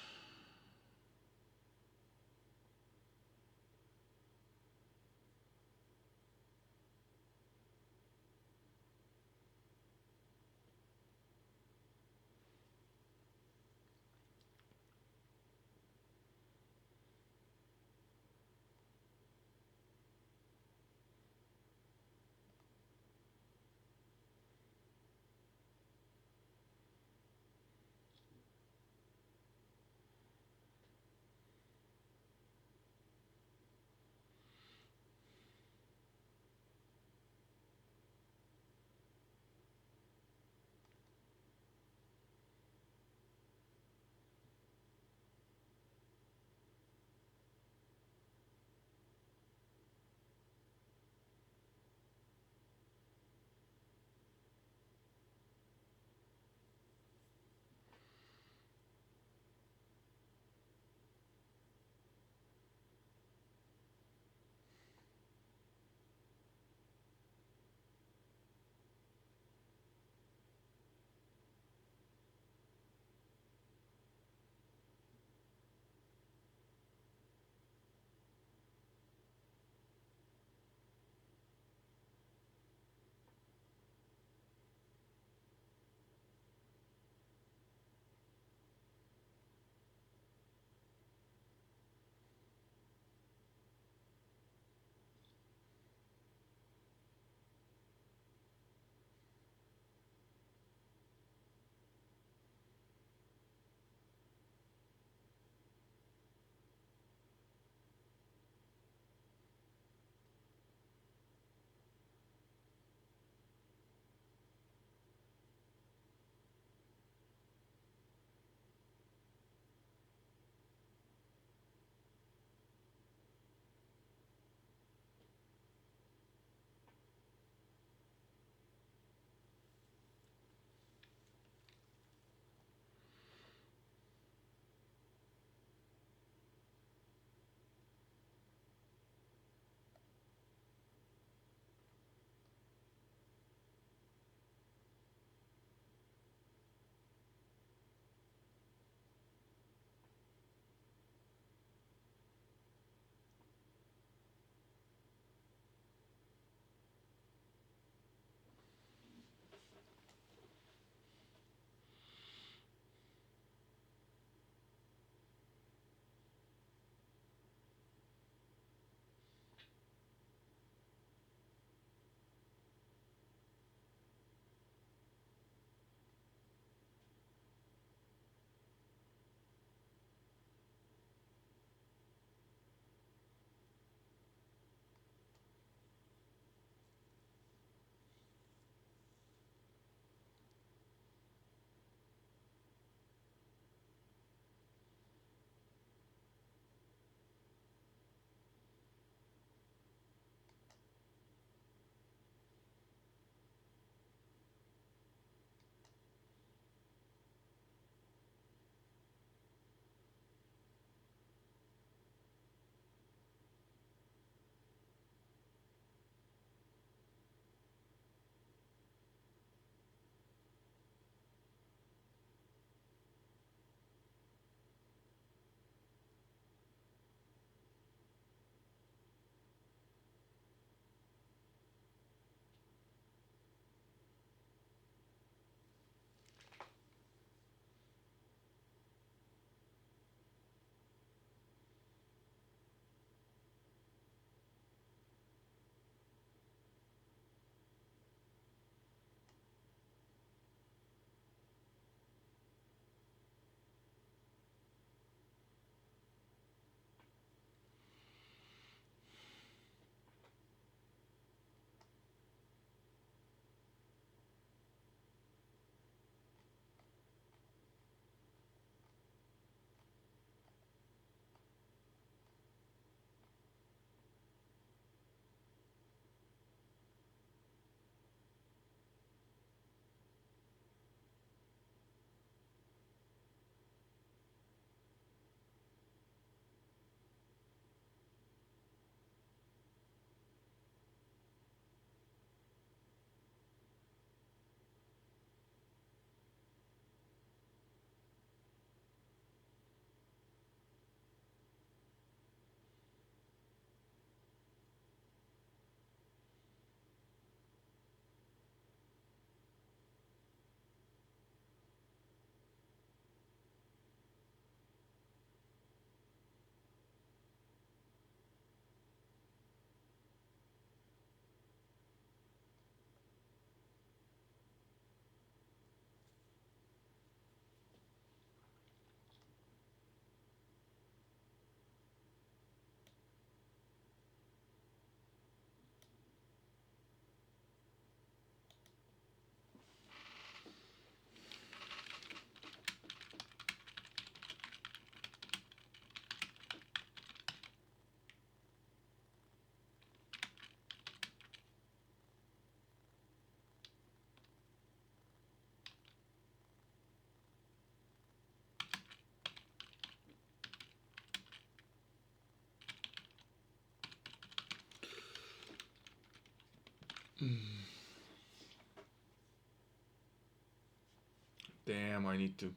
Damn, I need to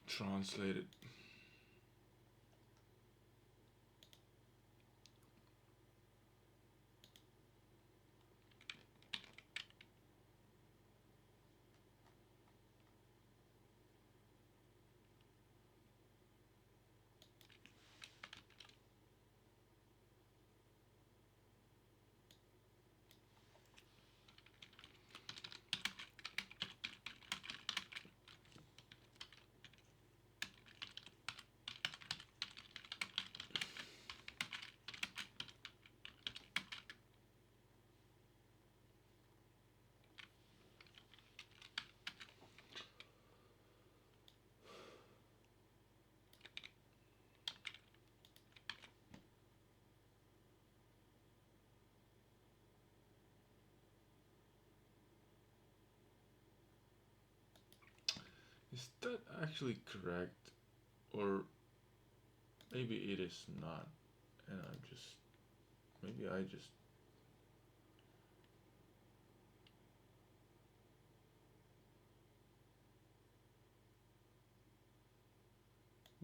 translate it. Is that actually correct? Or maybe it is not. And I'm just. Maybe I just.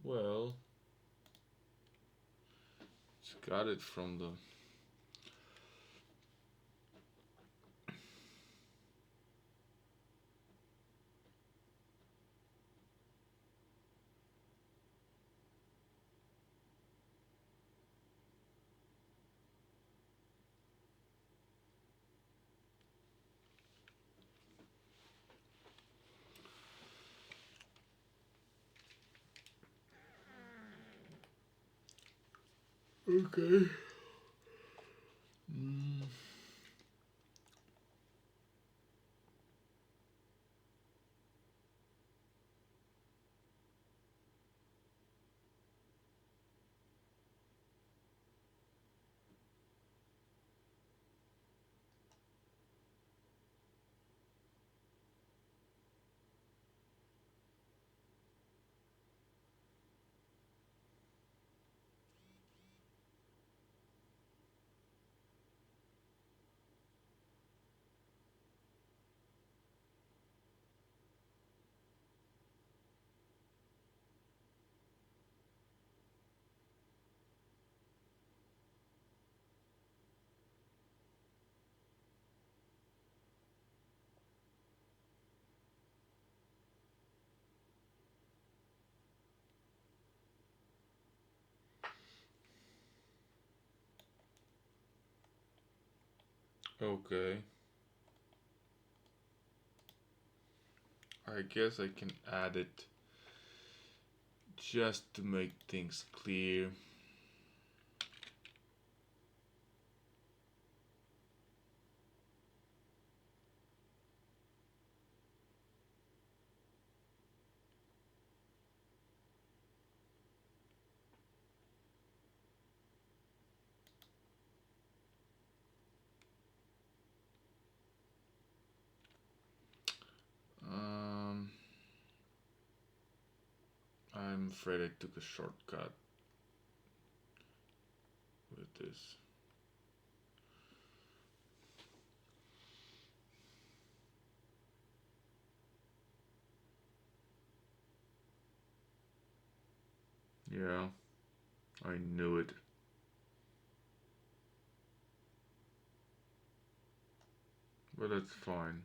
Well. It's got it from the. Okay. Mm. Okay. I guess I can add it just to make things clear. Um, I'm afraid I took a shortcut with this. Yeah, I knew it. But that's fine.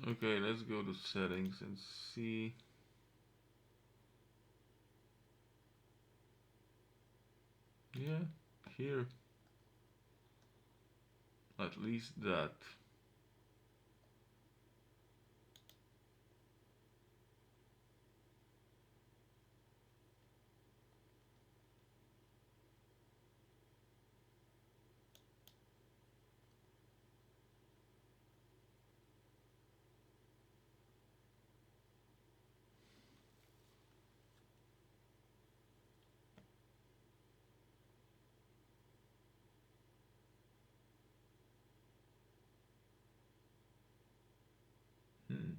Okay, let's go to settings and see. Yeah, here. At least that. Hmm.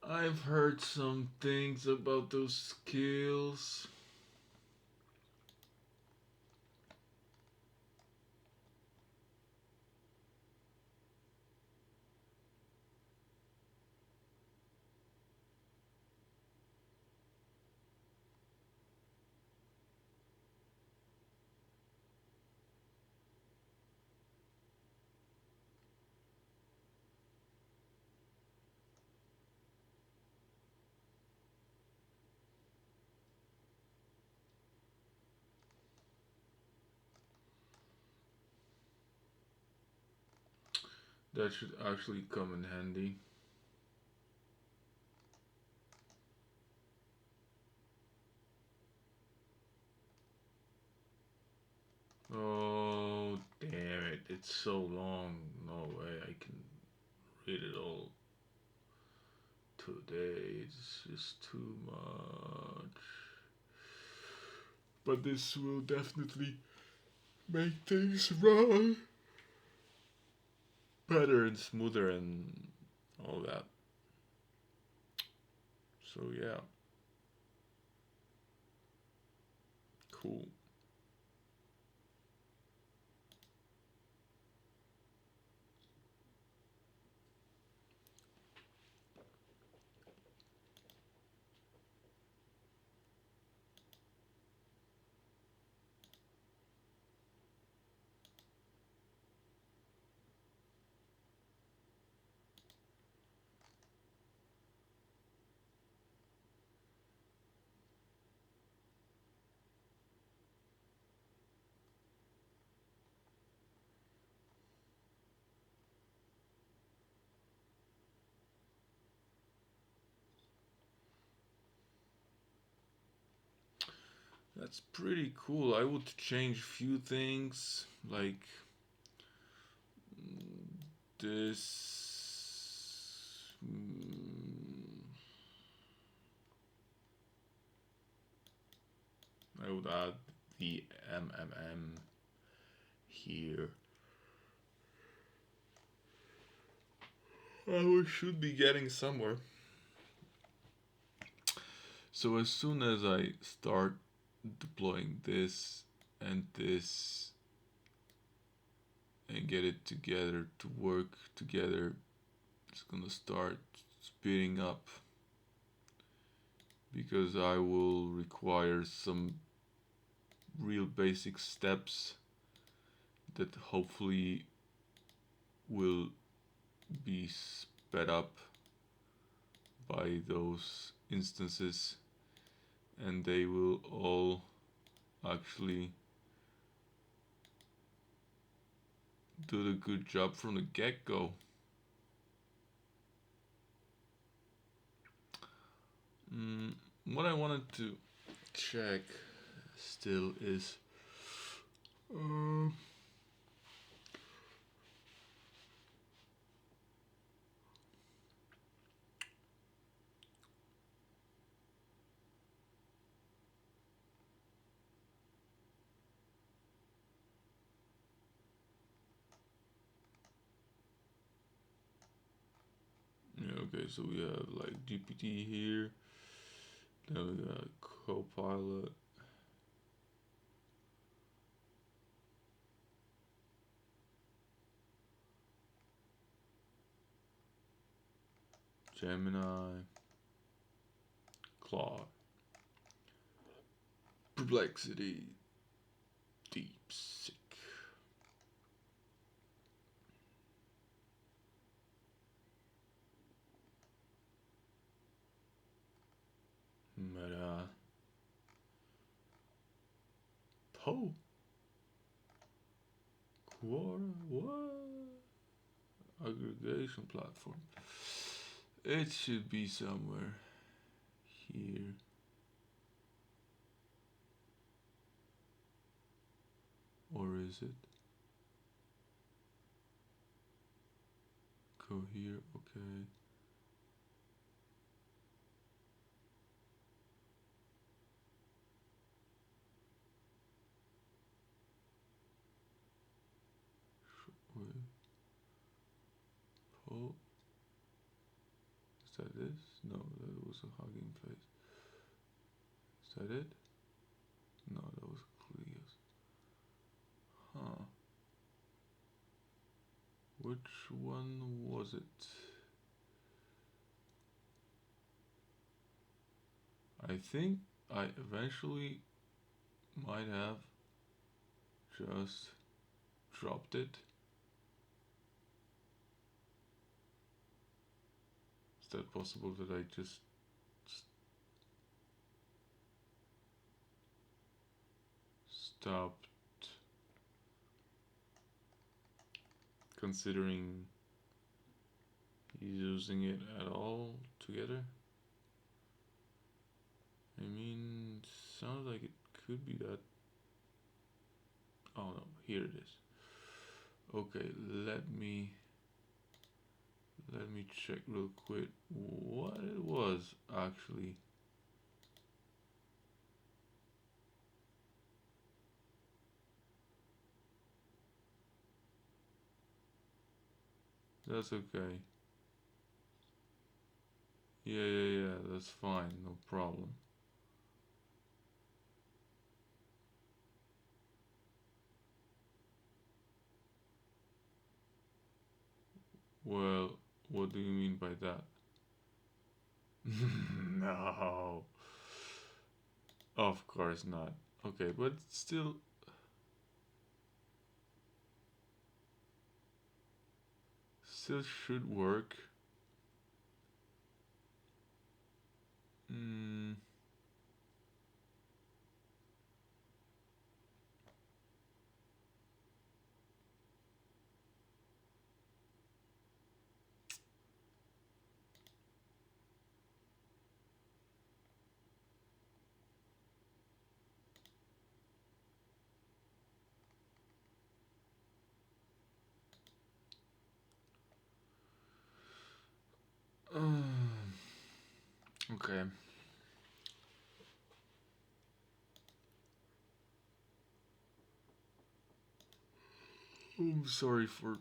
I've heard some things about those skills. That should actually come in handy. Oh, damn it. It's so long. No way I can read it all today. It's just too much. But this will definitely make things run better and smoother and all that. So, yeah, cool. That's pretty cool. I would change a few things like this. I would add the MMM here. We should be getting somewhere. So as soon as I start deploying this and this and get it together to work together, it's gonna start speeding up because I will require some real basic steps that hopefully will be sped up by those instances, and they will all actually did a good job from the get-go. What I wanted to check still is uh, yeah, okay, so we have like GPT here, then we got CoPilot, Gemini, Claude, Perplexity, DeepSeek. Meta Po what aggregation platform? It should be somewhere here. Or is it? Cohere, okay. Wait, Po. Is that this? No, that was a Hugging Face. Is that it? No, that was Cleus. Huh. Which one was it? I think I eventually might have just dropped it. Is that possible that I just stopped considering using it at all together? I mean, sounds like it could be that. Oh no, here it is. Okay, let me check real quick what it was actually. That's okay. Yeah, that's fine, no problem. Well, what do you mean by that? No, of course not. Okay, but still should work. Mm, okay. I'm sorry for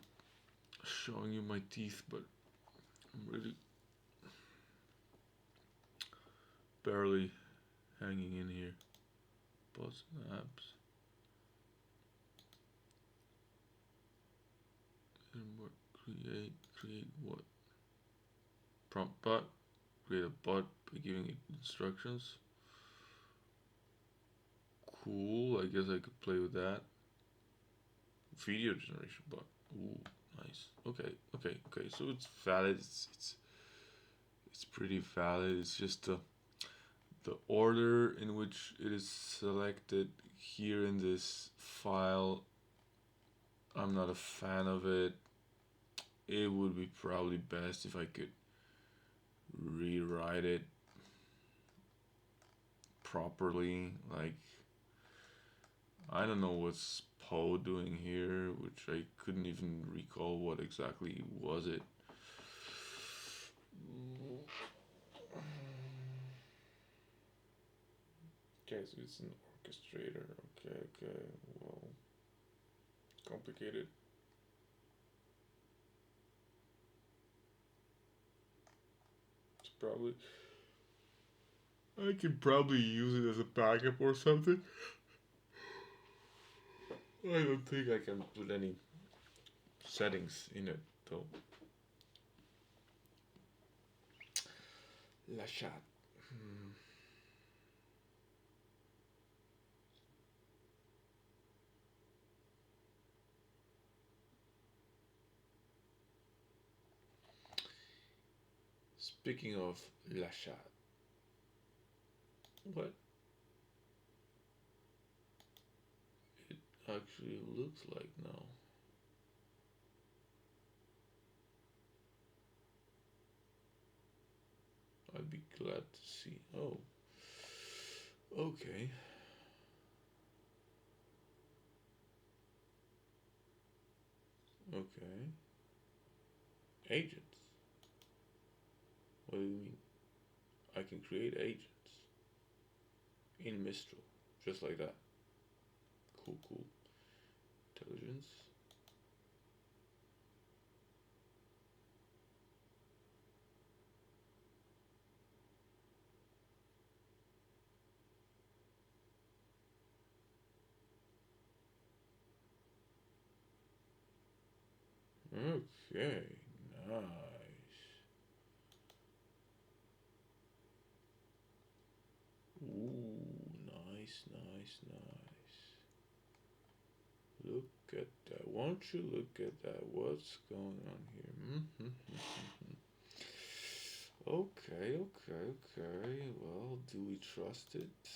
showing you my teeth, but I'm really barely hanging in here. Pause apps. And what? Create what? Prompt bot. Create a bot by giving it instructions. Cool. I guess I could play with that. Video generation bot. Ooh, nice. Okay. So it's valid. It's pretty valid. It's just the order in which it is selected here in this file, I'm not a fan of it. It would be probably best if I could rewrite it properly. Like, I don't know what's Poe doing here, which I couldn't even recall what exactly was it. Okay, so it's an orchestrator. Okay, well, complicated. It's probably, I can probably use it as a backup or something. I don't think I can put any settings in it though. La chat. Speaking of La chat, what it actually looks like now. I'd be glad to see. Oh, okay. Okay. Agents. What do you mean? I can create agents in Mistral, just like that. Cool. Intelligence. Okay, nice. Ooh, nice. Look at that. Won't you look at that? What's going on here? Okay. Well, do we trust it?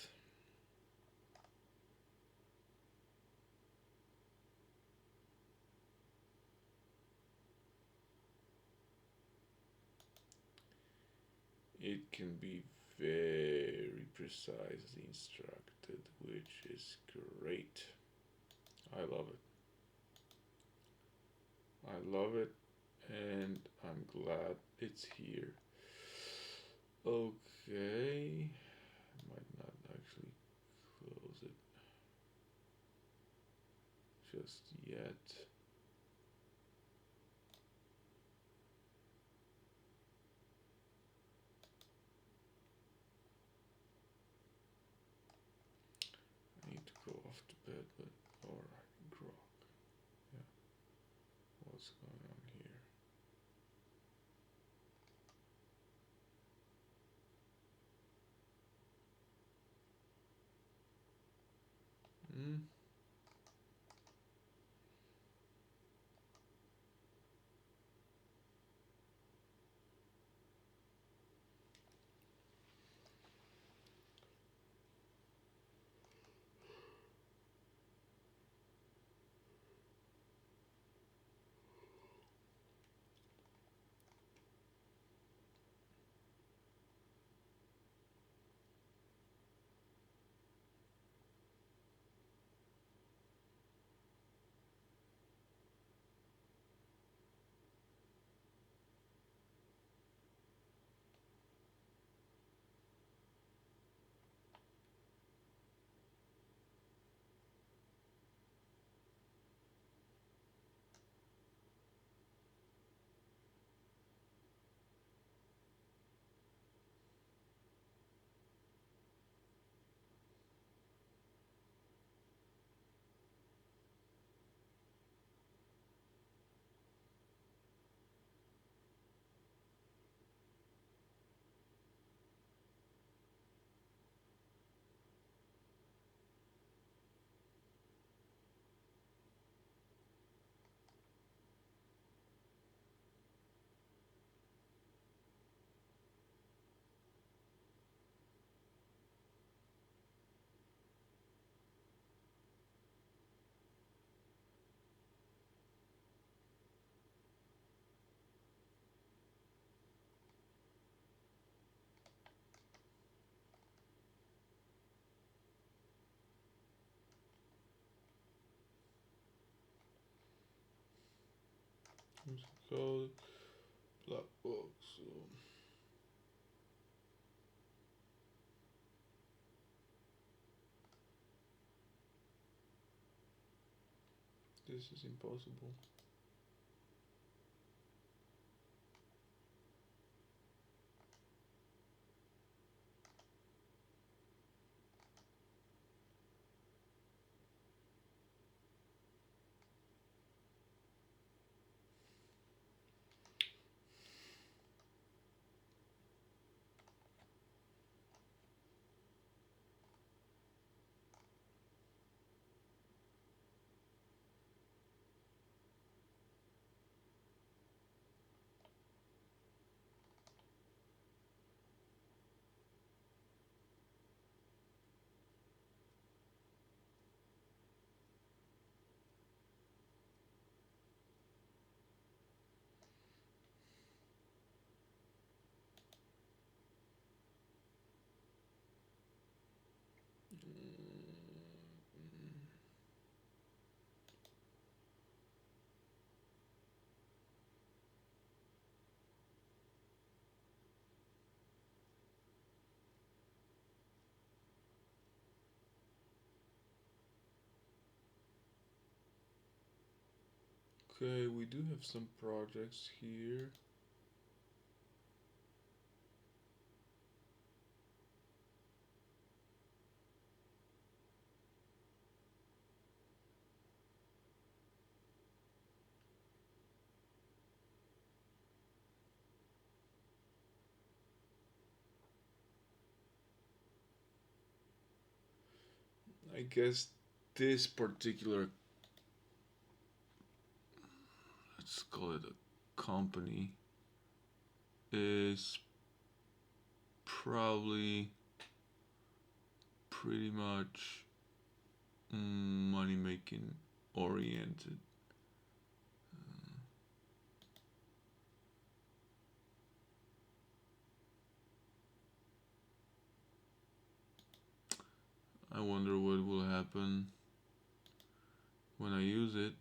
It can be very precisely instructed, which is great. I love it. And I'm glad it's here. Okay, might not actually close it just yet. I need to go off to bed, but alright, grok. Yeah, what's going on here? Hmm. code, black box. So this is impossible. Okay, we do have some projects here. I guess this particular, let's call it a company, is probably pretty much money making oriented. I wonder what will happen when I use it.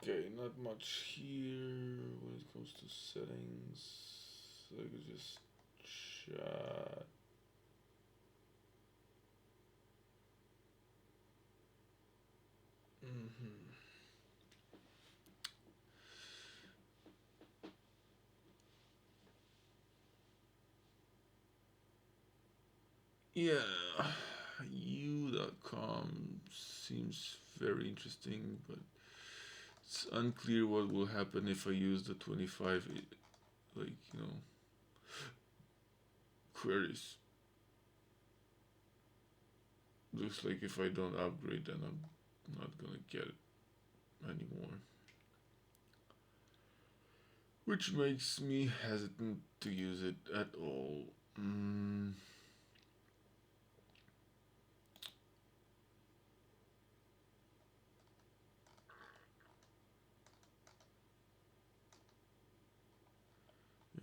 Okay, not much here when it comes to settings. I could just chat. Yeah, u.com seems very interesting, but it's unclear what will happen if I use the 25, like, queries. Looks like if I don't upgrade, then I'm not gonna get it anymore. Which makes me hesitant to use it at all.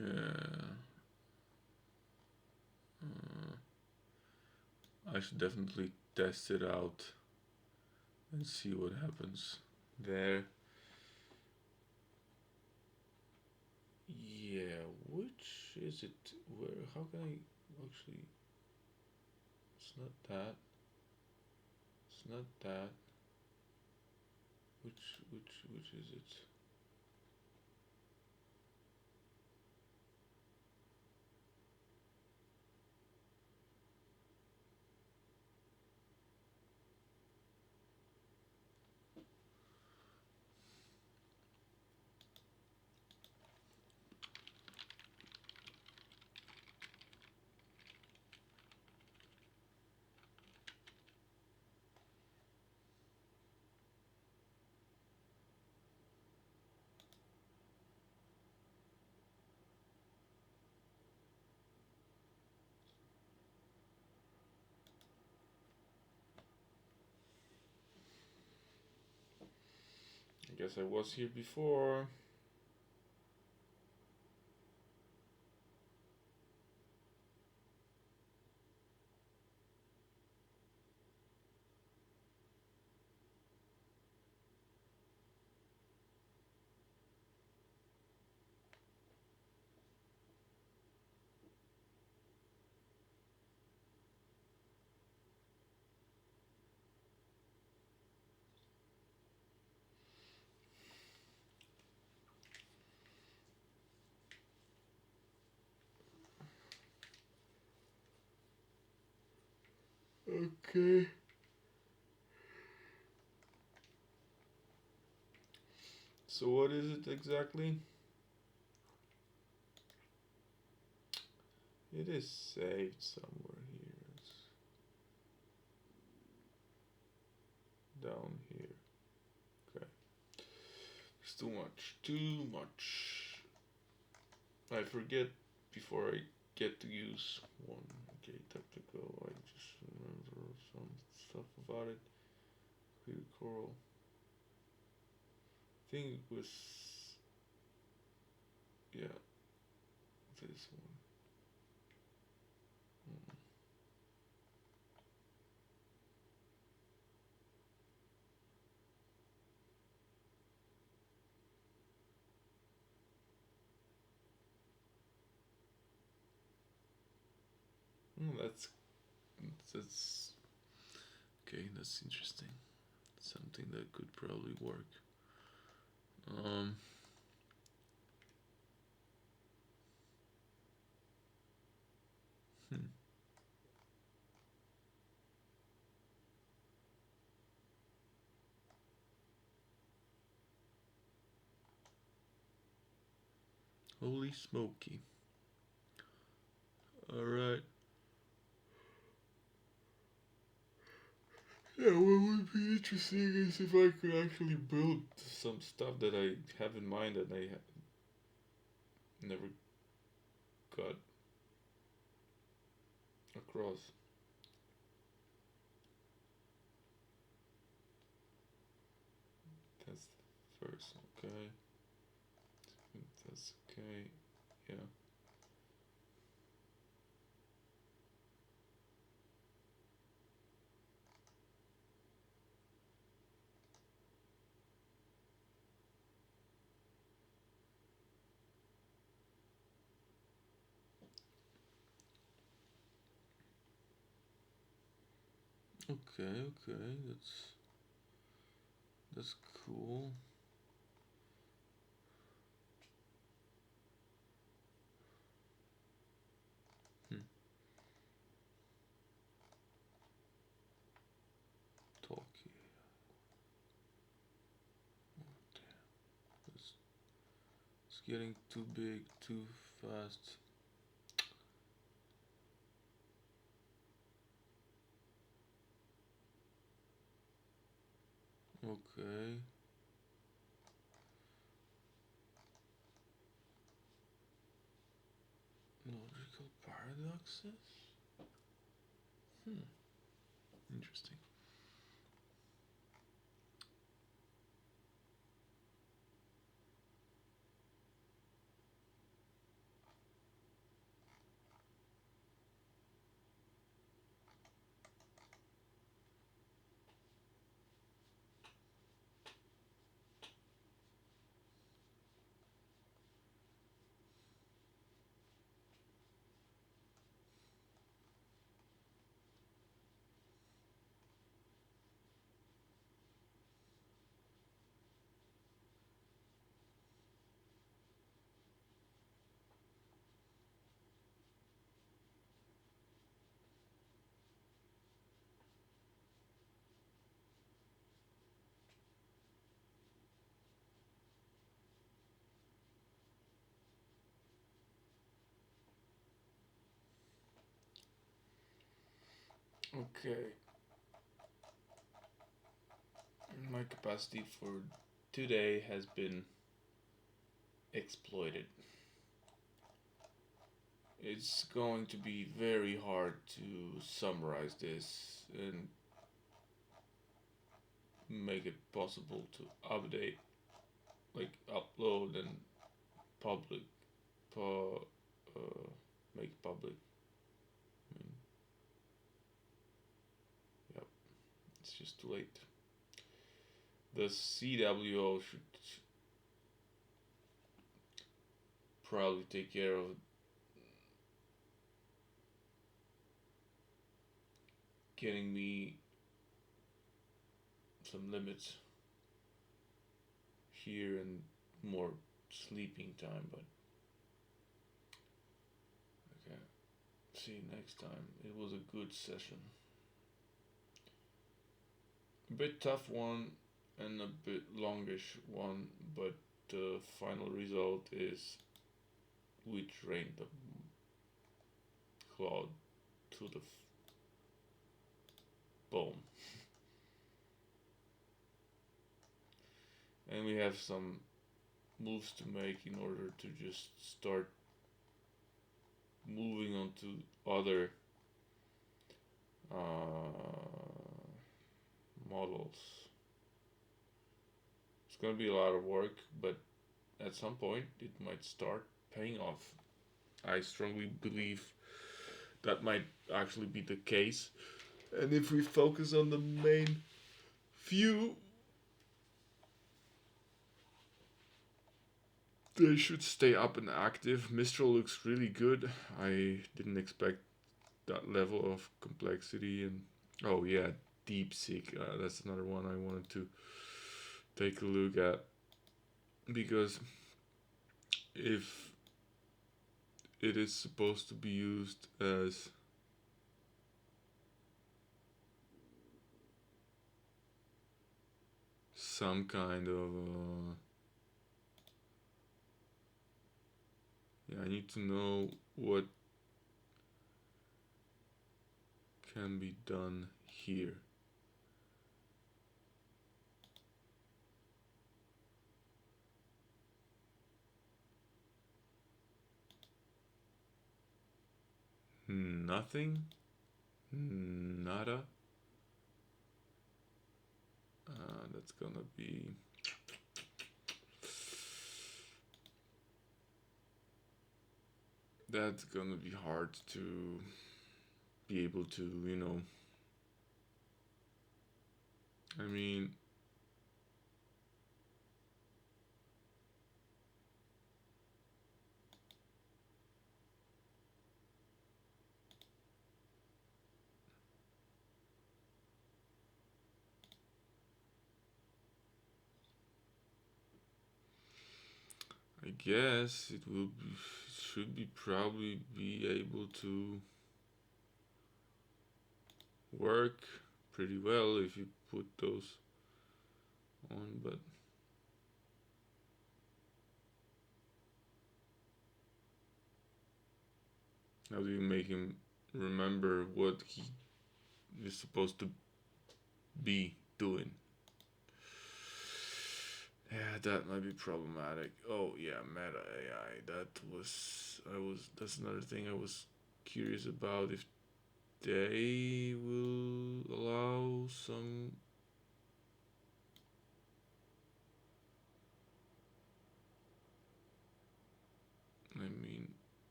Yeah. I should definitely test it out and see what happens there. Yeah, which is it? Where? How can I actually? It's not that. It's not that. Which is it? Guess I was here before. Okay. So what is it exactly? It is saved somewhere here. It's down here. Okay. There's too much. Too much. I forget before I get to use one. Okay, tactical. I just remember some stuff about it. Clear coral. I think it was, yeah, this one. That's that's okay. That's interesting. Something that could probably work. Um. Hmm. Holy smoky! All right. Yeah, what would be interesting is if I could actually build some stuff that I have in mind that I never got across. That's the first. Okay. That's okay. Yeah. Okay. Okay. That's cool. Hmm. Talkie. It's, it's getting too big, too fast. Okay. Logical paradoxes? Hmm. Interesting. Okay. My capacity for today has been exploited. It's going to be very hard to summarize this and make it possible to update like upload and public, pu- make public. I mean, yep, it's just too late. The CWO should probably take care of getting me some limits here and more sleeping time, but okay. See you next time. It was a good session. A bit tough one and a bit longish one, but the final result is we trained the Claude to the bone. And we have some moves to make in order to just start moving on to other models. It's gonna be a lot of work, but at some point it might start paying off. I strongly believe that might actually be the case. And if we focus on the main few, they should stay up and active. Mistral looks really good. I didn't expect that level of complexity. And oh yeah, DeepSeek. That's another one I wanted to take a look at, because if it is supposed to be used as some kind of yeah, I need to know what can be done here. Nothing. Nada. That's gonna be that's gonna be hard to be able to, I mean, I guess it will be, should be probably be able to work pretty well if you put those on, but how do you make him remember what he is supposed to be doing? Yeah, that might be problematic. Oh yeah, Meta AI. That's another thing I was curious about, if they will allow some. I mean,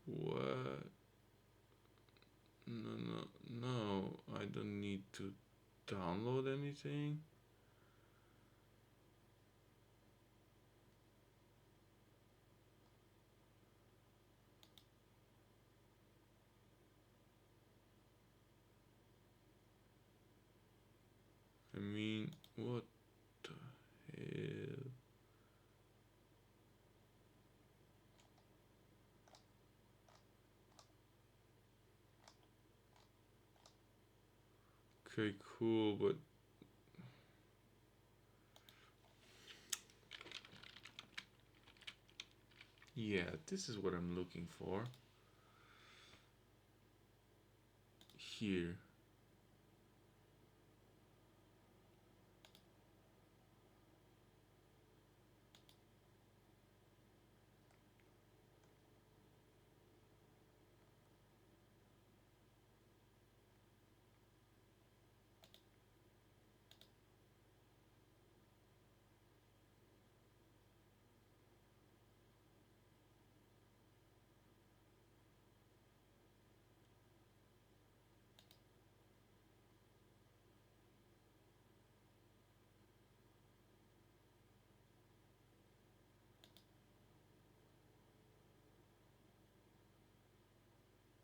what? No, no, no. I don't need to download anything. I mean, what the hell? Okay, cool, but yeah, this is what I'm looking for. Here.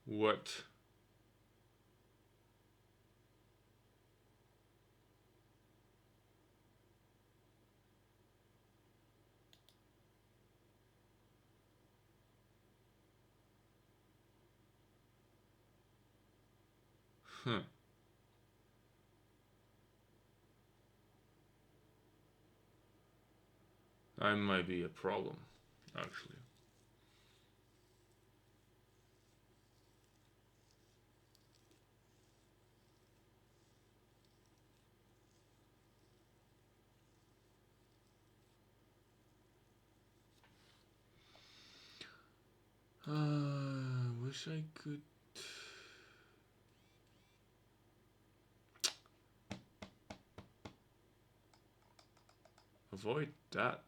What? Huh. That might be a problem, actually. Wish I could. Avoid that.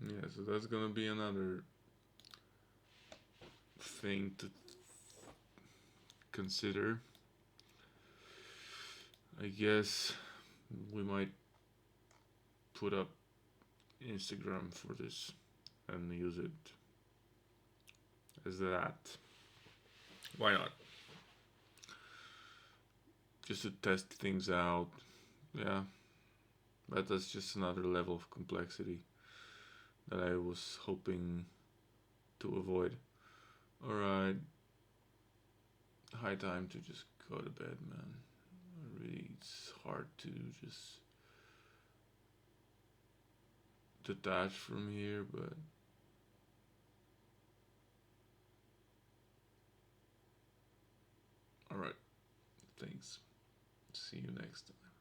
Yeah, so that's gonna be another thing to consider. I guess we might put up Instagram for this and use it as that. Why not? Just to test things out. Yeah, but that's just another level of complexity that I was hoping to avoid. Alright, high time to just go to bed, man. Really, it's hard to just detach from here, but alright, thanks. See you next time.